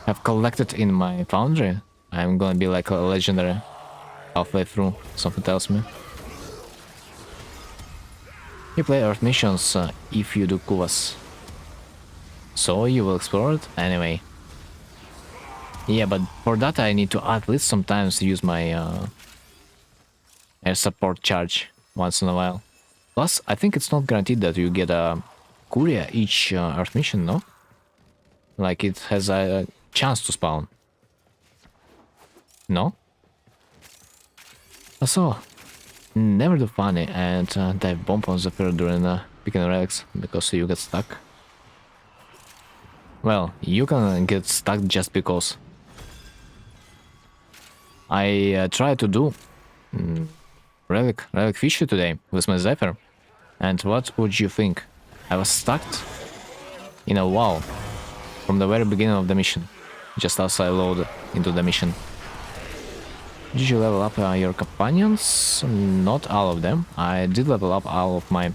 have collected in my foundry. I'm gonna be like a legendary halfway through, something tells me. You play Earth missions if you do Kuvas. So you will explore it anyway. Yeah, but for that I need to at least sometimes use my air support charge once in a while. Plus, I think it's not guaranteed that you get a Kuria each Earth mission, no? Like it has a chance to spawn. No? So, never do funny and dive bomb on the field during picking relics because you get stuck. Well, you can get stuck just because. I tried to do relic fisher today with my Zephyr, and what would you think? I was stuck in a wall from the very beginning of the mission, just as I load into the mission. Did you level up your companions? Not all of them. I did level up all of my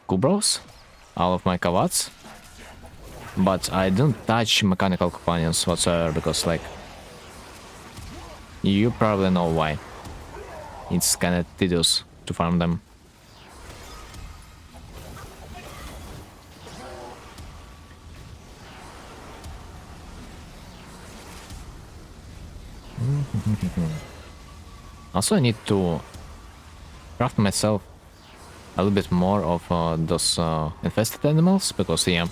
Kubros, all of my Kavats, but I didn't touch mechanical companions whatsoever because, like, you probably know why. It's kinda tedious to farm them. Also, I need to craft myself a little bit more of those infested animals, because yeah,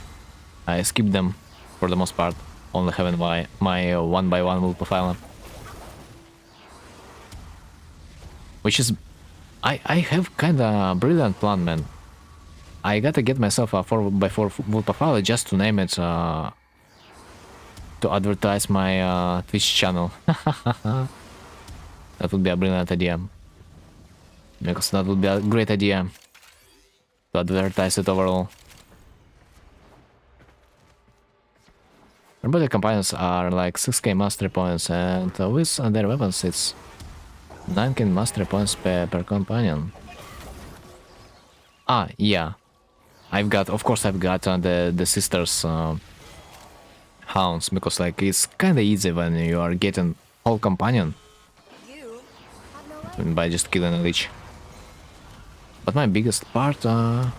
I skip them for the most part, only having my 1x1 wool profiler. Which is... I have kinda brilliant plan, man. I gotta get myself a 4x4 wool profiler just to name it, to advertise my Twitch channel. That would be a brilliant idea. Because that would be a great idea to advertise it overall. Robotic companions are like 6k mastery points, and with their weapons it's 9k mastery points per companion. Ah, yeah. Of course I've got the sisters hounds, because like it's kinda easy when you are getting whole companion by just killing a leech. But my biggest part the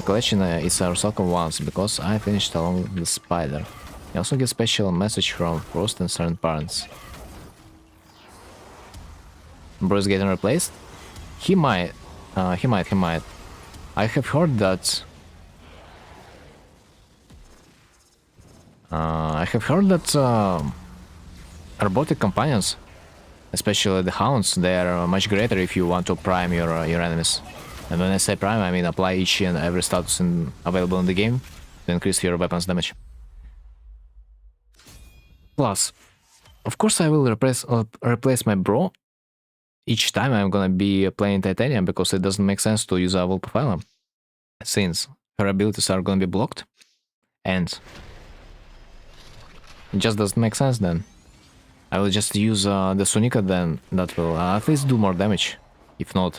collection is urself ones, because I finished along with the spider. I also get special message from Frost and certain parents. Bro is getting replaced? He might. I have heard that... robotic companions, especially the hounds, they are much greater if you want to prime your enemies. And when I say prime, I mean apply each and every status available in the game to increase your weapons damage. Plus, of course I will replace my bro each time I'm gonna be playing Titanium, because it doesn't make sense to use a wool profiler, since her abilities are gonna be blocked, and it just doesn't make sense then. I will just use the Sunika then, that will at least do more damage, if not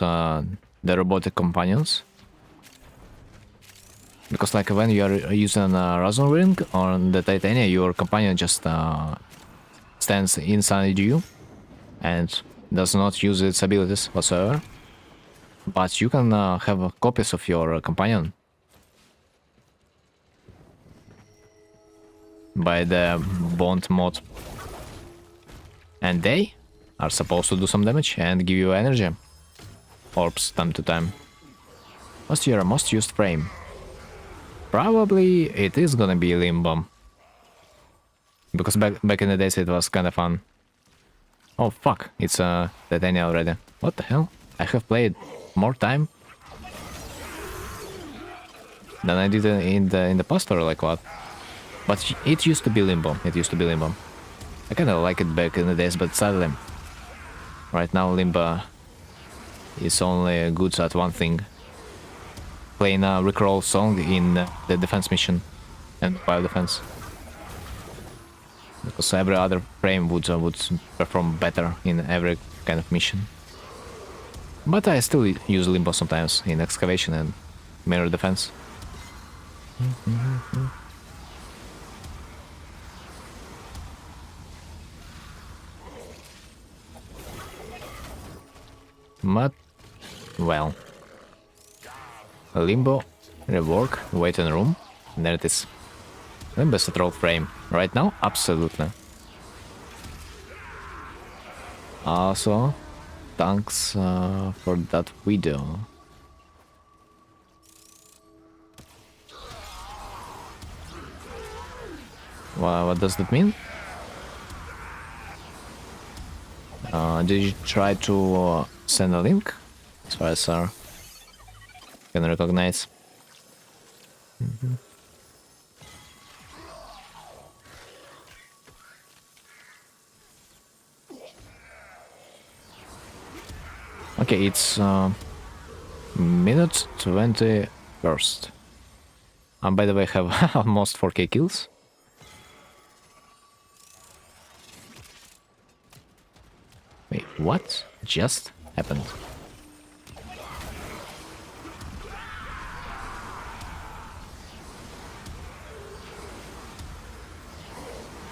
the robotic companions. Because like when you are using a Razor Ring on the Titania, your companion just stands inside you and does not use its abilities whatsoever. But you can have copies of your companion by the Bond mod. And they are supposed to do some damage and give you energy orbs time to time. What's your most used frame? Probably it is gonna be Limb Bomb, Because back in the days it was kind of fun. Oh fuck, it's Titania already. What the hell? I have played more time than I did in the past, or like what? But it used to be Limbo. It used to be Limbo. I kind of like it back in the days, but sadly, right now Limbo is only good at one thing: playing a referral song in the defense mission and fire defense. Because every other frame would perform better in every kind of mission. But I still use Limbo sometimes in excavation and mirror defense. But, well, Limbo, rework, wait in room, there it is. Limbo is a troll frame. Right now? Absolutely. Also, thanks for that video. What does that mean? Did you try to send a link? As far as I can recognize. Okay, it's minute 21st. By the way, I have almost 4k kills. Wait, what just happened?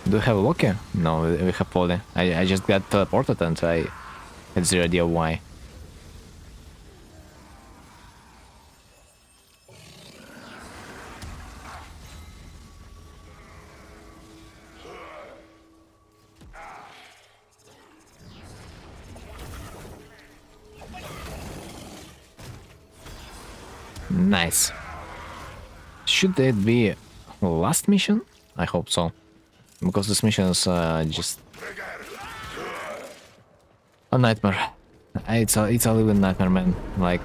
Do we have Loki? No, we have Poly. I just got teleported and I had zero idea why. Nice. Should it be last mission? I hope so. Because this mission is just a nightmare. It's a living nightmare, man. Like,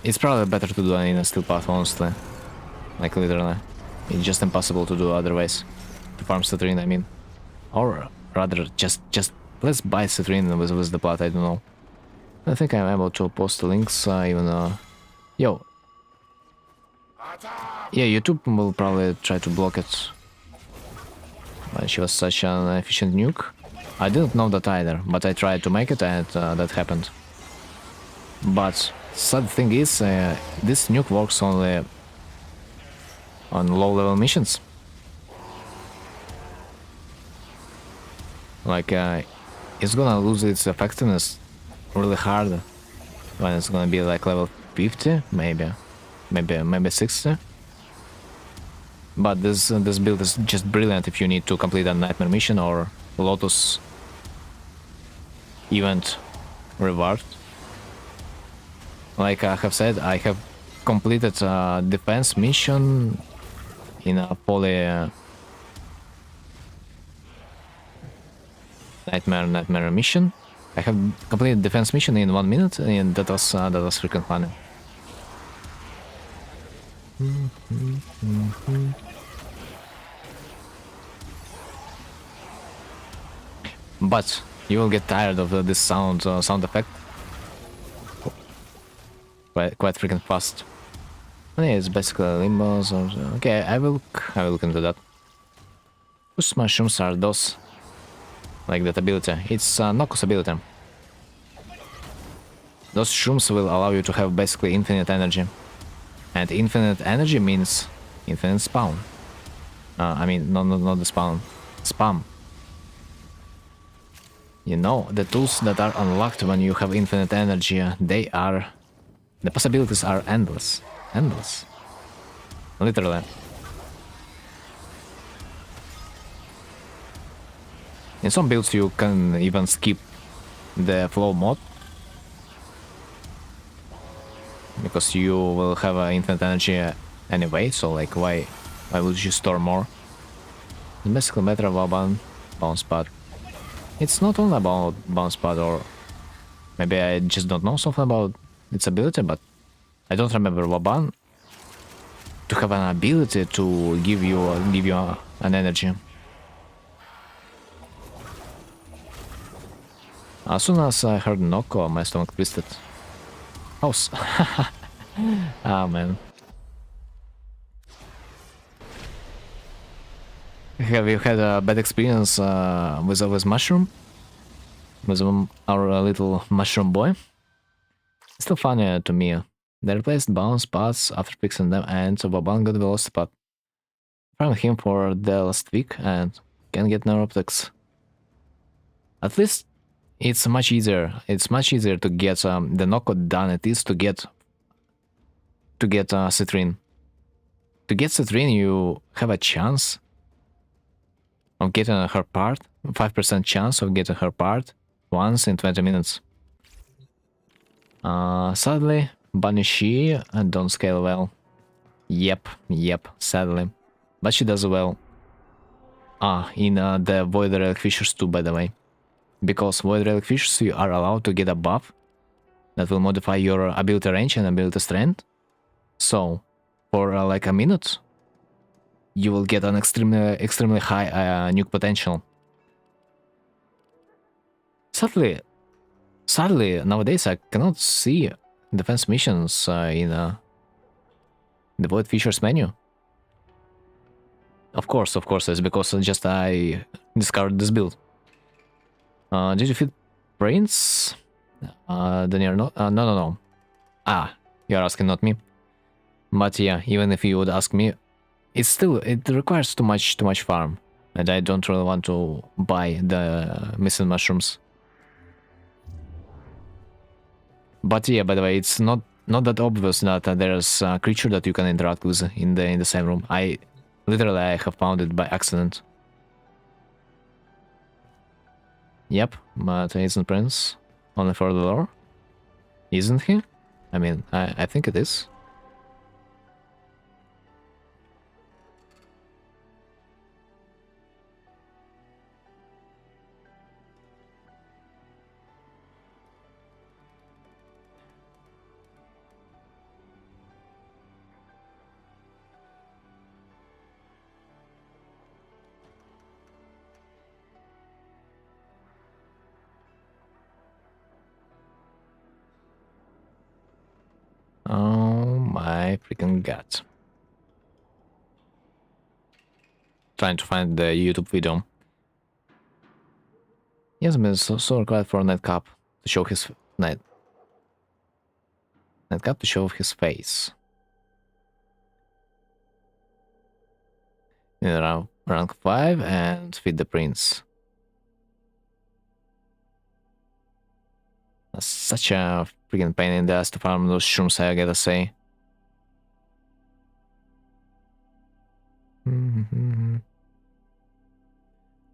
it's probably better to do it in a steel path, honestly. Like, literally. It's just impossible to do otherwise. To farm citrine, I mean. Or rather, just let's buy citrine with the plot, I don't know. I think I'm able to post the links, even yo. Yeah, YouTube will probably try to block it. She was such an efficient nuke. I didn't know that either, but I tried to make it and that happened. But sad thing is, this nuke works only on low-level missions. Like, it's gonna lose its effectiveness really hard when it's gonna be like level 50, maybe 60. But this build is just brilliant if you need to complete a nightmare mission or Lotus event reward. Like I have said, I have completed a defense mission in a poly nightmare mission. I have completed defense mission in 1 minute, and that was freaking funny. But you will get tired of this sound effect quite freaking fast. And yeah, it's basically limbos. Okay, I will look into that. Whose mushrooms are those? Like that ability. It's Noko's ability. Those shrooms will allow you to have basically infinite energy. And infinite energy means infinite spawn. I mean, not the spawn. Spam. You know, the tools that are unlocked when you have infinite energy, the possibilities are endless. Endless. Literally. In some builds you can even skip the flow mode, because you will have infinite energy anyway, so like why would you store more? It's basically better about bounce pad. It's not only about bounce pad, or maybe I just don't know something about its ability, but I don't remember Waban to have an ability to give you an energy. As soon as I heard Noko, my stomach twisted. House. Ah, man. Have you had a bad experience with mushroom? With our little mushroom boy? It's still funny to me. They replaced bounce pads after fixing them, and Waban got velocity pad from him for the last week and can get neuroptics. At least it's much easier. It's much easier to get the knockout done it is to get citrine. To get citrine, you have a chance of getting her part, 5% chance of getting her part once in 20 minutes. Sadly, Banishi don't scale well. Yep, sadly. But she does well. In the Void Relic Fissures too, by the way. Because Void Relic Fissures, you are allowed to get a buff that will modify your ability range and ability strength. So, for like a minute, you will get an extremely high nuke potential. Sadly, nowadays I cannot see defense missions in the Void Fissures menu. Of course, it's because just I discovered this build. Did you feed Prince? No. You're asking, not me. But yeah, even if you would ask me, it requires too much farm, and I don't really want to buy the missing mushrooms. But yeah, by the way, it's not that obvious that there's a creature that you can interact with in the same room. I have found it by accident. Yep, but isn't Prince only for the lore? Isn't he? I mean, I think it is. Oh my freaking god. Trying to find the YouTube video. He has been so required for Nightcap to show his Nightcap to show his face. In rank 5 and feed the prince. That's such a freaking pain in the ass to farm those shrooms, I gotta say.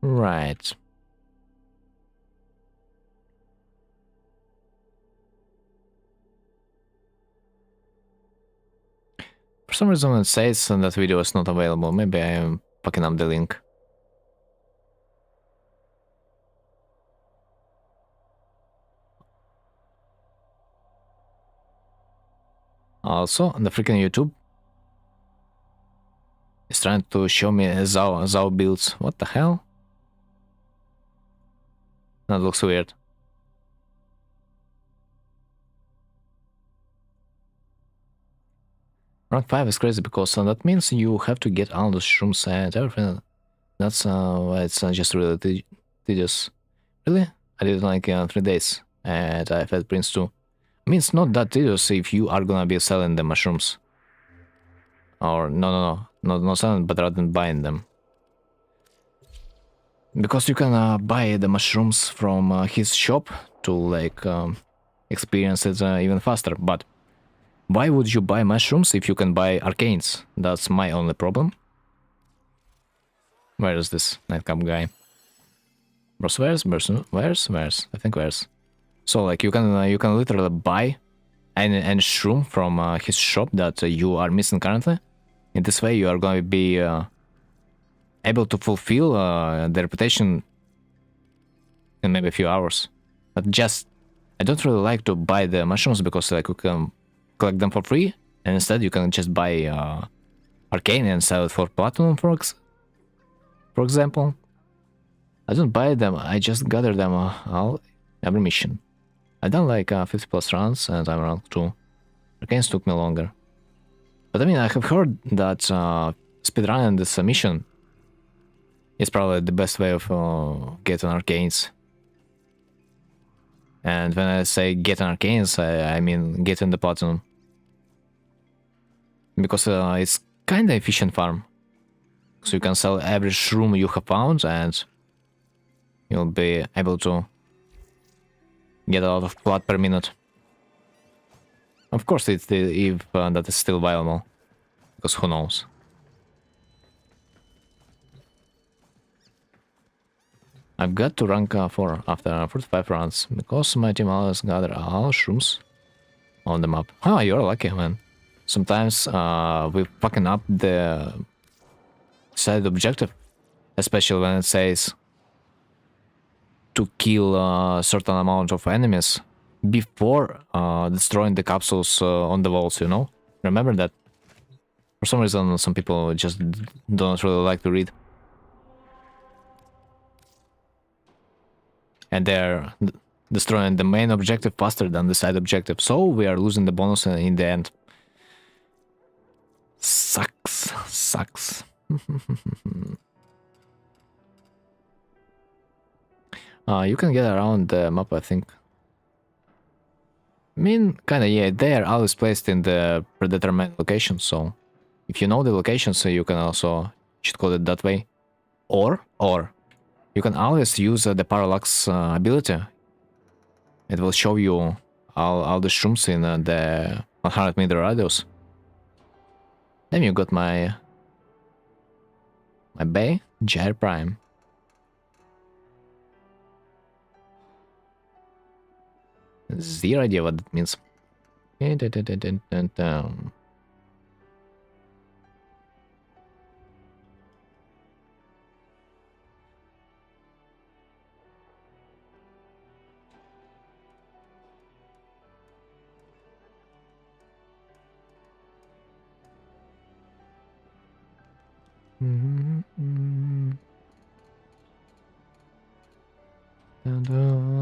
Right. For some reason it says that video is not available. Maybe I am fucking up the link. Also, the freaking YouTube is trying to show me Zao builds. What the hell? That looks weird. Rank 5 is crazy because that means you have to get all the shrooms and everything. That's why it's just really tedious. Really? I did it like 3 days and I fed Prince too. I mean, it's not that tedious if you are gonna be selling the mushrooms. Or not selling, but rather than buying them. Because you can buy the mushrooms from his shop to like experience it even faster. But why would you buy mushrooms if you can buy arcanes? That's my only problem. Where is this Nightcap guy? Where's? I think where's. So like you can literally buy any shroom from his shop that you are missing currently. In this way, you are going to be able to fulfill the reputation in maybe a few hours. But just, I don't really like to buy the mushrooms because like you can collect them for free, and instead you can just buy arcane and sell it for platinum, for example. I don't buy them, I just gather them all every mission. I've done like 50 plus runs and I'm around 2. Arcanes took me longer. But I mean, I have heard that speedrunning this mission is probably the best way of getting arcanes. And when I say getting arcanes, I mean getting the platinum. Because it's kinda efficient farm. So you can sell every shroom you have found and you'll be able to get a lot of blood per minute. Of course, it's if that is still viable, because who knows. I've got to rank 4 after 45 rounds, because my team always gather all shrooms on the map. Oh, you're lucky, man. Sometimes we fucking up the side objective, especially when it says to kill a certain amount of enemies before destroying the capsules on the walls, you know? Remember that? For some reason, some people just don't really like to read. And they're destroying the main objective faster than the side objective, so we are losing the bonus in the end. Sucks. Sucks. You can get around the map, I think. I mean, kinda, yeah, they are always placed in the predetermined location, so if you know the location, so you can also cheat code it that way. Or you can always use the parallax ability. It will show you all the shrooms in the 100-meter radius. Then you got my bay, Gyre Prime. Zero idea what that means. And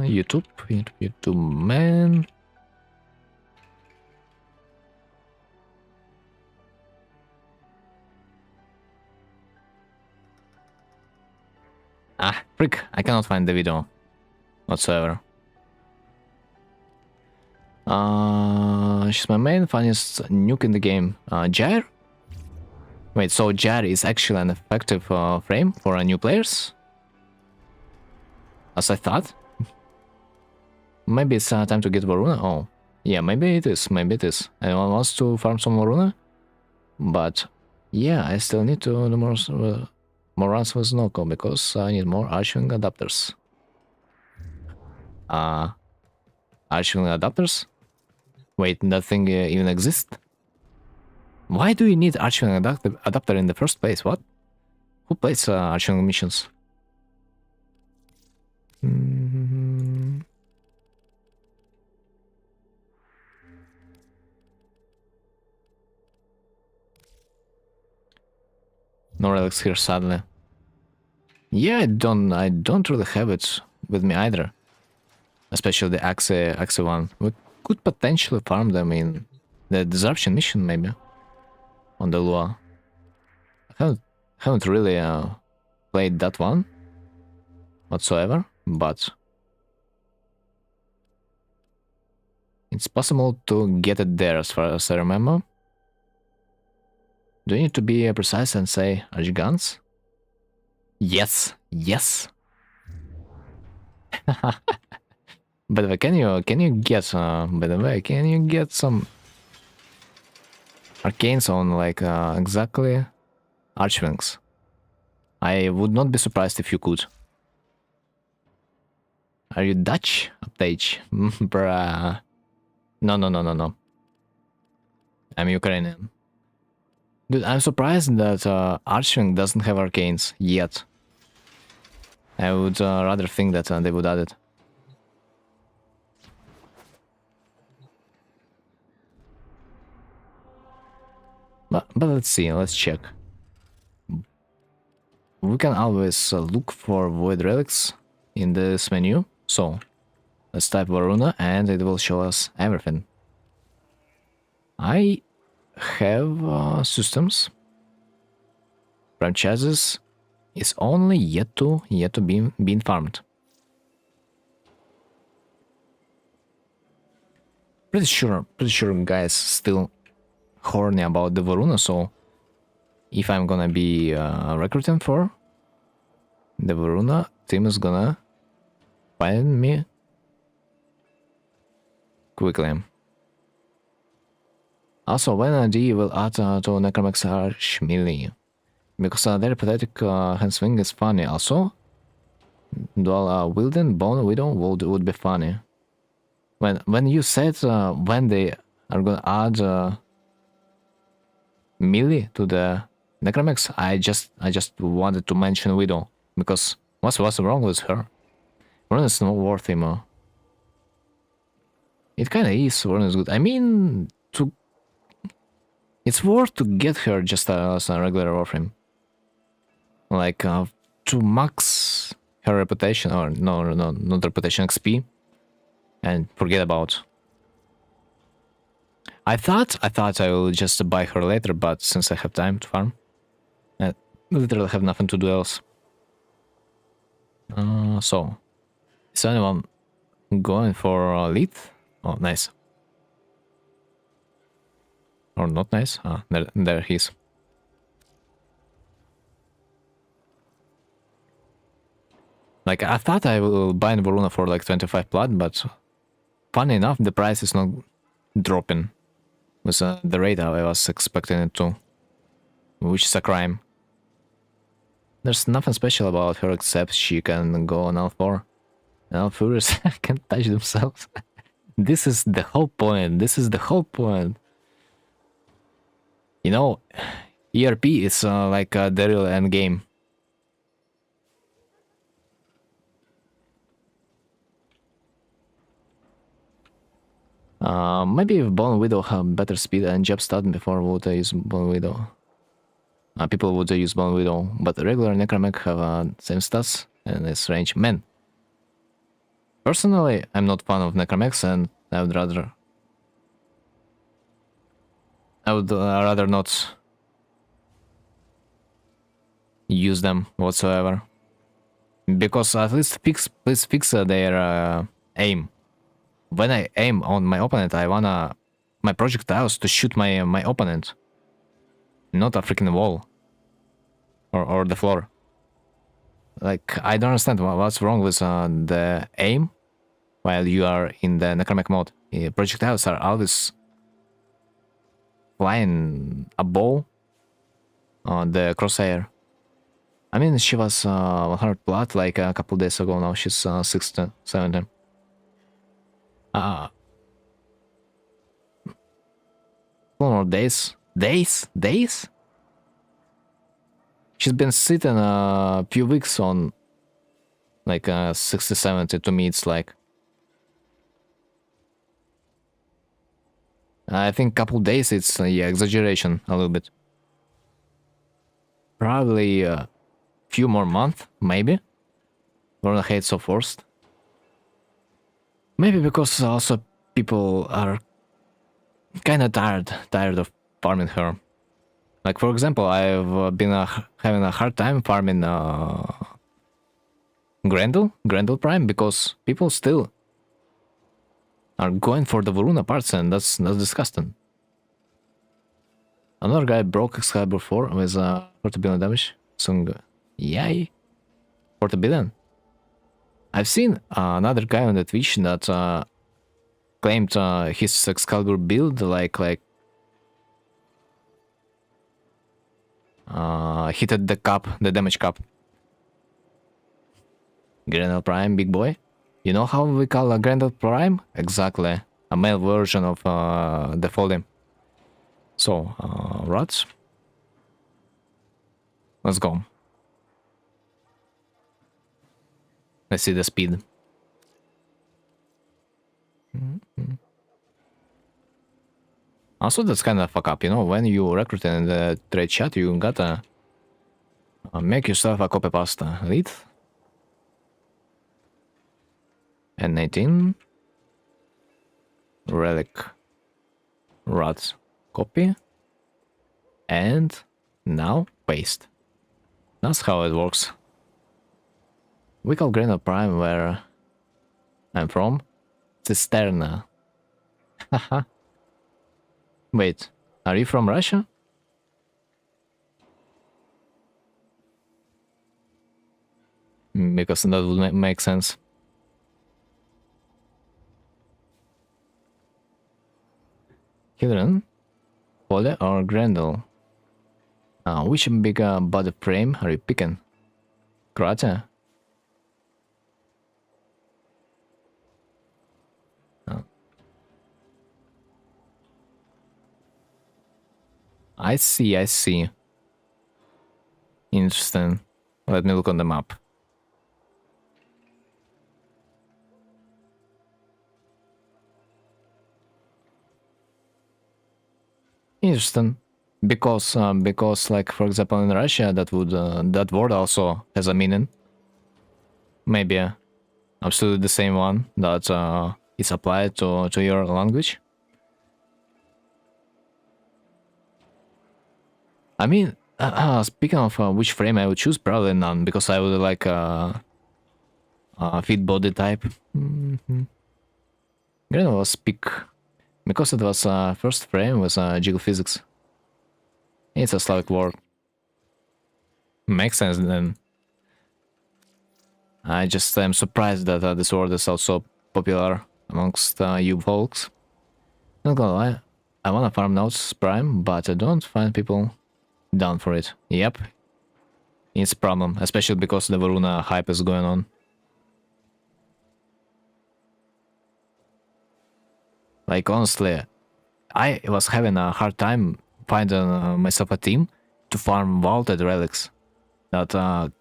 YouTube man. Ah, frick, I cannot find the video whatsoever. She's my main funniest nuke in the game. Gyre? Wait, so Gyre is actually an effective frame for new players? As I thought? Maybe it's time to get Varuna? Oh, yeah, maybe it is, maybe it is. Anyone wants to farm some Varuna? But, yeah, I still need to do more runs with Noko, because I need more archiving adapters. Archiving adapters? Wait, that thing even exists? Why do you need archiving adapter in the first place? What? Who plays archiving missions? No relics here, sadly. Yeah, I don't really have it with me either. Especially the Axe one. We could potentially farm them in the disruption mission, maybe. On the Lua. I haven't really played that one whatsoever, but it's possible to get it there as far as I remember. Do you need to be precise and say Archguns? Yes, yes. By the way, can you get some arcanes on like exactly Archwings? I would not be surprised if you could. Are you Dutch? Update. Bruh. No. I'm Ukrainian. Dude, I'm surprised that Archwing doesn't have arcanes yet. I would rather think that they would add it. But let's see, let's check. We can always look for void relics in this menu. So let's type Varuna and it will show us everything. I have systems. Franchises is only yet to be farmed. Pretty sure guys still horny about the Varuna, so if I'm gonna be recruiting for the Varuna, team is gonna find me quickly. Also, when D will add to Necromax Arch melee, because their pathetic hand swing is funny. Also, dual wielding Bone Widow would be funny. When you said when they are gonna add melee to the Necromax, I just wanted to mention Widow because what's wrong with her? Run is not worth him. It kinda is. Run is good. I mean, it's worth to get her just as a regular warframe. Like to max her reputation, or no, not reputation, XP, and forget about. I thought I will just buy her later, but since I have time to farm, I literally have nothing to do else. So, is anyone going for lead? Oh, nice. Or not nice? Ah, there he is. Like, I thought I will buy Varuna for like 25 plat, but funny enough, the price is not dropping with the rate I was expecting it to, which is a crime. There's nothing special about her except she can go on L4. And L4s can touch themselves. This is the whole point. This is the whole point. You know, ERP is like the real end game. Maybe if Bone Widow have better speed and jab stun before would use Bone Widow. People would use Bone Widow, but regular Necromech have same stats and its range. Man, personally, I'm not fan of Necromechs, and I would rather not use them whatsoever, because at least please fix their aim. When I aim on my opponent, I wanna my projectiles to shoot my opponent, not a freaking wall or the floor. Like, I don't understand what's wrong with the aim while you are in the Necromech mode. Projectiles are always flying above the crosshair. I mean, she was 100 plat like a couple days ago. Now she's 60, 70. More days. Days? She's been sitting a few weeks on like 60, 70. To me, it's like, I think couple days, it's yeah, exaggeration a little bit. Probably a few more months, maybe. We're not hate so forced. Maybe because also people are kind of tired of farming her. Like, for example, I've been having a hard time farming Grendel Prime, because people still are going for the Varuna parts, and that's disgusting. Another guy broke Excalibur 4 with 40 billion damage. So, yay. 40 billion. I've seen another guy on the Twitch that claimed his Excalibur build like hit the cap, the damage cap. Grendel Prime, big boy. You know how we call a Grendel Prime? Exactly. A male version of the Foldy. So, rods. Let's go. Let's see the speed. Also, that's kind of fuck up, you know, when you recruit in the trade chat, you gotta make yourself a copy pasta. Lead. And 19. Relic. Rods. Copy. And now paste. That's how it works. We call Grain of Prime where I'm from. Cisterna. Haha. Wait, are you from Russia? Because that would make sense. Hidden? Poly or Grendel? Which big body frame are you picking? Croatia? I see, I see. Interesting. Let me look on the map. Interesting. Because like for example in Russia that would that word also has a meaning. Maybe absolutely the same one that is applied to your language. I mean, speaking of which frame I would choose, probably none, because I would like fit body type. Green was pick because it was first frame was jiggle physics. It's a Slavic word. Makes sense then. I just am surprised that this word is also popular amongst you folks. Not gonna lie, I wanna farm nodes prime, but I don't find people down for it. Yep, it's a problem, especially because the Varuna hype is going on. Like honestly, I was having a hard time finding myself a team to farm vaulted relics that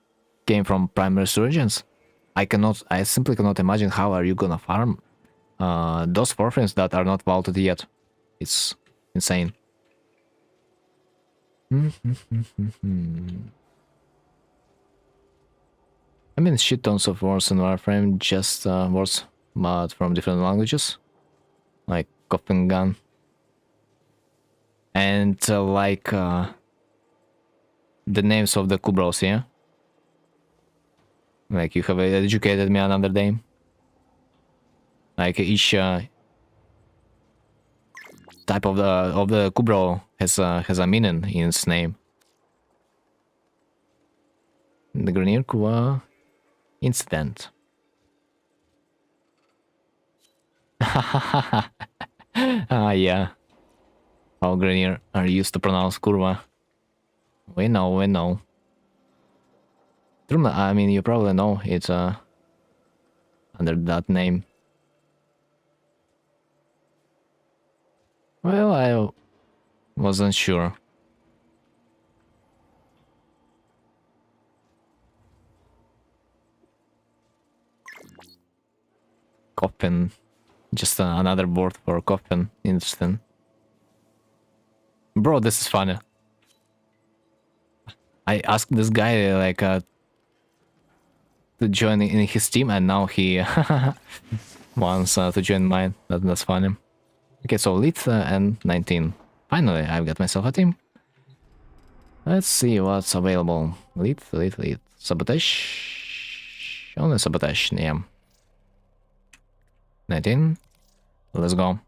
came from prime resurgence. I simply cannot imagine how are you gonna farm those warframes that are not vaulted yet. It's insane. I mean, shit tons of words in Warframe, just words, but from different languages, like Coffin Gun. And like the names of the Kubros, yeah? Like you have educated me another day. Like each type of the Kubro has a meaning in its name. The Grenier Kuwa incident. Yeah. How Grenier are used to pronounce Kurwa. We know, we know. True, I mean, you probably know it's under that name. Well, I wasn't sure. Coffin. Just another word for coffin. Interesting. Bro, this is funny. I asked this guy like to join in his team, and now he wants to join mine. That's funny. Okay, so lead and 19. Finally, I've got myself a team. Let's see what's available. Lead. Sabotage. Only sabotage, yeah. 19. Let's go.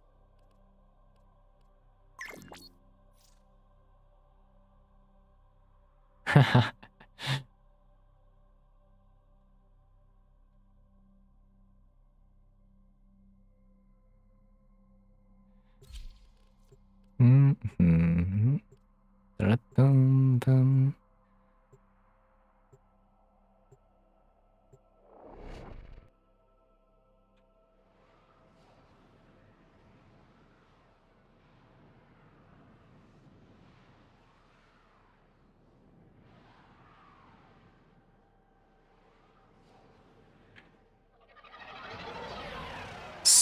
Mm-hmm. Dun-dun-dun.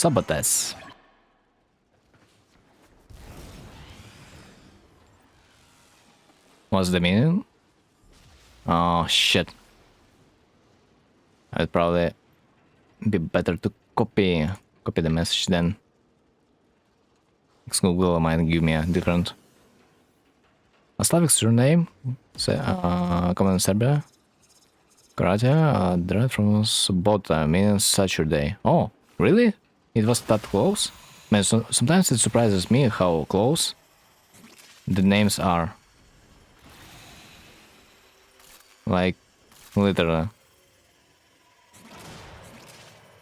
Sabotage. What's the meaning? Oh shit. I'd probably be better to copy the message then. Google might give me a different. A Slavic surname. Say, common in Serbia. Karate, derived from Sobota, meaning Saturday. Oh, really? It was that close? Man, so, sometimes it surprises me how close the names are. Like, literally.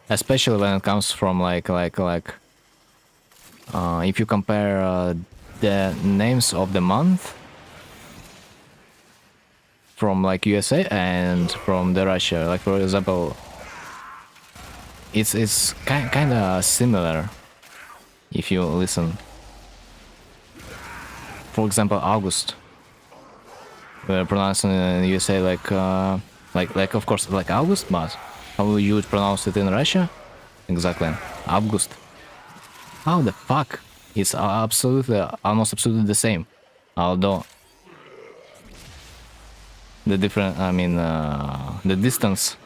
Especially when it comes from if you compare the names of the month from like USA and from the Russia, like for example, it's kind of similar if you listen. For example, August, we're pronouncing in USA like of course like August, but how you would pronounce it in Russia? Exactly, August. How the fuck? It's almost absolutely the same, although the different, I mean, the distance,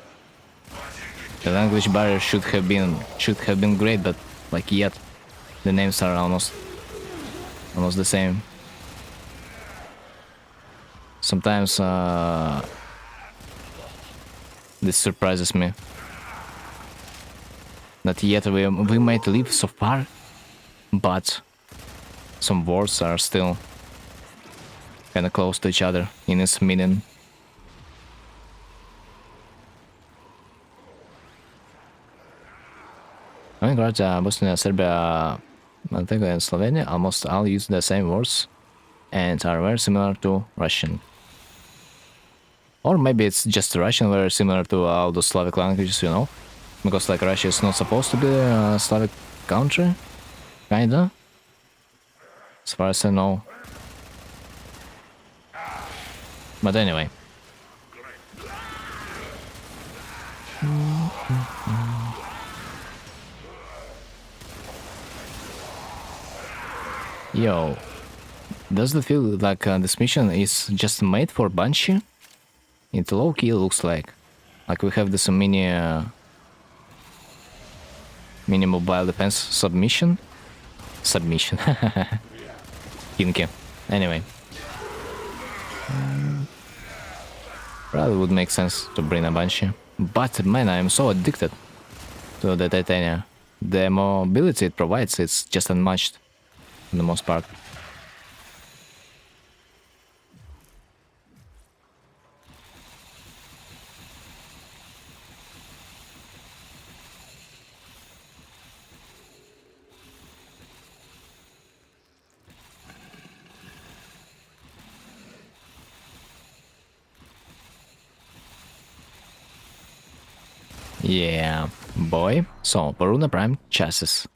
the language barrier should have been great, but like yet, the names are almost the same. Sometimes this surprises me. That yet we might live so far, but some words are still kind of close to each other in its meaning. I mean, Bosnia, Serbia, Montenegro, and Slovenia almost all use the same words and are very similar to Russian. Or maybe it's just Russian, very similar to all the Slavic languages, you know? Because like Russia is not supposed to be a Slavic country, kinda, as far as I know. But anyway. Yo, does it feel like this mission is just made for Banshee? It low-key looks like we have this mini mobile defense submission. Kinky. Anyway, probably would make sense to bring a Banshee, but man, I am so addicted to the Titania. The mobility it provides, it's just unmatched for the most part. Yeah, boy. So, Varuna Prime chassis.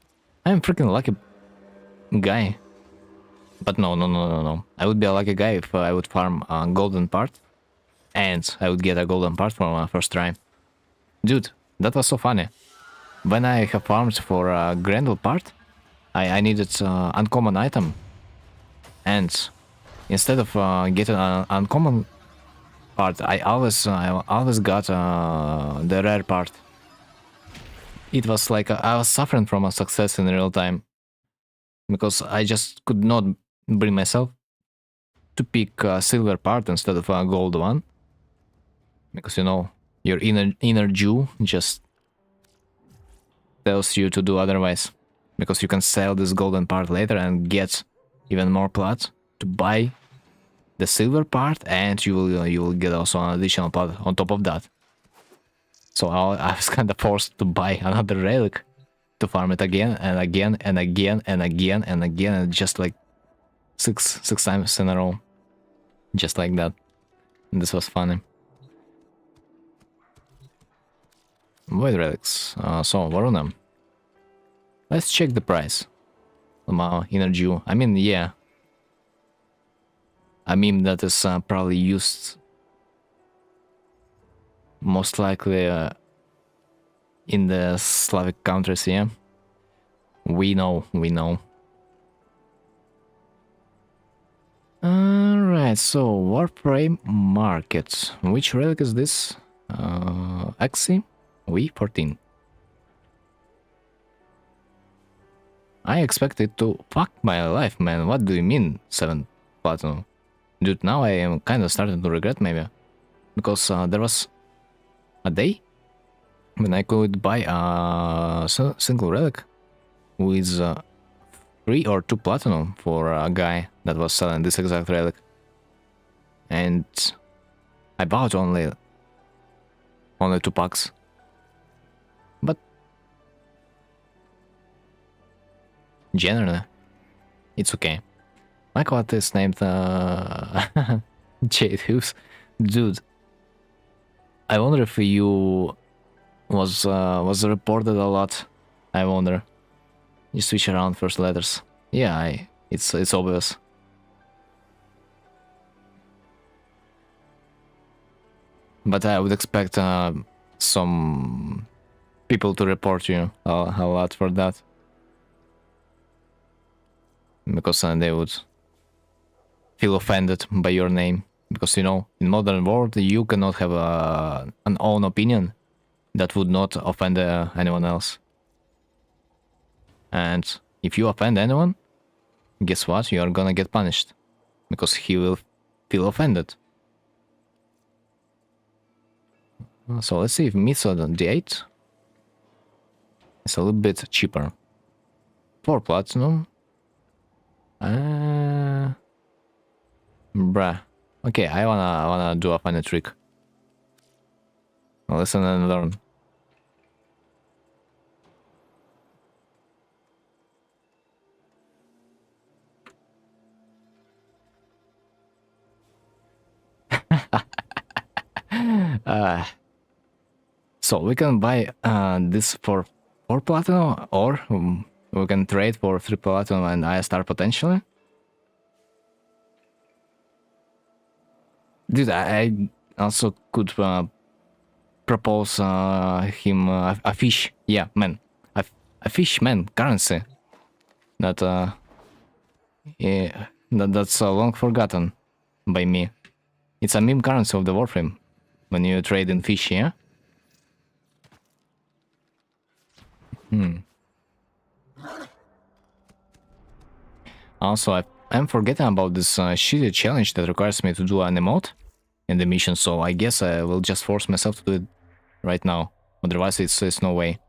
I'm freaking lucky guy. But no. I would be a lucky guy if I would farm a golden part. And I would get a golden part from my first try. Dude, that was so funny. When I have farmed for a Grendel part, I needed uncommon item. And instead of getting an uncommon part, I always got the rare part. It was like I was suffering from a success in real time, because I just could not bring myself to pick a silver part instead of a gold one, because you know your inner Jew just tells you to do otherwise, because you can sell this golden part later and get even more plat to buy the silver part, and you will get also an additional plat on top of that. So I was kind of forced to buy another relic to farm it again and again and again and again and again, and just like six times in a row, just like that. And this was funny. Void relics. So Varuna. Let's check the price. Inner Jew. I mean, yeah. A meme that is probably used most likely in the Slavic countries, yeah. We know, we know. Alright, so warframe market. Which relic is this? XC? V14. I expected to fuck my life, man. What do you mean 7 platinum? Dude, now I am kind of starting to regret maybe. Because there was a day when I could buy a single relic with 3 or 2 platinum for a guy that was selling this exact relic. And I bought only 2 packs. But generally, it's okay. My quad is named Jade Hughes. Dude, I wonder if you was reported a lot. I wonder. You switch around first letters. Yeah, it's obvious. But I would expect some people to report you a lot for that. Because they would feel offended by your name. Because, you know, in modern world, you cannot have an own opinion that would not offend anyone else. And if you offend anyone, guess what? You are gonna get punished. Because he will feel offended. So let's see if Method D8 is a little bit cheaper. 4 platinum. Bruh. Okay, I wanna do a funny trick. Listen and learn. So we can buy this for 4 platinum, or we can trade for 3 platinum and ISR potentially. Dude, I also could propose him a fish. Yeah, man. A fish, man, currency. That, yeah, that's long forgotten by me. It's a meme currency of the warframe. When you trade in fish, yeah? Also, I'm forgetting about this shitty challenge that requires me to do an emote in the mission, so I guess I will just force myself to do it right now. Otherwise, it's no way.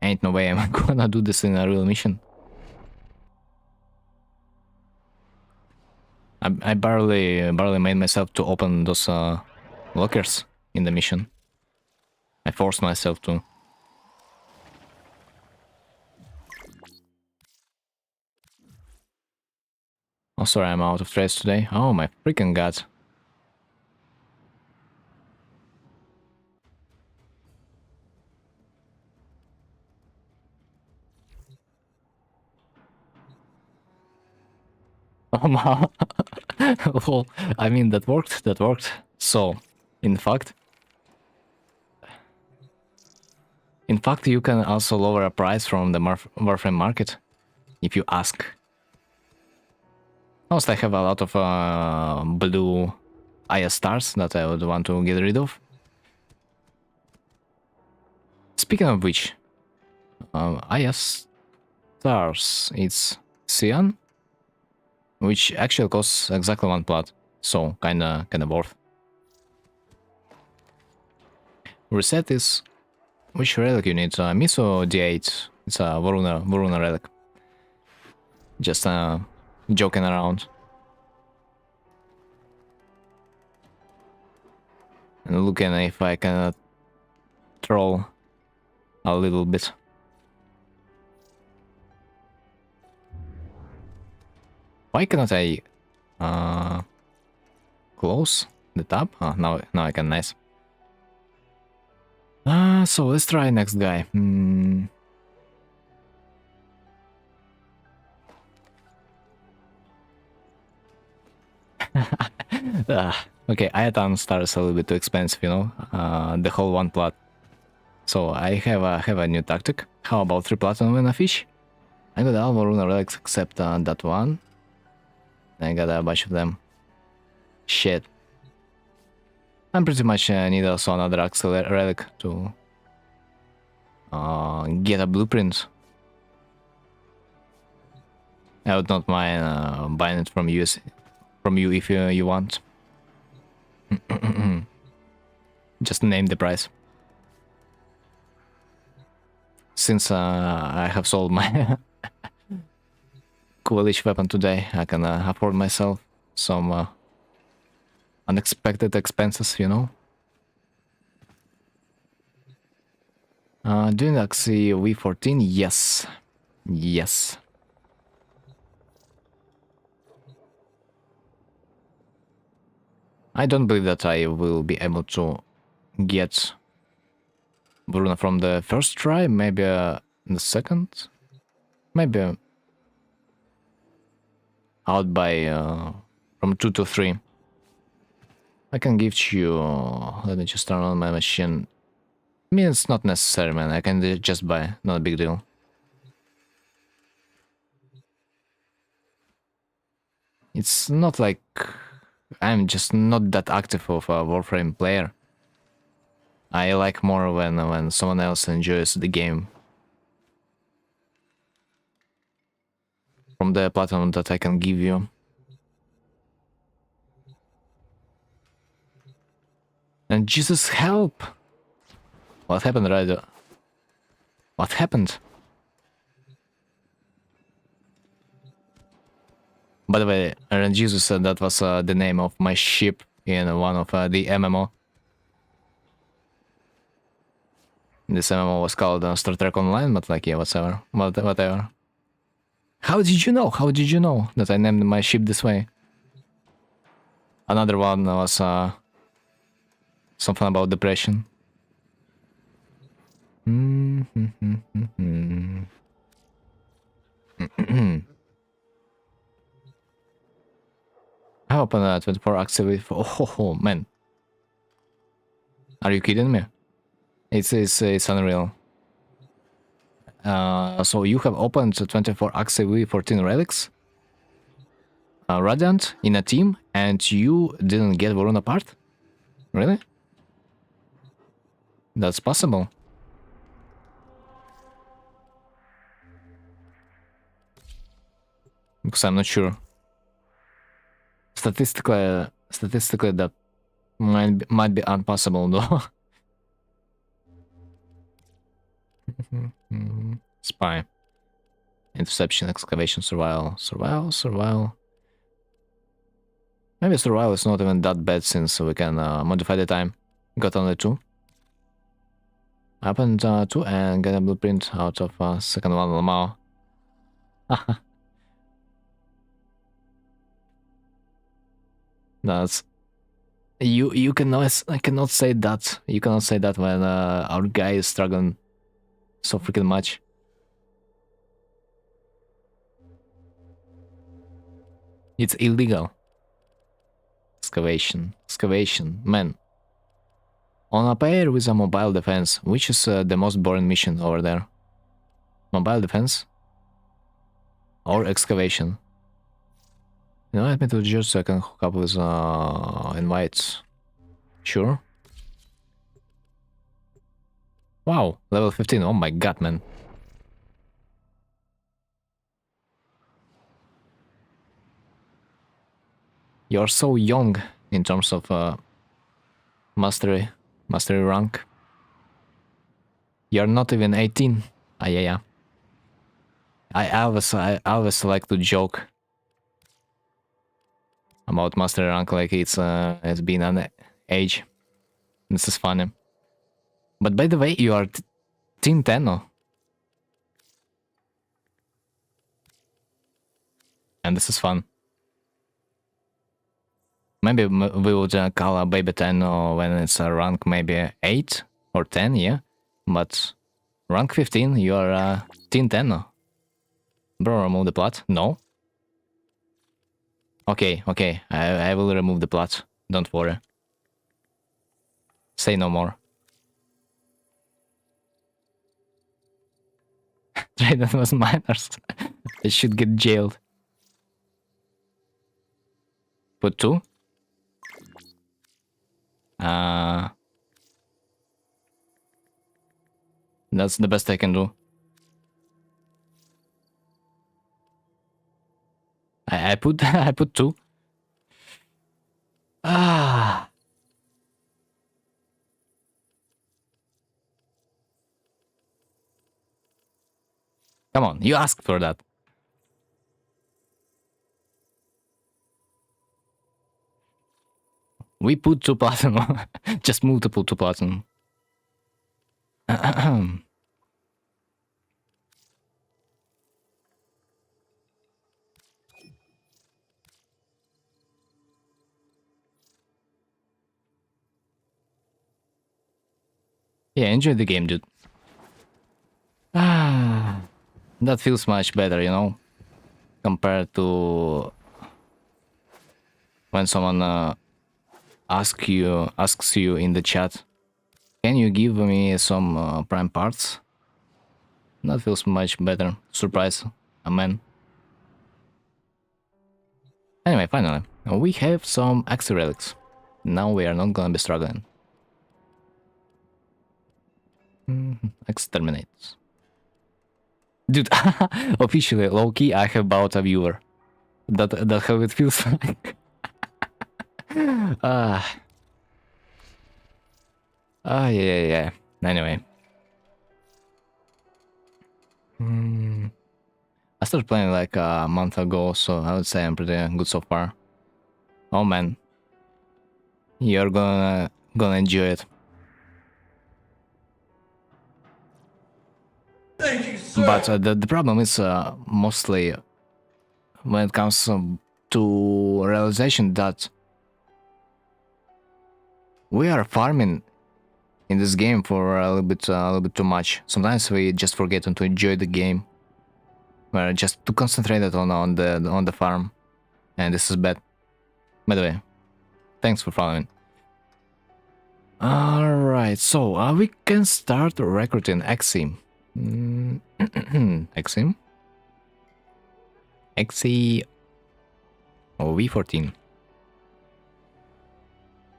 Ain't no way I'm gonna do this in a real mission. I barely made myself to open those lockers in the mission. I forced myself to. Oh, sorry, I'm out of trades today. Oh my freaking god. Oh, well, I mean, that worked. So, in fact, you can also lower a price from the warframe market if you ask. Also, I have a lot of blue IS stars that I would want to get rid of. Speaking of which, IS stars, it's cyan, which actually costs exactly 1 plat, so kinda worth. Reset is which relic you need? Miso D8. It's a Varuna relic. Just joking around. And looking if I can troll a little bit. Why cannot I close the tab? Oh, now I can, nice. So let's try next guy. Okay, Ayatan Star is a little bit too expensive, you know, the whole 1 plat. So I have a new tactic. How about 3 platinum and a fish? I got all Runa relics except that one. I got a bunch of them. Shit. I'm pretty much need also another Axel relic to get a blueprint. I would not mind buying it from you if you want. Just name the price. Since I have sold my coalition weapon today, I can afford myself some unexpected expenses, you know. Doing Axie V14, yes. Yes. I don't believe that I will be able to get Bruna from the first try, maybe the second. Maybe out by from 2 to 3. I can give you... let me just turn on my machine. I mean, it's not necessary, man. I can just buy, not a big deal. It's not like I'm just not that active of a warframe player. I like more when someone else enjoys the game. From the platform that I can give you. And Jesus help! What happened, Ryder? What happened? By the way, Aaron Jesus said that was the name of my ship in one of the MMO. This MMO was called Star Trek Online, but like, yeah, whatever. Whatever. How did you know? How did you know that I named my ship this way? Another one was something about depression. I open 24 actively. Oh, man. Are you kidding me? It's unreal. So you have opened 24 actively 14 relics? Radiant in a team, and you didn't get Varuna part? Really? That's possible. Because I'm not sure. Statistically, that might be impossible though. Spy. Interception, excavation, survival. Maybe survival is not even that bad since we can modify the time. Got only 2. Happened 2 and get a blueprint out of second one Lamao. That's you cannot. I cannot say that. You cannot say that when our guy is struggling so freaking much. It's illegal. Excavation, man. On a pair with a mobile defense, which is the most boring mission over there? Mobile defense? Or excavation? You know, let me do just so I can hook up with invites. Sure. Wow, level 15, oh my god, man. You're so young in terms of mastery rank. You're not even 18. Yeah. I always like to joke about mastery rank like it's been an age. This is funny. But by the way, you are Team Tenno. And this is fun. Maybe we would call a baby 10 when it's a rank maybe 8 or 10, yeah? But rank 15, you are Team 10. Bro, remove the plot? No? Okay, I will remove the plot. Don't worry. Say no more. concentrated with miners. They should get jailed. Put 2? That's the best I can do. I put I put 2. Ah. Come on, you asked for that. We put 2 platinum. Just multiple 2 platinum. Yeah, enjoy the game, dude. Ah, that feels much better, you know, compared to when someone asks you in the chat, can you give me some prime parts? That feels much better. Surprise, amen. Anyway, finally, we have some extra relics. Now we are not gonna be struggling. Exterminate. Dude, officially, low-key, I have bought a viewer. That's how it feels like. Yeah. Anyway. I started playing like a month ago, so I would say I'm pretty good so far. Oh man. You're gonna enjoy it. Thank you, sir. But the problem is mostly when it comes to realization that we are farming in this game for a little bit too much. Sometimes we just forget to enjoy the game. We're just too concentrated on the farm, and this is bad. By the way, thanks for following. All right, so we can start recruiting Exim. Exim. Exi. Oh, V14.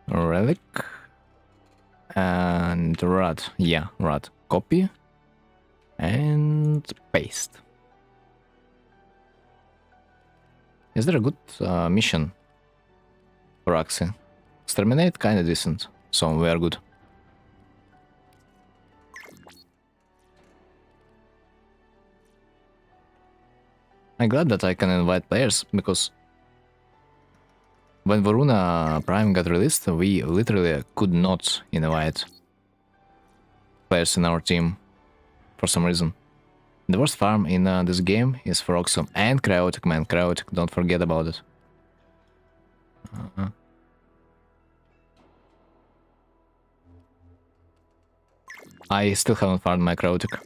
Relic. And rod. Yeah, rod. Copy. And paste. Is there a good mission for Axie? Exterminate? Kinda decent. So we are good. I'm glad that I can invite players, because when Varuna Prime got released, we literally could not invite players in our team for some reason. The worst farm in this game is for Oxum and Cryotic, man. Cryotic, don't forget about it. I still haven't farmed my Cryotic.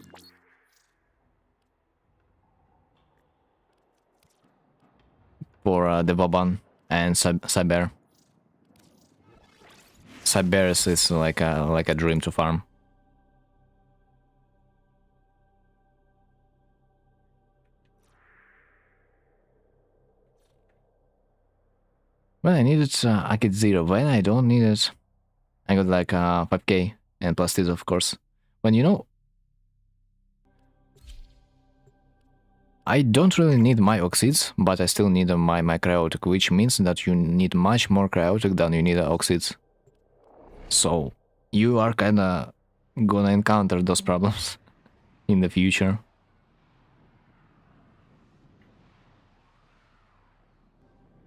For the Vaban and Cyber. Cyberus is like a dream to farm. When I need it, I get 0. When I don't need it, I got like 5k and plus this, of course. When you know, I don't really need my oxides, but I still need my cryotic, which means that you need much more cryotic than you need oxides. So you are kinda gonna encounter those problems in the future.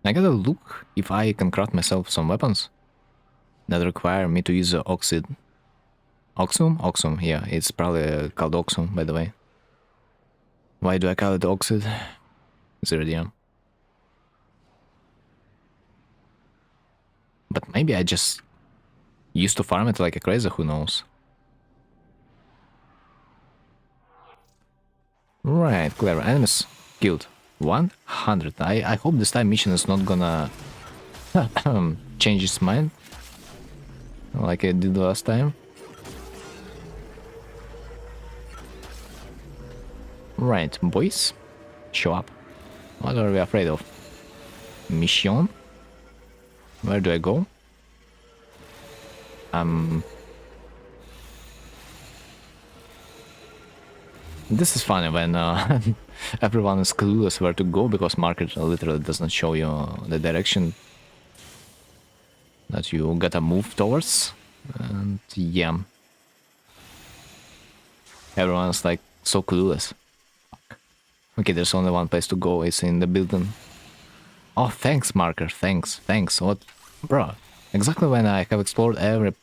I gotta look if I can craft myself some weapons that require me to use oxide. Oxum? Oxum, yeah, it's probably called Oxum, by the way. Why do I call it oxide? Zero idea. But maybe I just used to farm it like a crazy, who knows? Right, clever. Enemies killed. 100. I hope this time mission is not gonna change its mind like it did last time. Right, boys, show up. What are we afraid of? Mission? Where do I go? This is funny when everyone is clueless where to go because market literally doesn't show you the direction that you gotta move towards. And yeah, everyone's like so clueless. Okay, there's only one place to go, it's in the building. Oh, thanks, marker, thanks. What? Bro, exactly when I have explored every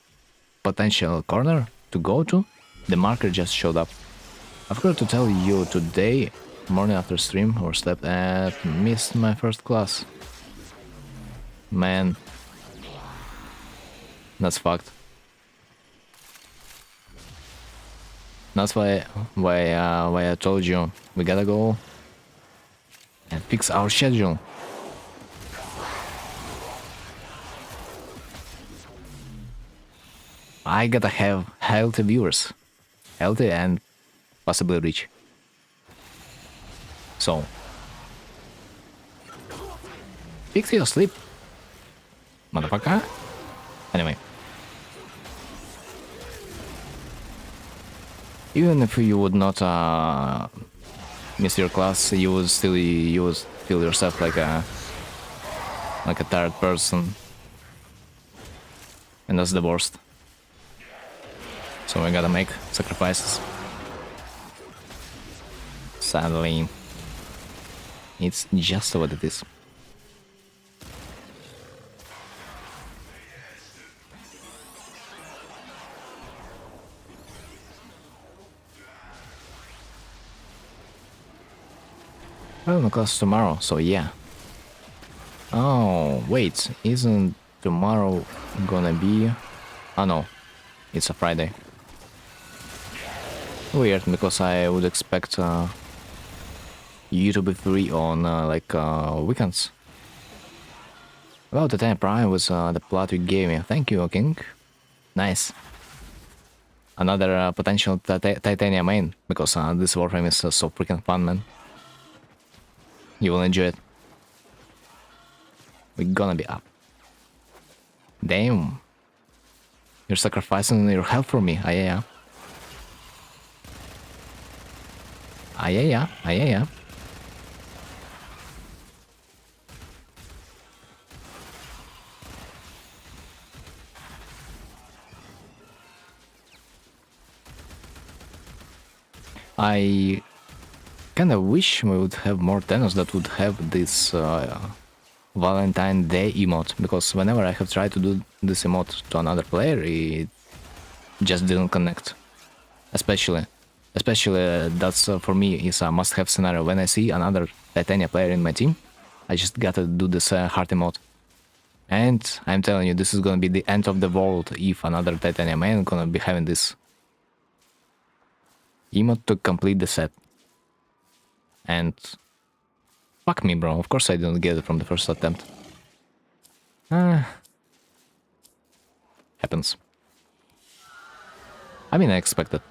potential corner to go to, the marker just showed up. I forgot to tell you today, morning after stream, overslept and missed my first class. Man, that's fucked. That's why I told you we gotta go and fix our schedule. I gotta have healthy viewers, healthy and possibly rich. So, fix your sleep, motherfucker. Anyway, even if you would not miss your class, you would feel yourself like a tired person, and that's the worst. So we gotta make sacrifices. Sadly, it's just what it is. Well, no class tomorrow, so yeah. Oh, wait, isn't tomorrow gonna be... Oh no, it's a Friday. Weird, because I would expect you to be free on weekends. Well, the 10 Prime was the plot you gave me. Thank you, King. Nice. Another potential Titania main, because this warframe is so freaking fun, man. You will enjoy it. We're gonna be up. Damn. You're sacrificing your health for me. Yeah. Yeah. I kinda wish we would have more tenors that would have this Valentine Day emote, because whenever I have tried to do this emote to another player, it just didn't connect. Especially that's for me is a must-have scenario. When I see another Titania player in my team, I just gotta do this heart emote. And I'm telling you, this is gonna be the end of the world if another Titania man gonna be having this emote to complete the set. And fuck me, bro. Of course I didn't get it from the first attempt. Happens. I mean, I expected.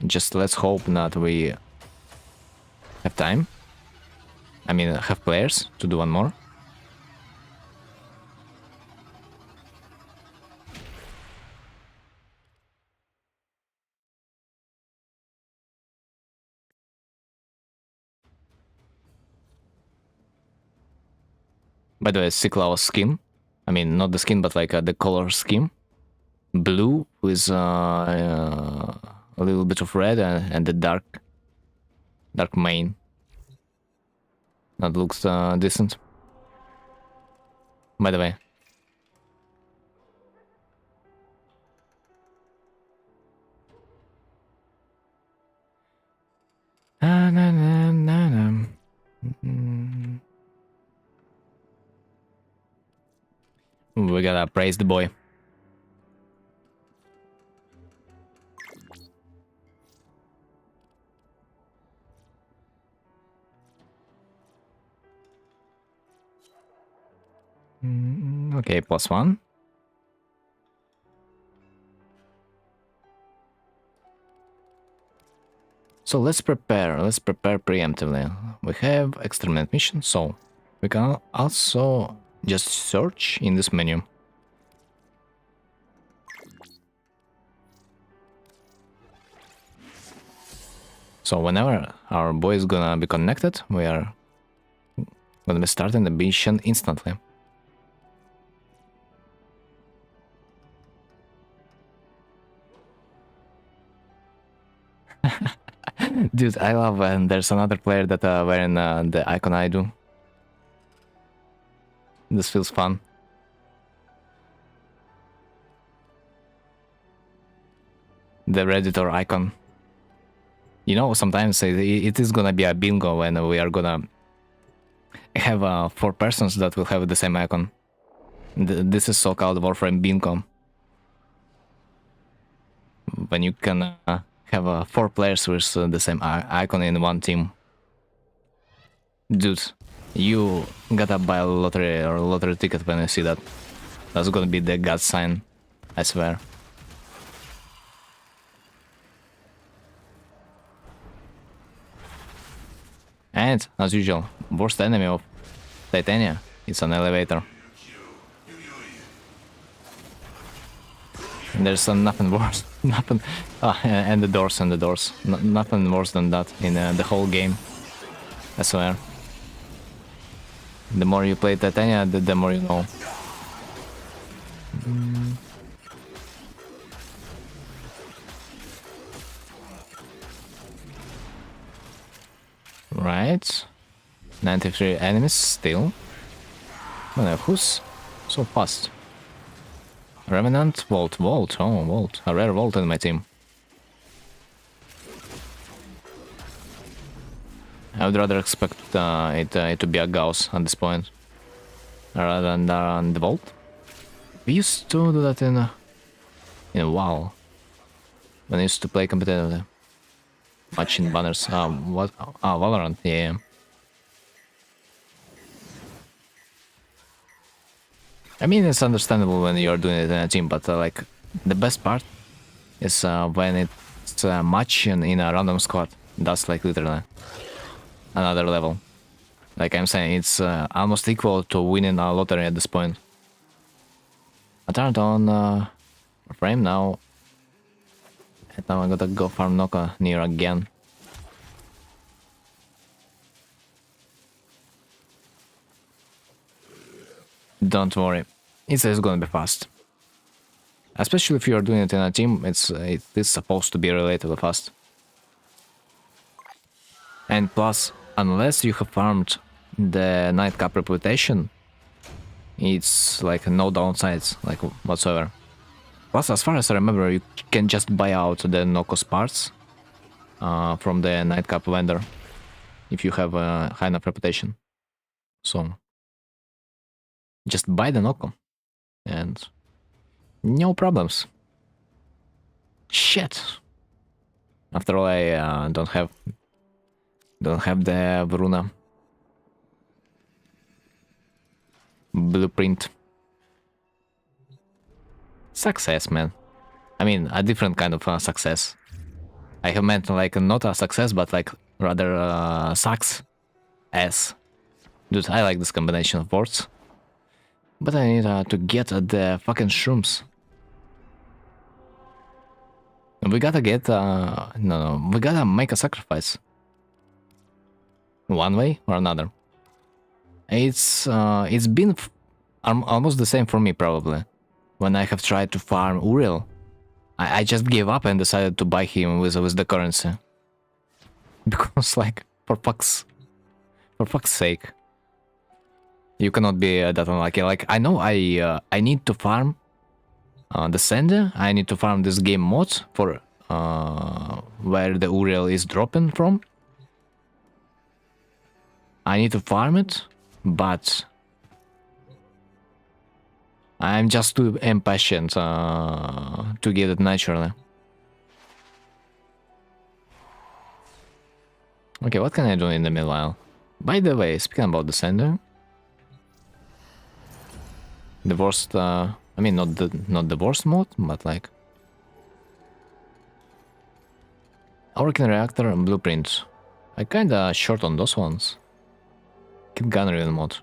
Just let's hope that we have time. I mean, have players to do one more. By the way, Siklawa's skin. I mean, not the skin, but like the color scheme. Blue with a little bit of red and the dark mane. That looks decent. By the way. We gotta praise the boy. Okay, +1. So let's prepare preemptively. We have exterminate mission, so we can also just search in this menu. So whenever our boy is gonna be connected, we are gonna be starting the mission instantly. Dude, I love when there's another player that wearing the icon I do. This feels fun. The Redditor icon. You know, sometimes it is gonna be a bingo when we are gonna have 4 persons that will have the same icon. This is so-called warframe bingo. When you can have 4 players with the same icon in one team. Dude, you gotta buy a lottery or lottery ticket when you see that. That's gonna be the God sign, I swear. And, as usual, worst enemy of Titania is an elevator. There's nothing worse, nothing, and the doors, nothing worse than that in the whole game, I swear. The more you play Titania, the more you know. Right. 93 enemies still. Who's so fast? Revenant, Vault, oh, Vault. A rare Vault in my team. I would rather expect it to be a Gauss at this point, rather than the Vault. We used to do that in WoW, when I used to play competitively. Matching banners. What? Valorant. Yeah. I mean, it's understandable when you're doing it in a team, but like the best part is when it's a match in a random squad. That's like literally another level. Like I'm saying, it's almost equal to winning a lottery at this point. I turned on frame now. And now I gotta go farm Noka near again. Don't worry, it's gonna be fast. Especially if you're doing it in a team, it is supposed to be relatively fast. And plus, unless you have farmed the Nightcap reputation, it's like no downsides, like whatsoever. Plus, as far as I remember, you can just buy out the Noko's parts from the Nightcap vendor if you have a high enough reputation. So, just buy the Noko and no problems. Shit. After all, I don't have the Varuna blueprint. Success, man. I mean, a different kind of success. I have meant like not a success, but like rather sucks ass. Dude, I like this combination of words. But I need to get the fucking shrooms. We gotta get no, we gotta make a sacrifice. One way or another. It's been almost the same for me probably. When I have tried to farm Uriel, I just gave up and decided to buy him with the currency. Because like for fuck's sake, you cannot be that unlucky. Like I know I need to farm the sender. I need to farm this game mod for where the Uriel is dropping from. I need to farm it, but I'm just too impatient to get it naturally. Okay, what can I do in the meanwhile? By the way, speaking about the sender, the worst. I mean, not the worst mod, but like Orkin reactor and blueprint. I kinda short on those ones. Keep gunnery in mod.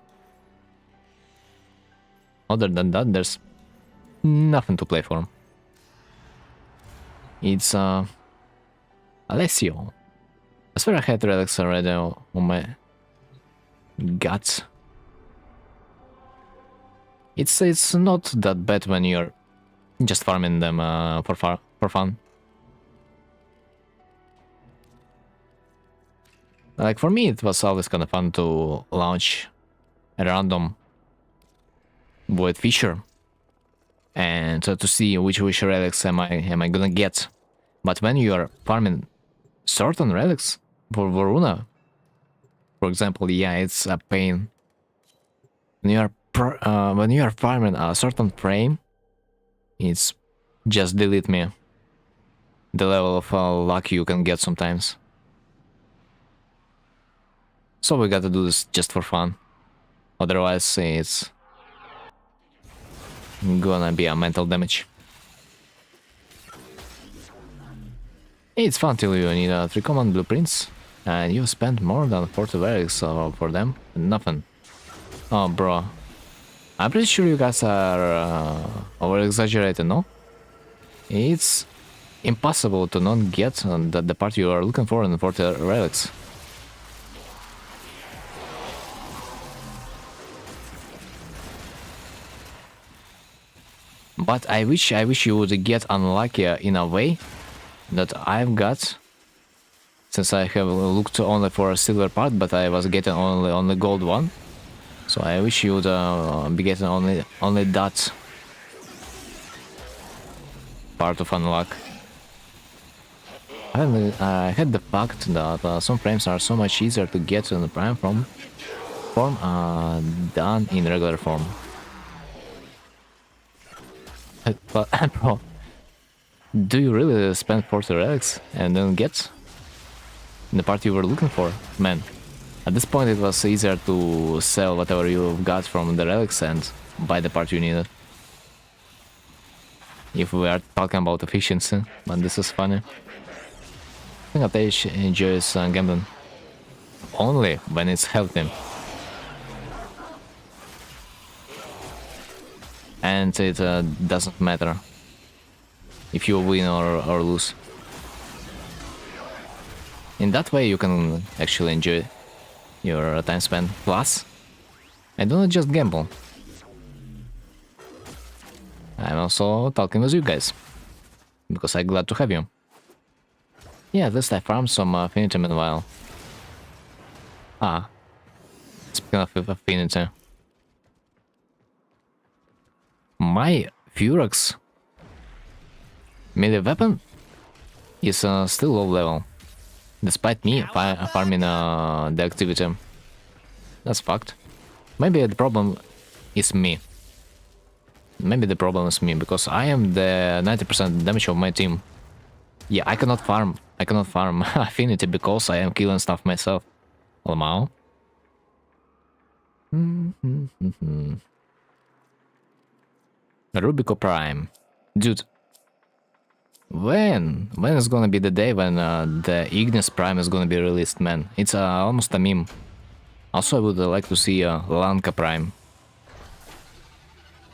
Other than that, there's nothing to play for. It's Alessio. I swear I had relics already on my guts. It's not that bad when you're just farming them for fun. Like for me, it was always kind of fun to launch a random void feature and to see which relics am I gonna get. But when you are farming certain relics for Varuna, for example, yeah, it's a pain. When you are farming a certain frame, it's just delete me. The level of luck you can get sometimes. So we gotta do this just for fun. Otherwise, it's gonna be a mental damage. It's fun till you need 3 command blueprints, and you spend more than 40 relics for them. Nothing. Oh, bro. I'm pretty sure you guys are over-exaggerating, no? It's impossible to not get the part you are looking for in 40 relics. But I wish you would get unlucky in a way that I've got, since I have looked only for a silver part, but I was getting only gold one. So I wish you would be getting only that part of unlock. I had the fact that some frames are so much easier to get in the prime form than in regular form. But bro, do you really spend 40 relics and then get the part you were looking for? Man, at this point it was easier to sell whatever you got from the relics and buy the part you needed. If we are talking about efficiency, but this is funny. I think Atesh enjoys gambling only when it's healthy. And it doesn't matter if you win or lose. In that way you can actually enjoy your time spent. Plus, I do not just gamble. I'm also talking with you guys, because I'm glad to have you. Yeah, at least I farmed some affinity meanwhile. Speaking of affinity, my Furex melee weapon is still low level, despite me farming the activity. That's fucked. Maybe the problem is me. Maybe the problem is me, because I am the 90% damage of my team. Yeah, I cannot farm affinity because I am killing stuff myself. Lamau. Rubico Prime. Dude. When is gonna be the day when the Ignis Prime is gonna be released, man? It's almost a meme. Also, I would like to see Lanka Prime.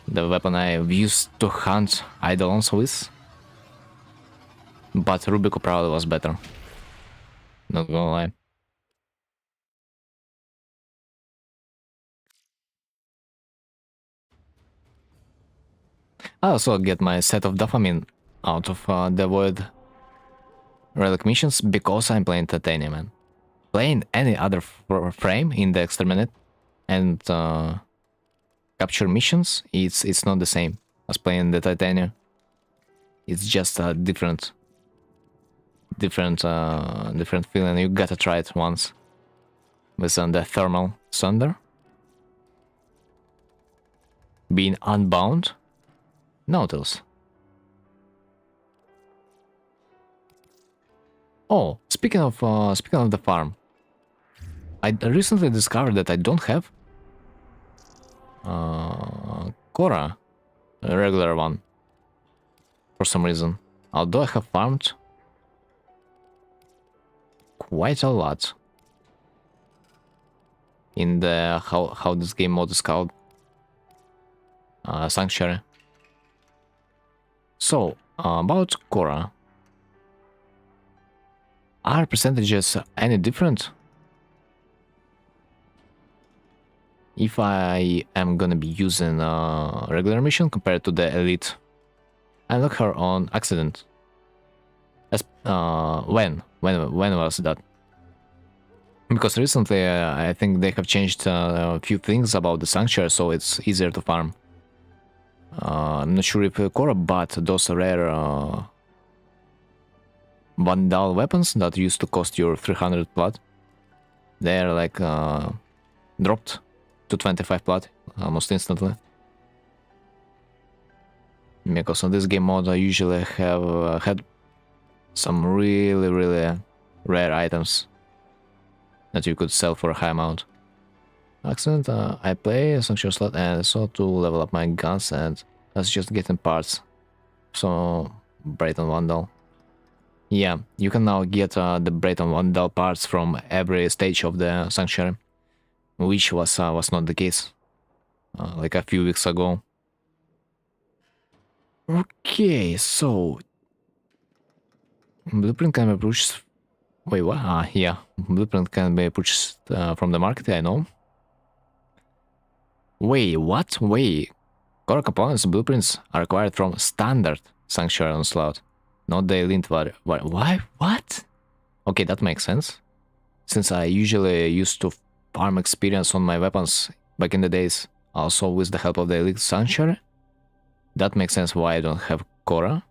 The weapon I used to hunt Eidolons with. But Rubico probably was better. Not gonna lie. I also get my set of dopamine out of the Void Relic missions because I'm playing Titanium, man. Playing any other frame in the Exterminate and capture missions, it's not the same as playing the Titanium. It's just a different feeling. You gotta try it once with the Thermal Thunder. Being unbound. Nautilus. Oh, speaking of the farm, I recently discovered that I don't have Cora, a regular one, for some reason. Although I have farmed quite a lot in the how this game mode is called, Sanctuary. So about Korra, are percentages any different? If I am gonna be using a regular mission compared to the elite, I look her on accident. As when was that? Because recently I think they have changed a few things about the sanctuary, so it's easier to farm. I'm not sure if Korra, but those rare Vandal weapons that used to cost you 300 plat, they're like dropped to 25 plat almost instantly. Because on this game mode I usually have had some really rare items that you could sell for a high amount. Excellent, I play a Sanctuary slot and so to level up my guns, and that's just getting parts. So, Brayton Vandal. Yeah, you can now get the Brayton Vandal parts from every stage of the Sanctuary, which was not the case like a few weeks ago. Okay, so blueprint can be purchased. Wait, what? Yeah, blueprint can be purchased from the market. I know. Wait, what? Wait, core components and blueprints are acquired from standard Sanctuary onslaught, not the elite why? What? Okay, that makes sense. Since I usually used to farm experience on my weapons back in the days, also with the help of the elite Sanctuary, that makes sense why I don't have Korra.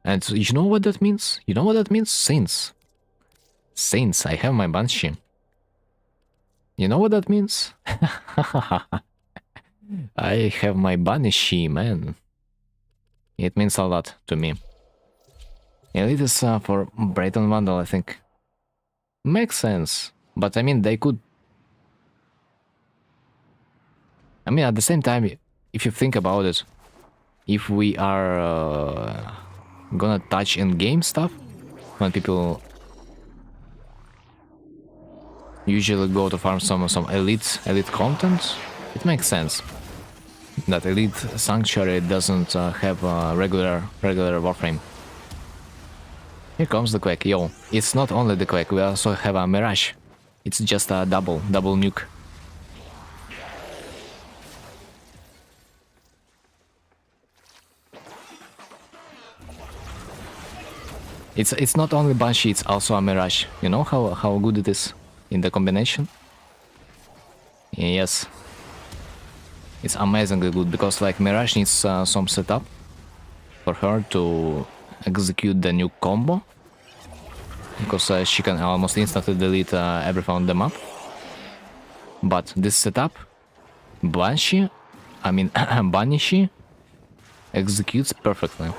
And you know what that means? You know what that means? Saints. Saints, I have my Banshee. You know what that means? I have my Banshee, man. It means a lot to me. Elite is for Brayton Vandal, I think. Makes sense. But I mean, they could... I mean, at the same time, if you think about it, if we are gonna touch in-game stuff, when people usually go to farm some elite content, it makes sense that elite sanctuary doesn't have a regular warframe. Here comes the Quake. Yo, it's not only the Quake, we also have a Mirage. It's just a double nuke. It's not only Banshee, it's also a Mirage. You know how good it is in the combination? Yes. It's amazingly good, because like Mirage needs some setup for her to execute the new combo, because she can almost instantly delete everything on the map. But this setup, Banshee executes perfectly.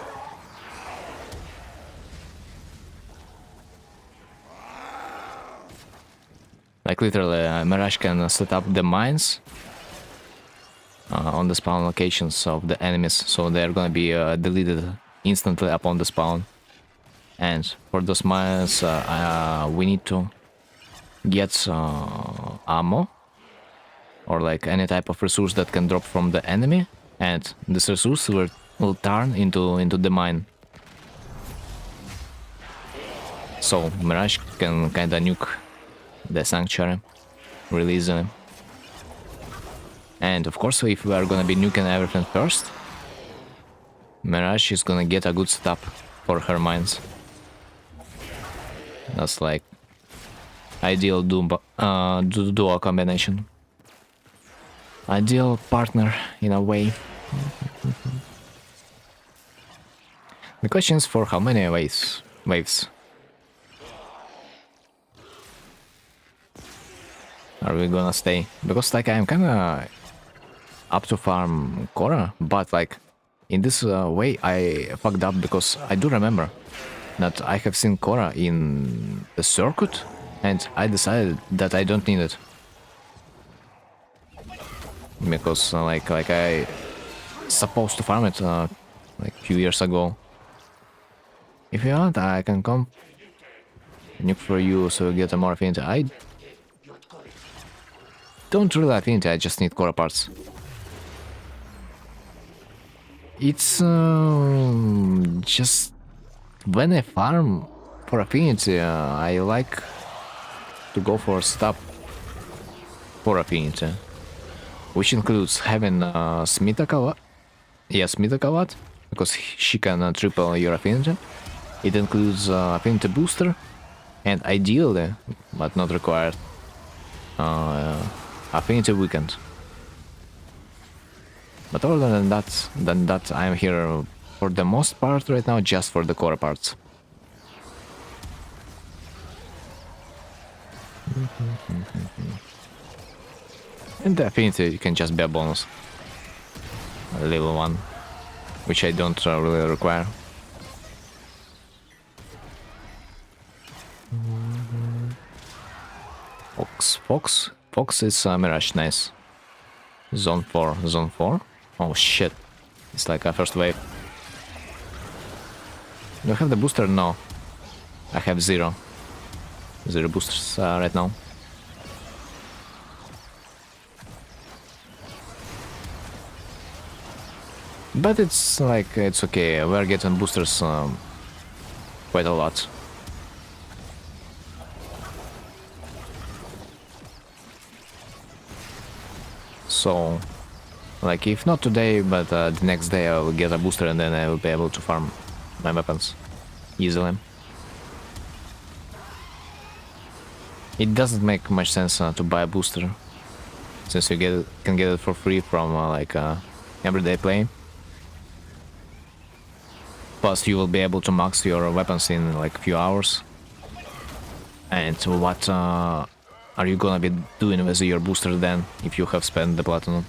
Like literally, Mirage can set up the mines on the spawn locations of the enemies, so they're gonna be deleted instantly upon the spawn. And for those mines, we need to get ammo or like any type of resource that can drop from the enemy, and this resource will turn into the mine. So Mirage can kinda nuke the sanctuary really easily. And of course, if we are gonna be nuking everything first, Mirage is gonna get a good setup for her mines. That's like ideal duo combination. Ideal partner in a way. The question is for how many waves? Are we gonna stay? Because like I'm kinda up to farm Korra, but like in this way I fucked up, because I do remember that I have seen Korra in the circuit and I decided that I don't need it. Because like I supposed to farm it like a few years ago. If you want, I can come Nuke for you so you get a more affinity. I don't really affinity, I just need core parts. It's just when I farm for affinity, I like to go for stuff for affinity, which includes having Smithak a lot. Yeah, Smithak a lot, because she can triple your affinity. It includes affinity booster, and ideally, but not required, affinity weekend. But other than that, I'm here for the most part right now just for the core parts. And the affinity can just be a bonus. A little one, which I don't really require. Fox is Mirage, nice. Zone 4. Oh shit, it's like a first wave. Do I have the booster? No, I have zero boosters right now. But it's like, it's okay, we're getting boosters quite a lot. So, like, if not today, but the next day I will get a booster and then I will be able to farm my weapons easily. It doesn't make much sense to buy a booster, since you can get it for free from everyday play. Plus, you will be able to max your weapons in like a few hours. And what are you gonna be doing with your booster then, if you have spent the platinum?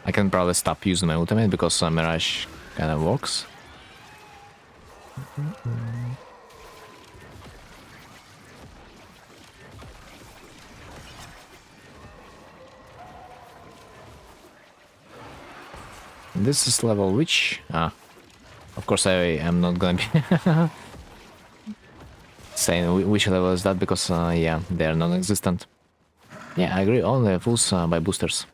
I can probably stop using my ultimate because Mirage kind of works. This is level which? Of course I am not gonna be saying which level is that because yeah, they are non-existent. Yeah, I agree, only fools buy boosters.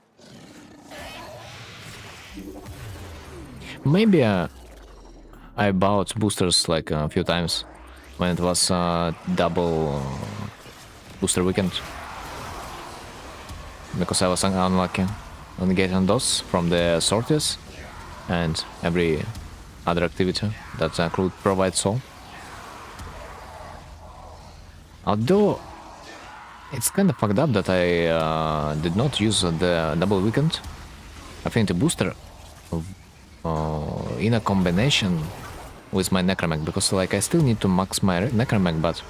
Maybe I bought boosters like a few times when it was double booster weekend, because I was unlucky on getting those from the sorties and every other activity that could provide so. Although it's kind of fucked up that I did not use the double weekend affinity booster in a combination with my necromech, because like I still need to max my necromech, but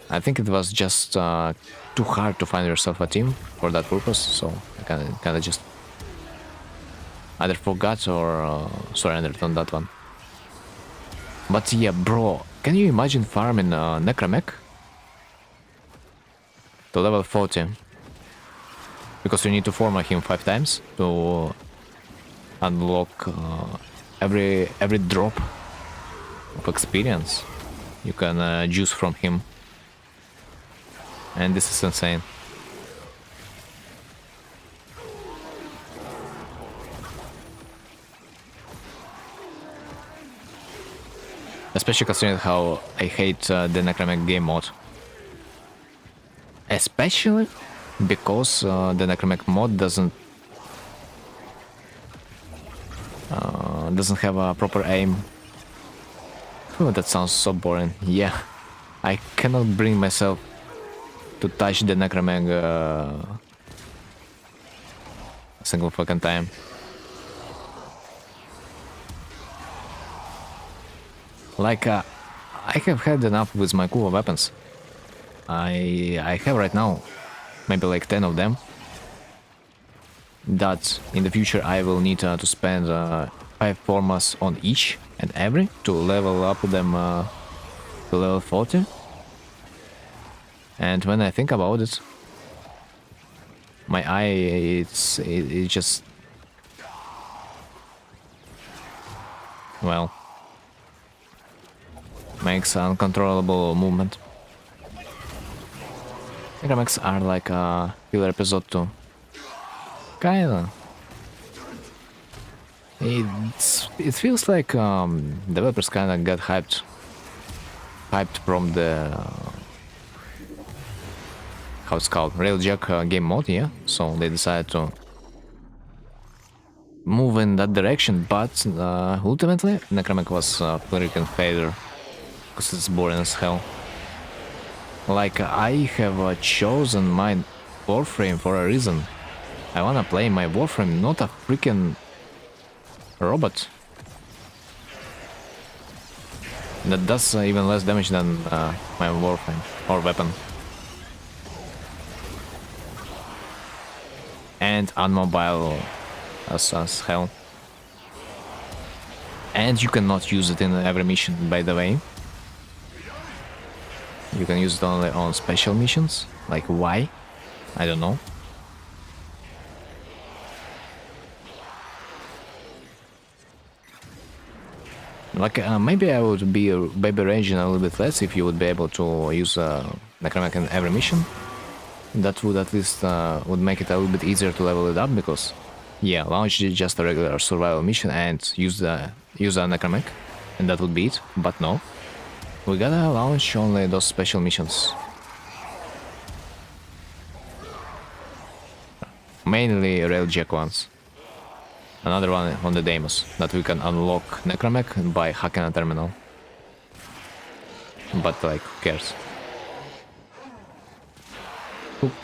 I think it was just too hard to find yourself a team for that purpose, so I kind of just either forgot or surrendered on that one. But yeah, bro, can you imagine farming necromech to level 40? Because you need to form him 5 times to unlock every drop of experience you can juice from him. And this is insane. Especially considering how I hate the Necromech game mode. Especially because the Necromech mod doesn't have a proper aim. Oh, that sounds so boring. Yeah, I cannot bring myself to touch the Necromech a single fucking time. Like, I have had enough with my cool weapons. I have right now maybe like 10 of them. That in the future I will need to spend 5 formas on each and every to level up them to level 40. And when I think about it, my eye, it just, well, makes uncontrollable movement. Necromex are like a filler episode too. Kinda. It feels like developers kinda got hyped from the how it's called, Railjack game mode, yeah. So they decided to move in that direction, but ultimately Necromech was a freaking failure because it's boring as hell. Like, I have chosen my warframe for a reason. I wanna play my warframe, not a freaking robot that does even less damage than my warframe or weapon. And unmobile as hell. And you cannot use it in every mission, by the way. You can use it only on special missions. Like, why? I don't know. Like, maybe I would be baby raging a little bit less if you would be able to use Necromech in every mission. That would at least would make it a little bit easier to level it up, because yeah, launch just a regular survival mission and use a Necromech, and that would be it. But no, we gotta launch only those special missions. Mainly Railjack ones. Another one on the Deimos, that we can unlock Necromech by hacking a terminal. But like, who cares?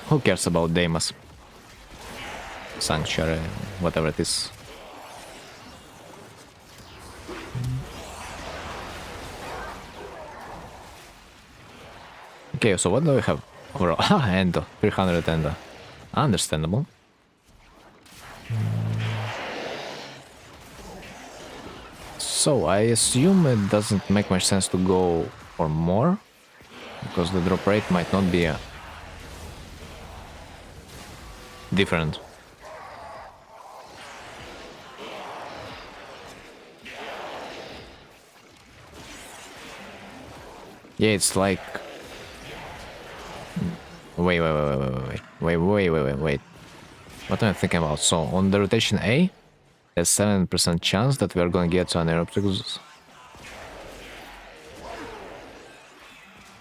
Who cares about Deimos? Sanctuary, whatever it is. Okay, so what do we have overall? Ah, Endo, 300 Endo. Understandable. So I assume it doesn't make much sense to go for more, because the drop rate might not be different. Yeah, it's like... Wait. What am I thinking about? So, on the rotation A, there's 7% chance that we are gonna get to an Aeroptex.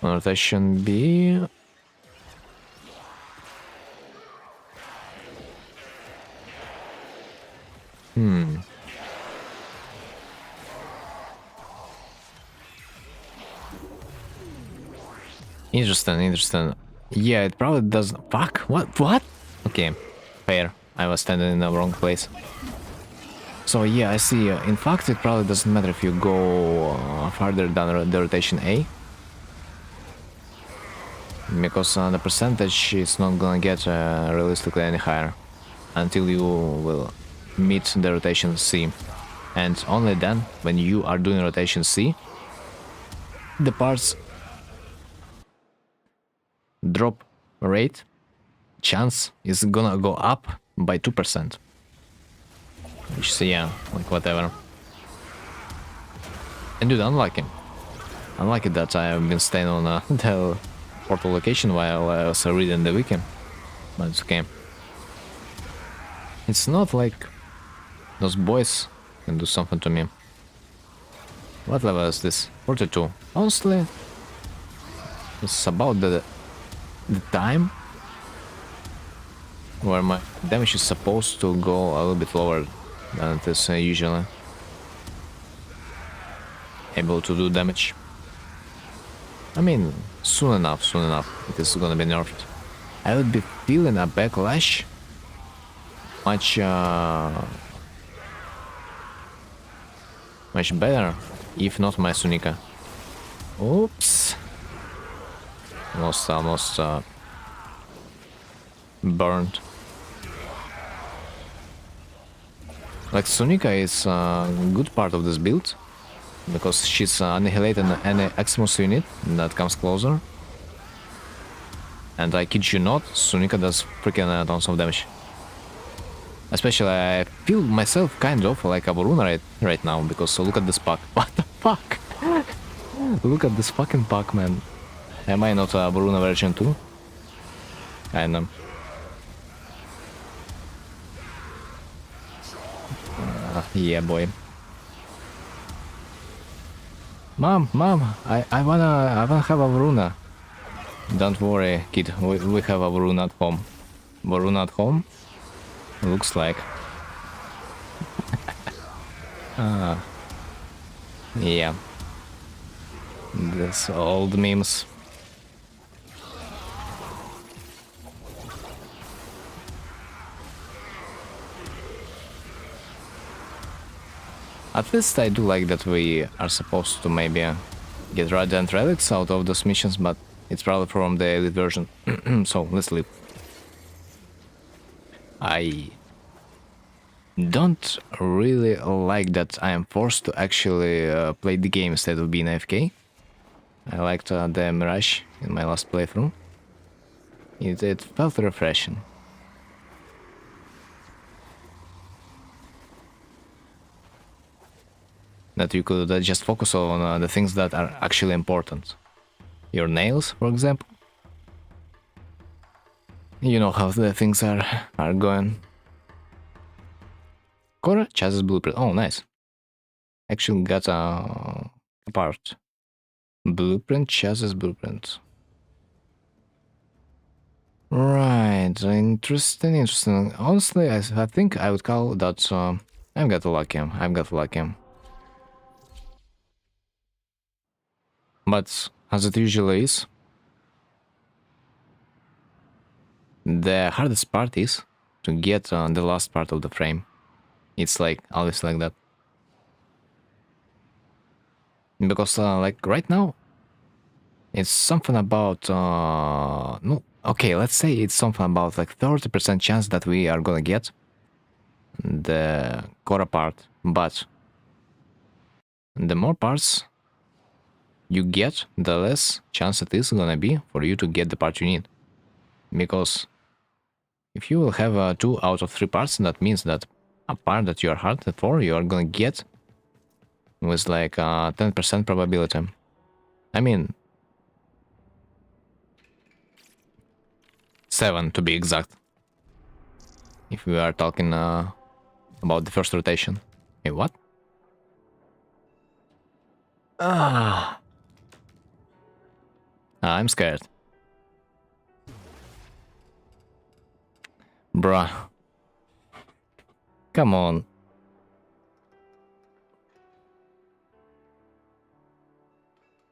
On rotation B... Interesting. Yeah, it probably doesn't... Fuck, what? Okay, fair. I was standing in the wrong place. So yeah, I see. In fact, it probably doesn't matter if you go farther down the rotation A. Because the percentage is not gonna get realistically any higher until you will meet the rotation C. And only then, when you are doing rotation C, the parts drop rate chance is gonna go up by 2%. Which is, yeah, like whatever. And dude, unlucky that I have been staying on the portal location while I was reading the wiki. But it's okay. It's not like those boys can do something to me. What level is this? 42. Honestly, it's about the time where my damage is supposed to go a little bit lower than it is usually able to do damage. I mean, soon enough it is gonna be nerfed. I would be feeling a backlash much better if not my Sunika. Oops. Almost burned. Like, Sunika is a good part of this build, because she's annihilating any Eximus unit that comes closer. And I kid you not, Sunika does freaking tons of damage. Especially, I feel myself kind of like a Varuna right now, because look at this puck. What the fuck? Look at this fucking puck, man. Am I not a Varuna version too? I know. Yeah, boy. Mom, I wanna have a Varuna. Don't worry, kid. We have a Varuna at home. Varuna at home? Looks like. Yeah. This old memes. At least I do like that we are supposed to maybe get Radiant Relics out of those missions, but it's probably from the elite version. So let's leave. I don't really like that I am forced to actually play the game instead of being AFK. I liked the Mirage in my last playthrough. It felt refreshing. That you could just focus on the things that are actually important. Your nails, for example. You know how the things are going. Cora chassis blueprint. Oh, nice. Actually got a part. Blueprint, chassis blueprint. Right, interesting. Honestly, I think I would call that I've got lucky. I've got lucky. But as it usually is, the hardest part is to get the last part of the frame. It's like always like that. Because like right now, it's something about no. Okay, let's say it's something about like 30% chance that we are gonna get the Cora part, but the more parts you get, the less chance it is gonna be for you to get the part you need. Because if you will have 2 out of 3 parts, that means that a part that you are hard for, you are gonna get with like 10% probability. I mean, 7 to be exact. If we are talking about the first rotation. Hey, what? Ah, I'm scared. Bruh. Come on.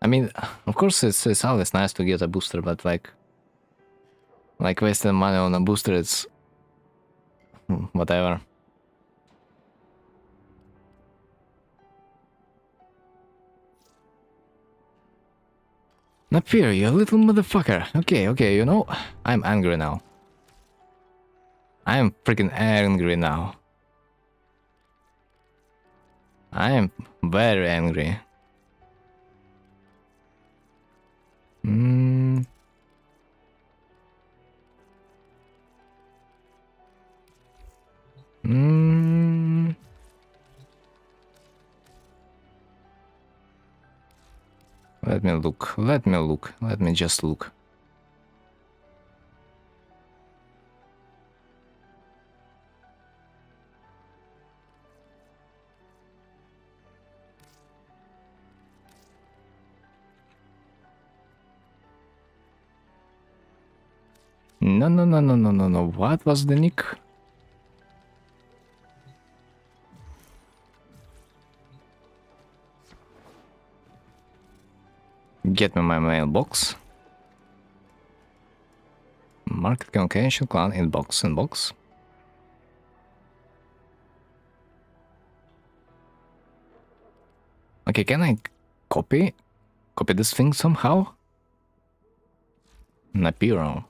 I mean, of course it's always nice to get a booster, but like wasting money on a booster, it's whatever. Napier, you little motherfucker. Okay, you know, I'm angry now. I am freaking angry now. I am very angry. Hmm. Hmm. Let me look. Let me just look. No. What was the nick? Get me my mailbox. Market communication clan inbox. Okay, can I copy this thing somehow? Napiro.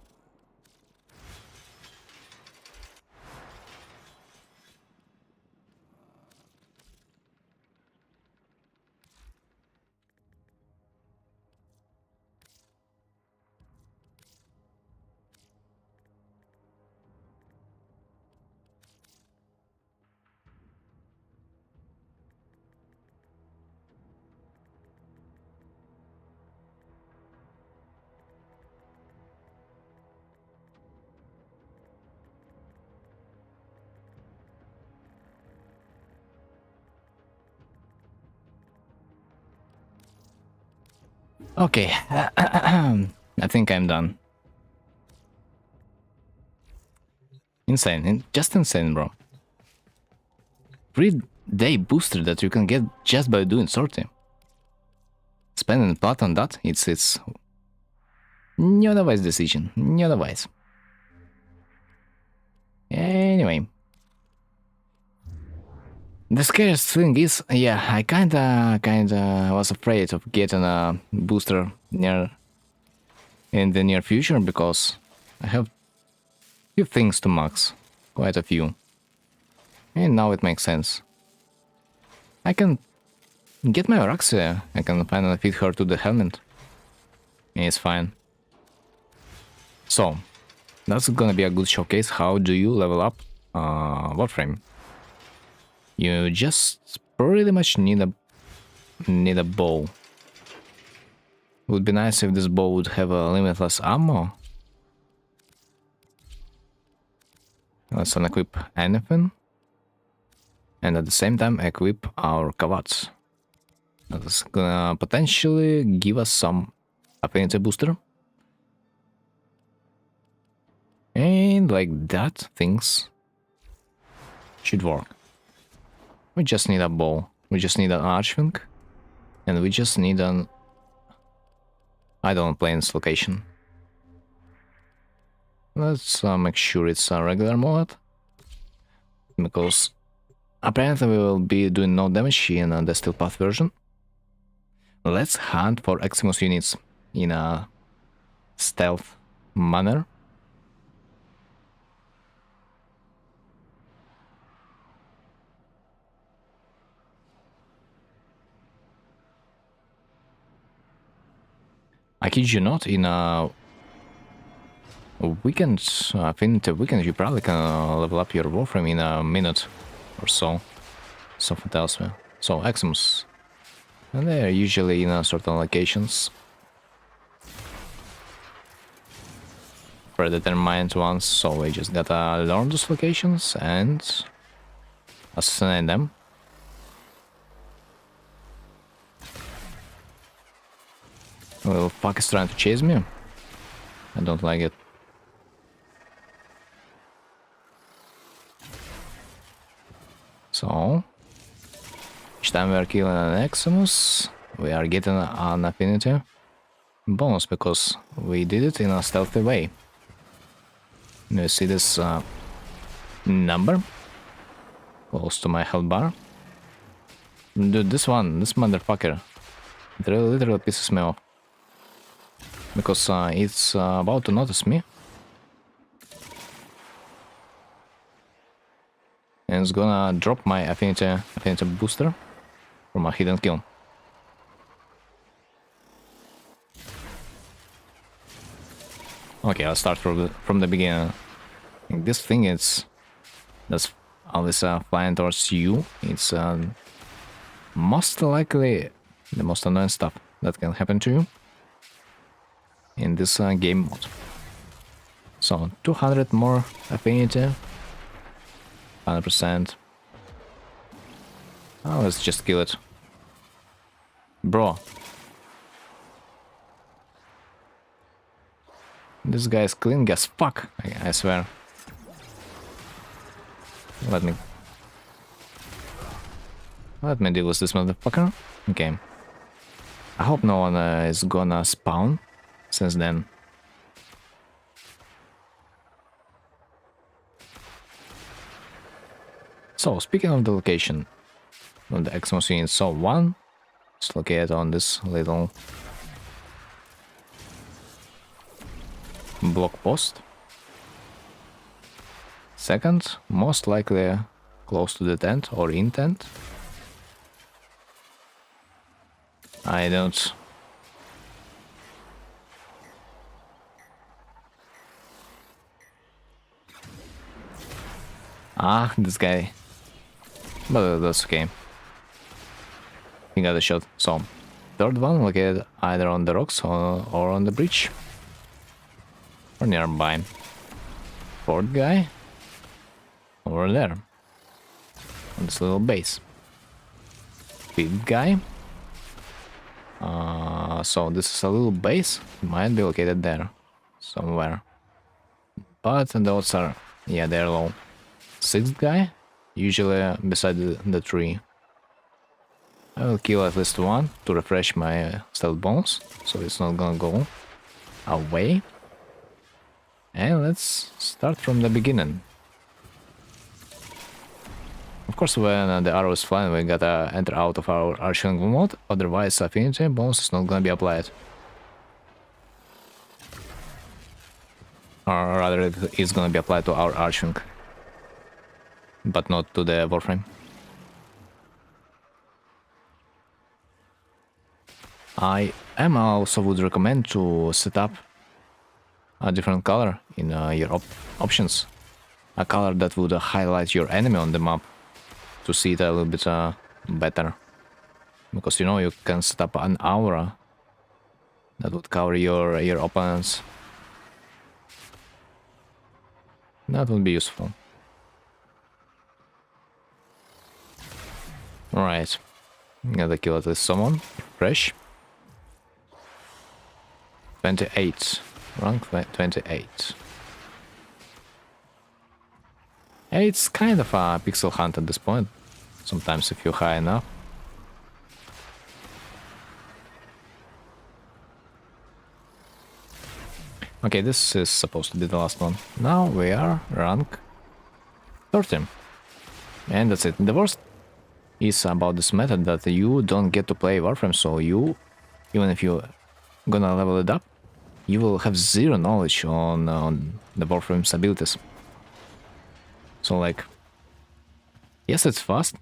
Okay, I think I'm done. Insane, just insane, bro. 3-day booster that you can get just by doing sortie. Spending plat on that, it's not a wise decision, not a wise. Anyway. The scariest thing is, yeah, I kinda was afraid of getting a booster in the near future because I have few things to max, quite a few. And now it makes sense. I can get my Araxia, I can finally fit her to the helmet. And it's fine. So, that's gonna be a good showcase. How do you level up warframe? You just pretty much need a bow. Would be nice if this bow would have a limitless ammo. Let's unequip anything. And at the same time equip our Kavats. That's gonna potentially give us some affinity booster. And like that, things should work. We just need a bow. We just need an archwing. And we just need an... I don't play in this location. Let's make sure it's a regular mode. Because apparently we will be doing no damage in the Steel Path version. Let's hunt for Eximus units in a stealth manner. I kid you not, in a weekend, affinity weekend, you probably can level up your warframe in a minute or so. Something tells me. So, Eximus. And they are usually in certain locations. Predetermined ones, so we just gotta learn those locations and assassinate them. Well, fuck is trying to chase me. I don't like it. So, each time we are killing an Eximus, we are getting an affinity bonus because we did it in a stealthy way. You see this number close to my health bar? Dude, this motherfucker, it literally pisses me off. Because it's about to notice me. And it's gonna drop my affinity booster from a hidden kill. Okay, I'll start from the beginning. This thing that's always flying towards you. It's most likely the most annoying stuff that can happen to you in this game mode. So 200 more affinity, 100%. Oh, let's just kill it, bro. This guy is clean as fuck, I swear. Let me deal with this motherfucker. Okay. I hope no one is gonna spawn since then. So, speaking of the location of the Eximus unit, so one is located on this little block post. Second, most likely close to the tent or in tent. I don't... Ah, this guy. But that's okay. He got a shot. So, third one located either on the rocks or on the bridge. Or nearby. Fourth guy. Over there. On this little base. Fifth guy. So this is a little base. It might be located there somewhere. But those are, yeah, they're low. Sixth guy, usually beside the tree. I will kill at least one to refresh my stealth bonus, so it's not gonna go away. And let's start from the beginning. Of course, when the arrow is flying, we gotta enter out of our arching mode, otherwise affinity bonus is not gonna be applied. Or rather, it's gonna be applied to our arching, but not to the warframe. I am also would recommend to set up a different color in your options. A color that would highlight your enemy on the map to see it a little bit better. Because you know you can set up an aura that would cover your opponents. That would be useful. Alright. Gotta kill at least someone. Fresh. 28. Rank 28. It's kind of a pixel hunt at this point. Sometimes if you're high enough. Okay, this is supposed to be the last one. Now we are rank 13. And that's it. The worst is about this method that you don't get to play Warframe, so you, even if you're gonna level it up, you will have zero knowledge on the Warframe's abilities. So like, yes, it's fast,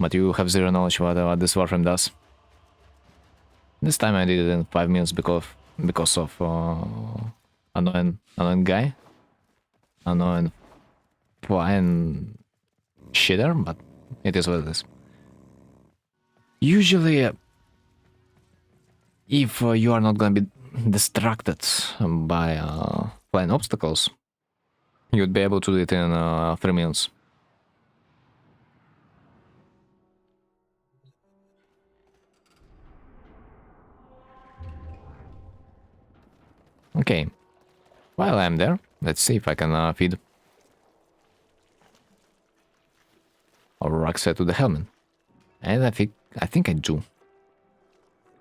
but you have zero knowledge what this Warframe does. This time I did it in 5 minutes because of annoying guy, annoying flying shitter, but it is what it is. Usually, if you are not gonna be distracted by flying obstacles, you'd be able to do it in 3 minutes. Okay, while I'm there, let's see if I can feed our rucksack to the helmet. And I think I do.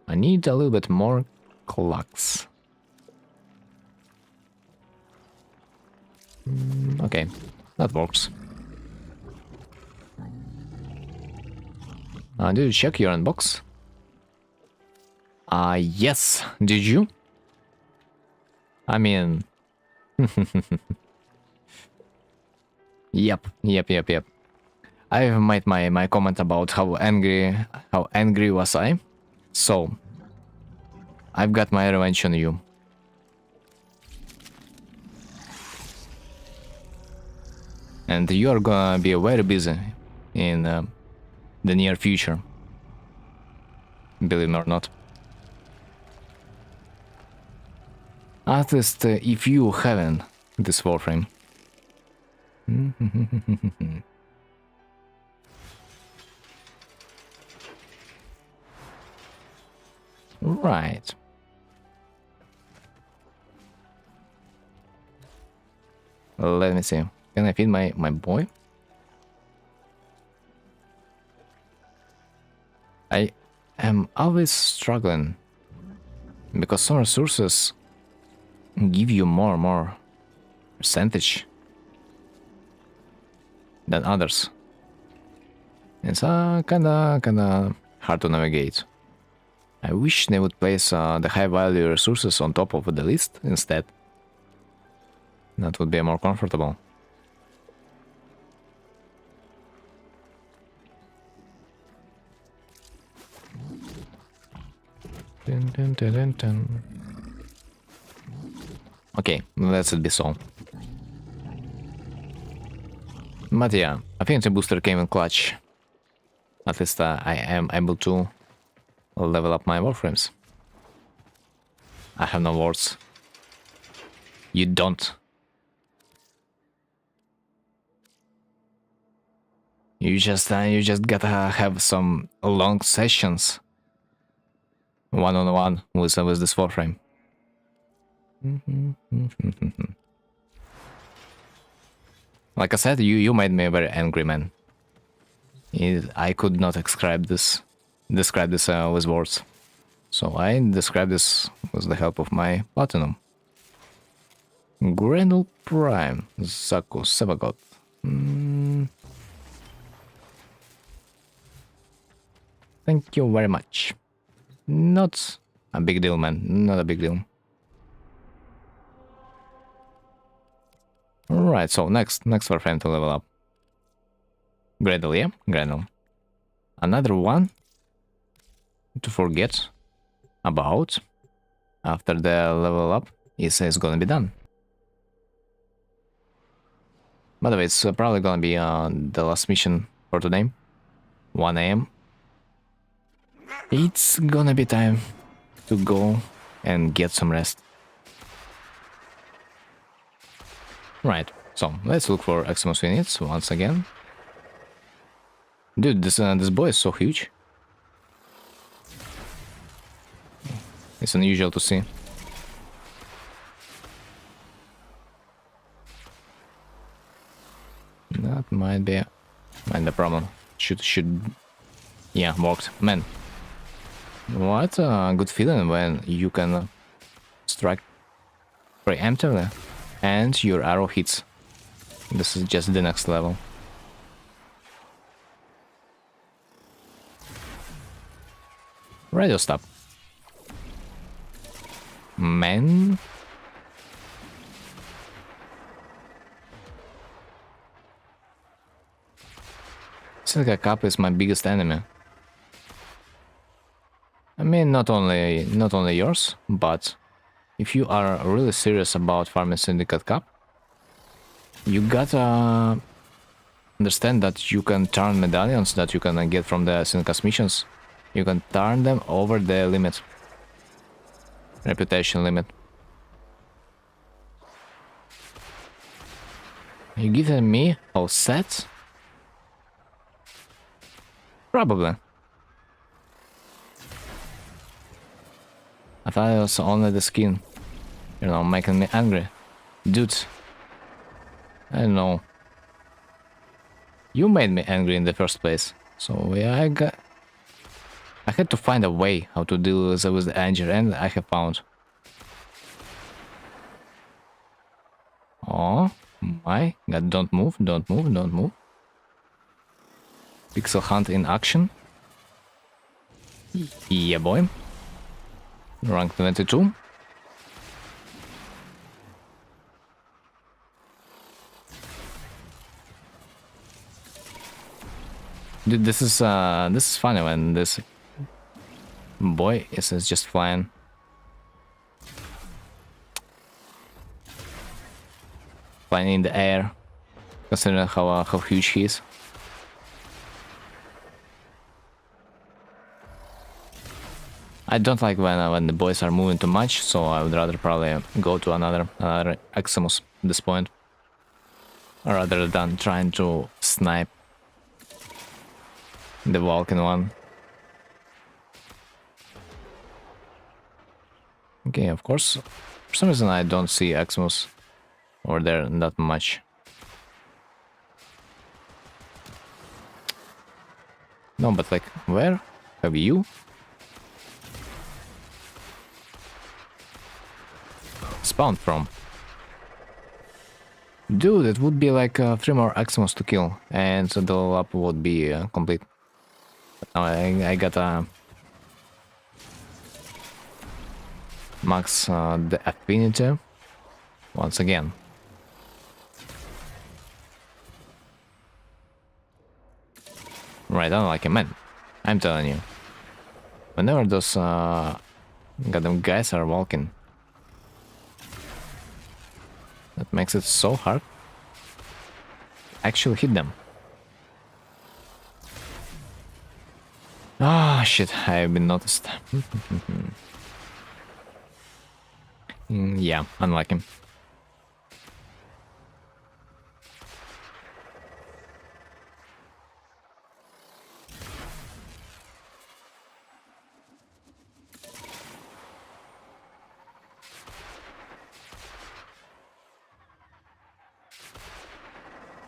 I need a little bit more clocks. Okay, that works. Did you check your inbox? Yes. Did you? I mean... Yep. I've made my comment about how angry was I. So, I've got my revenge on you. And you are gonna be very busy in the near future. Believe me or not. At least if you haven't this warframe. Right. Let me see. Can I feed my boy? I am always struggling because some resources give you more percentage than others. It's kinda hard to navigate. I wish they would place the high value resources on top of the list instead. That would be more comfortable. Dun. Okay, let it be so. But yeah, I think the booster came in clutch. At least I am able to level up my warframes. I have no words. You don't. You just gotta have some long sessions one-on-one with this warframe. Like I said, you made me very angry, man. I could not describe this with words, so I describe this with the help of my platinum. Grenal Prime, Zaku Sevagot. Thank you very much. Not a big deal, man. Not a big deal. Alright, so next warframe to level up. Grenal, yeah? Grenal. Another one to forget about after the level up is gonna be done. By the way, it's probably gonna be the last mission for today. 1 AM. It's gonna be time to go and get some rest. Right, so let's look for Eximus units once again. Dude, this boy is so huge. It's unusual to see. That might be the problem. Should yeah, worked. Man, what a good feeling when you can strike preemptively and your arrow hits. This is just the next level. Radio stop. Man. Silica Cup is my biggest enemy. I mean, not only yours, but if you are really serious about farming Syndicate Cup, you gotta understand that you can turn medallions that you can get from the Syndicate missions. You can turn them over the limit. Reputation limit. You giving me all set? Probably. I thought it was only the skin, you know, making me angry. Dude, I don't know. You made me angry in the first place, so yeah, I had to find a way how to deal with the anger, and I have found. Oh my god, don't move, don't move, don't move. Pixel hunt in action. Yeah, boy. Rank 22. Dude, this is funny when this boy is just flying. Flying in the air, considering how huge he is. I don't like when the boys are moving too much, so I would rather probably go to another Eximus at this point, rather than trying to snipe the Vulcan one. Okay, of course, for some reason I don't see Eximus over there that much. No, but like, where have you spawned from? Dude, it would be like 3 more Eximus to kill, and so the level up would be complete. But now I gotta max the affinity once again. Right, I don't like it, man. I'm telling you. Whenever those goddamn guys are walking, that makes it so hard to actually hit them. Ah, shit, I've been noticed. Yeah, unlucky.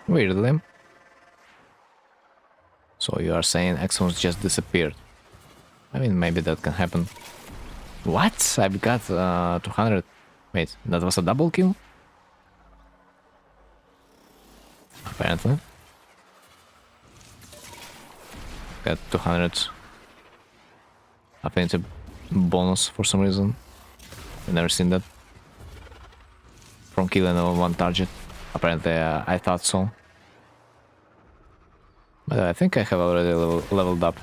Weirdly. So you are saying Exons just disappeared. I mean, maybe that can happen. What? I've got 200. Wait, that was a double kill? Apparently. Got 200 affinity bonus for some reason. I've never seen that. From killing one target. Apparently, I thought so. But I think I have already leveled up.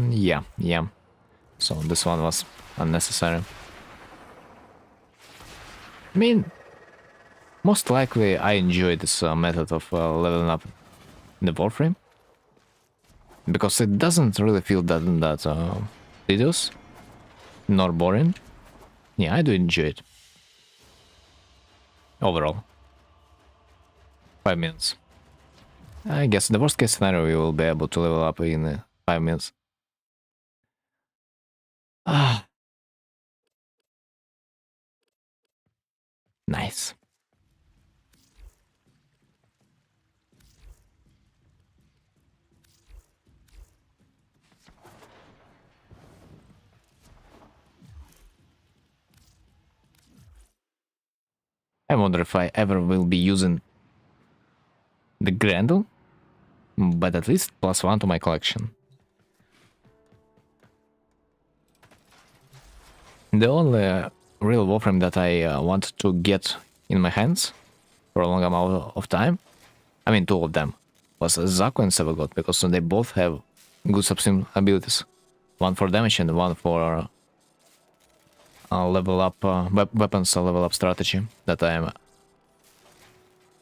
Yeah. So this one was unnecessary. I mean, most likely I enjoy this method of leveling up in the warframe. Because it doesn't really feel that tedious, nor boring. Yeah, I do enjoy it. Overall. 5 minutes. I guess the worst case scenario we will be able to level up in 5 minutes. Ah. Nice. I wonder if I ever will be using the Grendel, but at least +1 to my collection. The only real warframe that I want to get in my hands for a long amount of time, I mean 2 of them, was Zaku and Sevagod, because they both have good subsim abilities. One for damage and one for level up weapons level up strategy that I am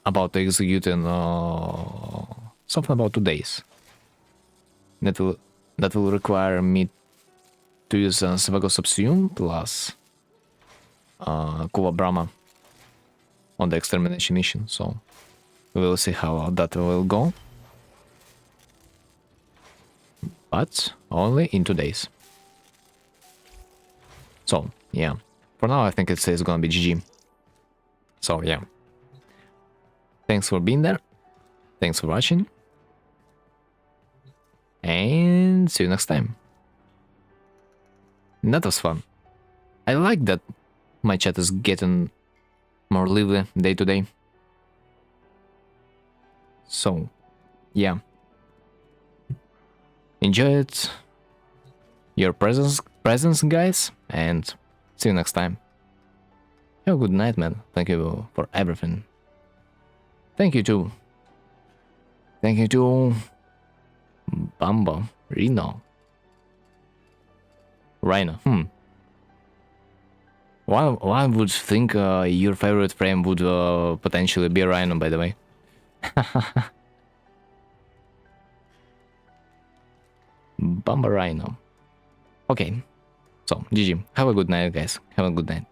about to execute in something about 2 days. That will require me to use Sevago Subsume plus Kuva Brahma on the extermination mission, so we will see how that will go. But only in 2 days. So, yeah. For now, I think it's gonna be GG. So, yeah. Thanks for being there. Thanks for watching. And see you next time. That was fun. I like that my chat is getting more lively day to day. So, yeah. Enjoy it. Your presence, guys, and see you next time. Have a good night, man. Thank you for everything. Thank you to Bamba Rhino. One would think your favorite frame would potentially be Rhino, by the way. Bamba Rhino. Okay, so GG. Have a good night, guys. Have a good night.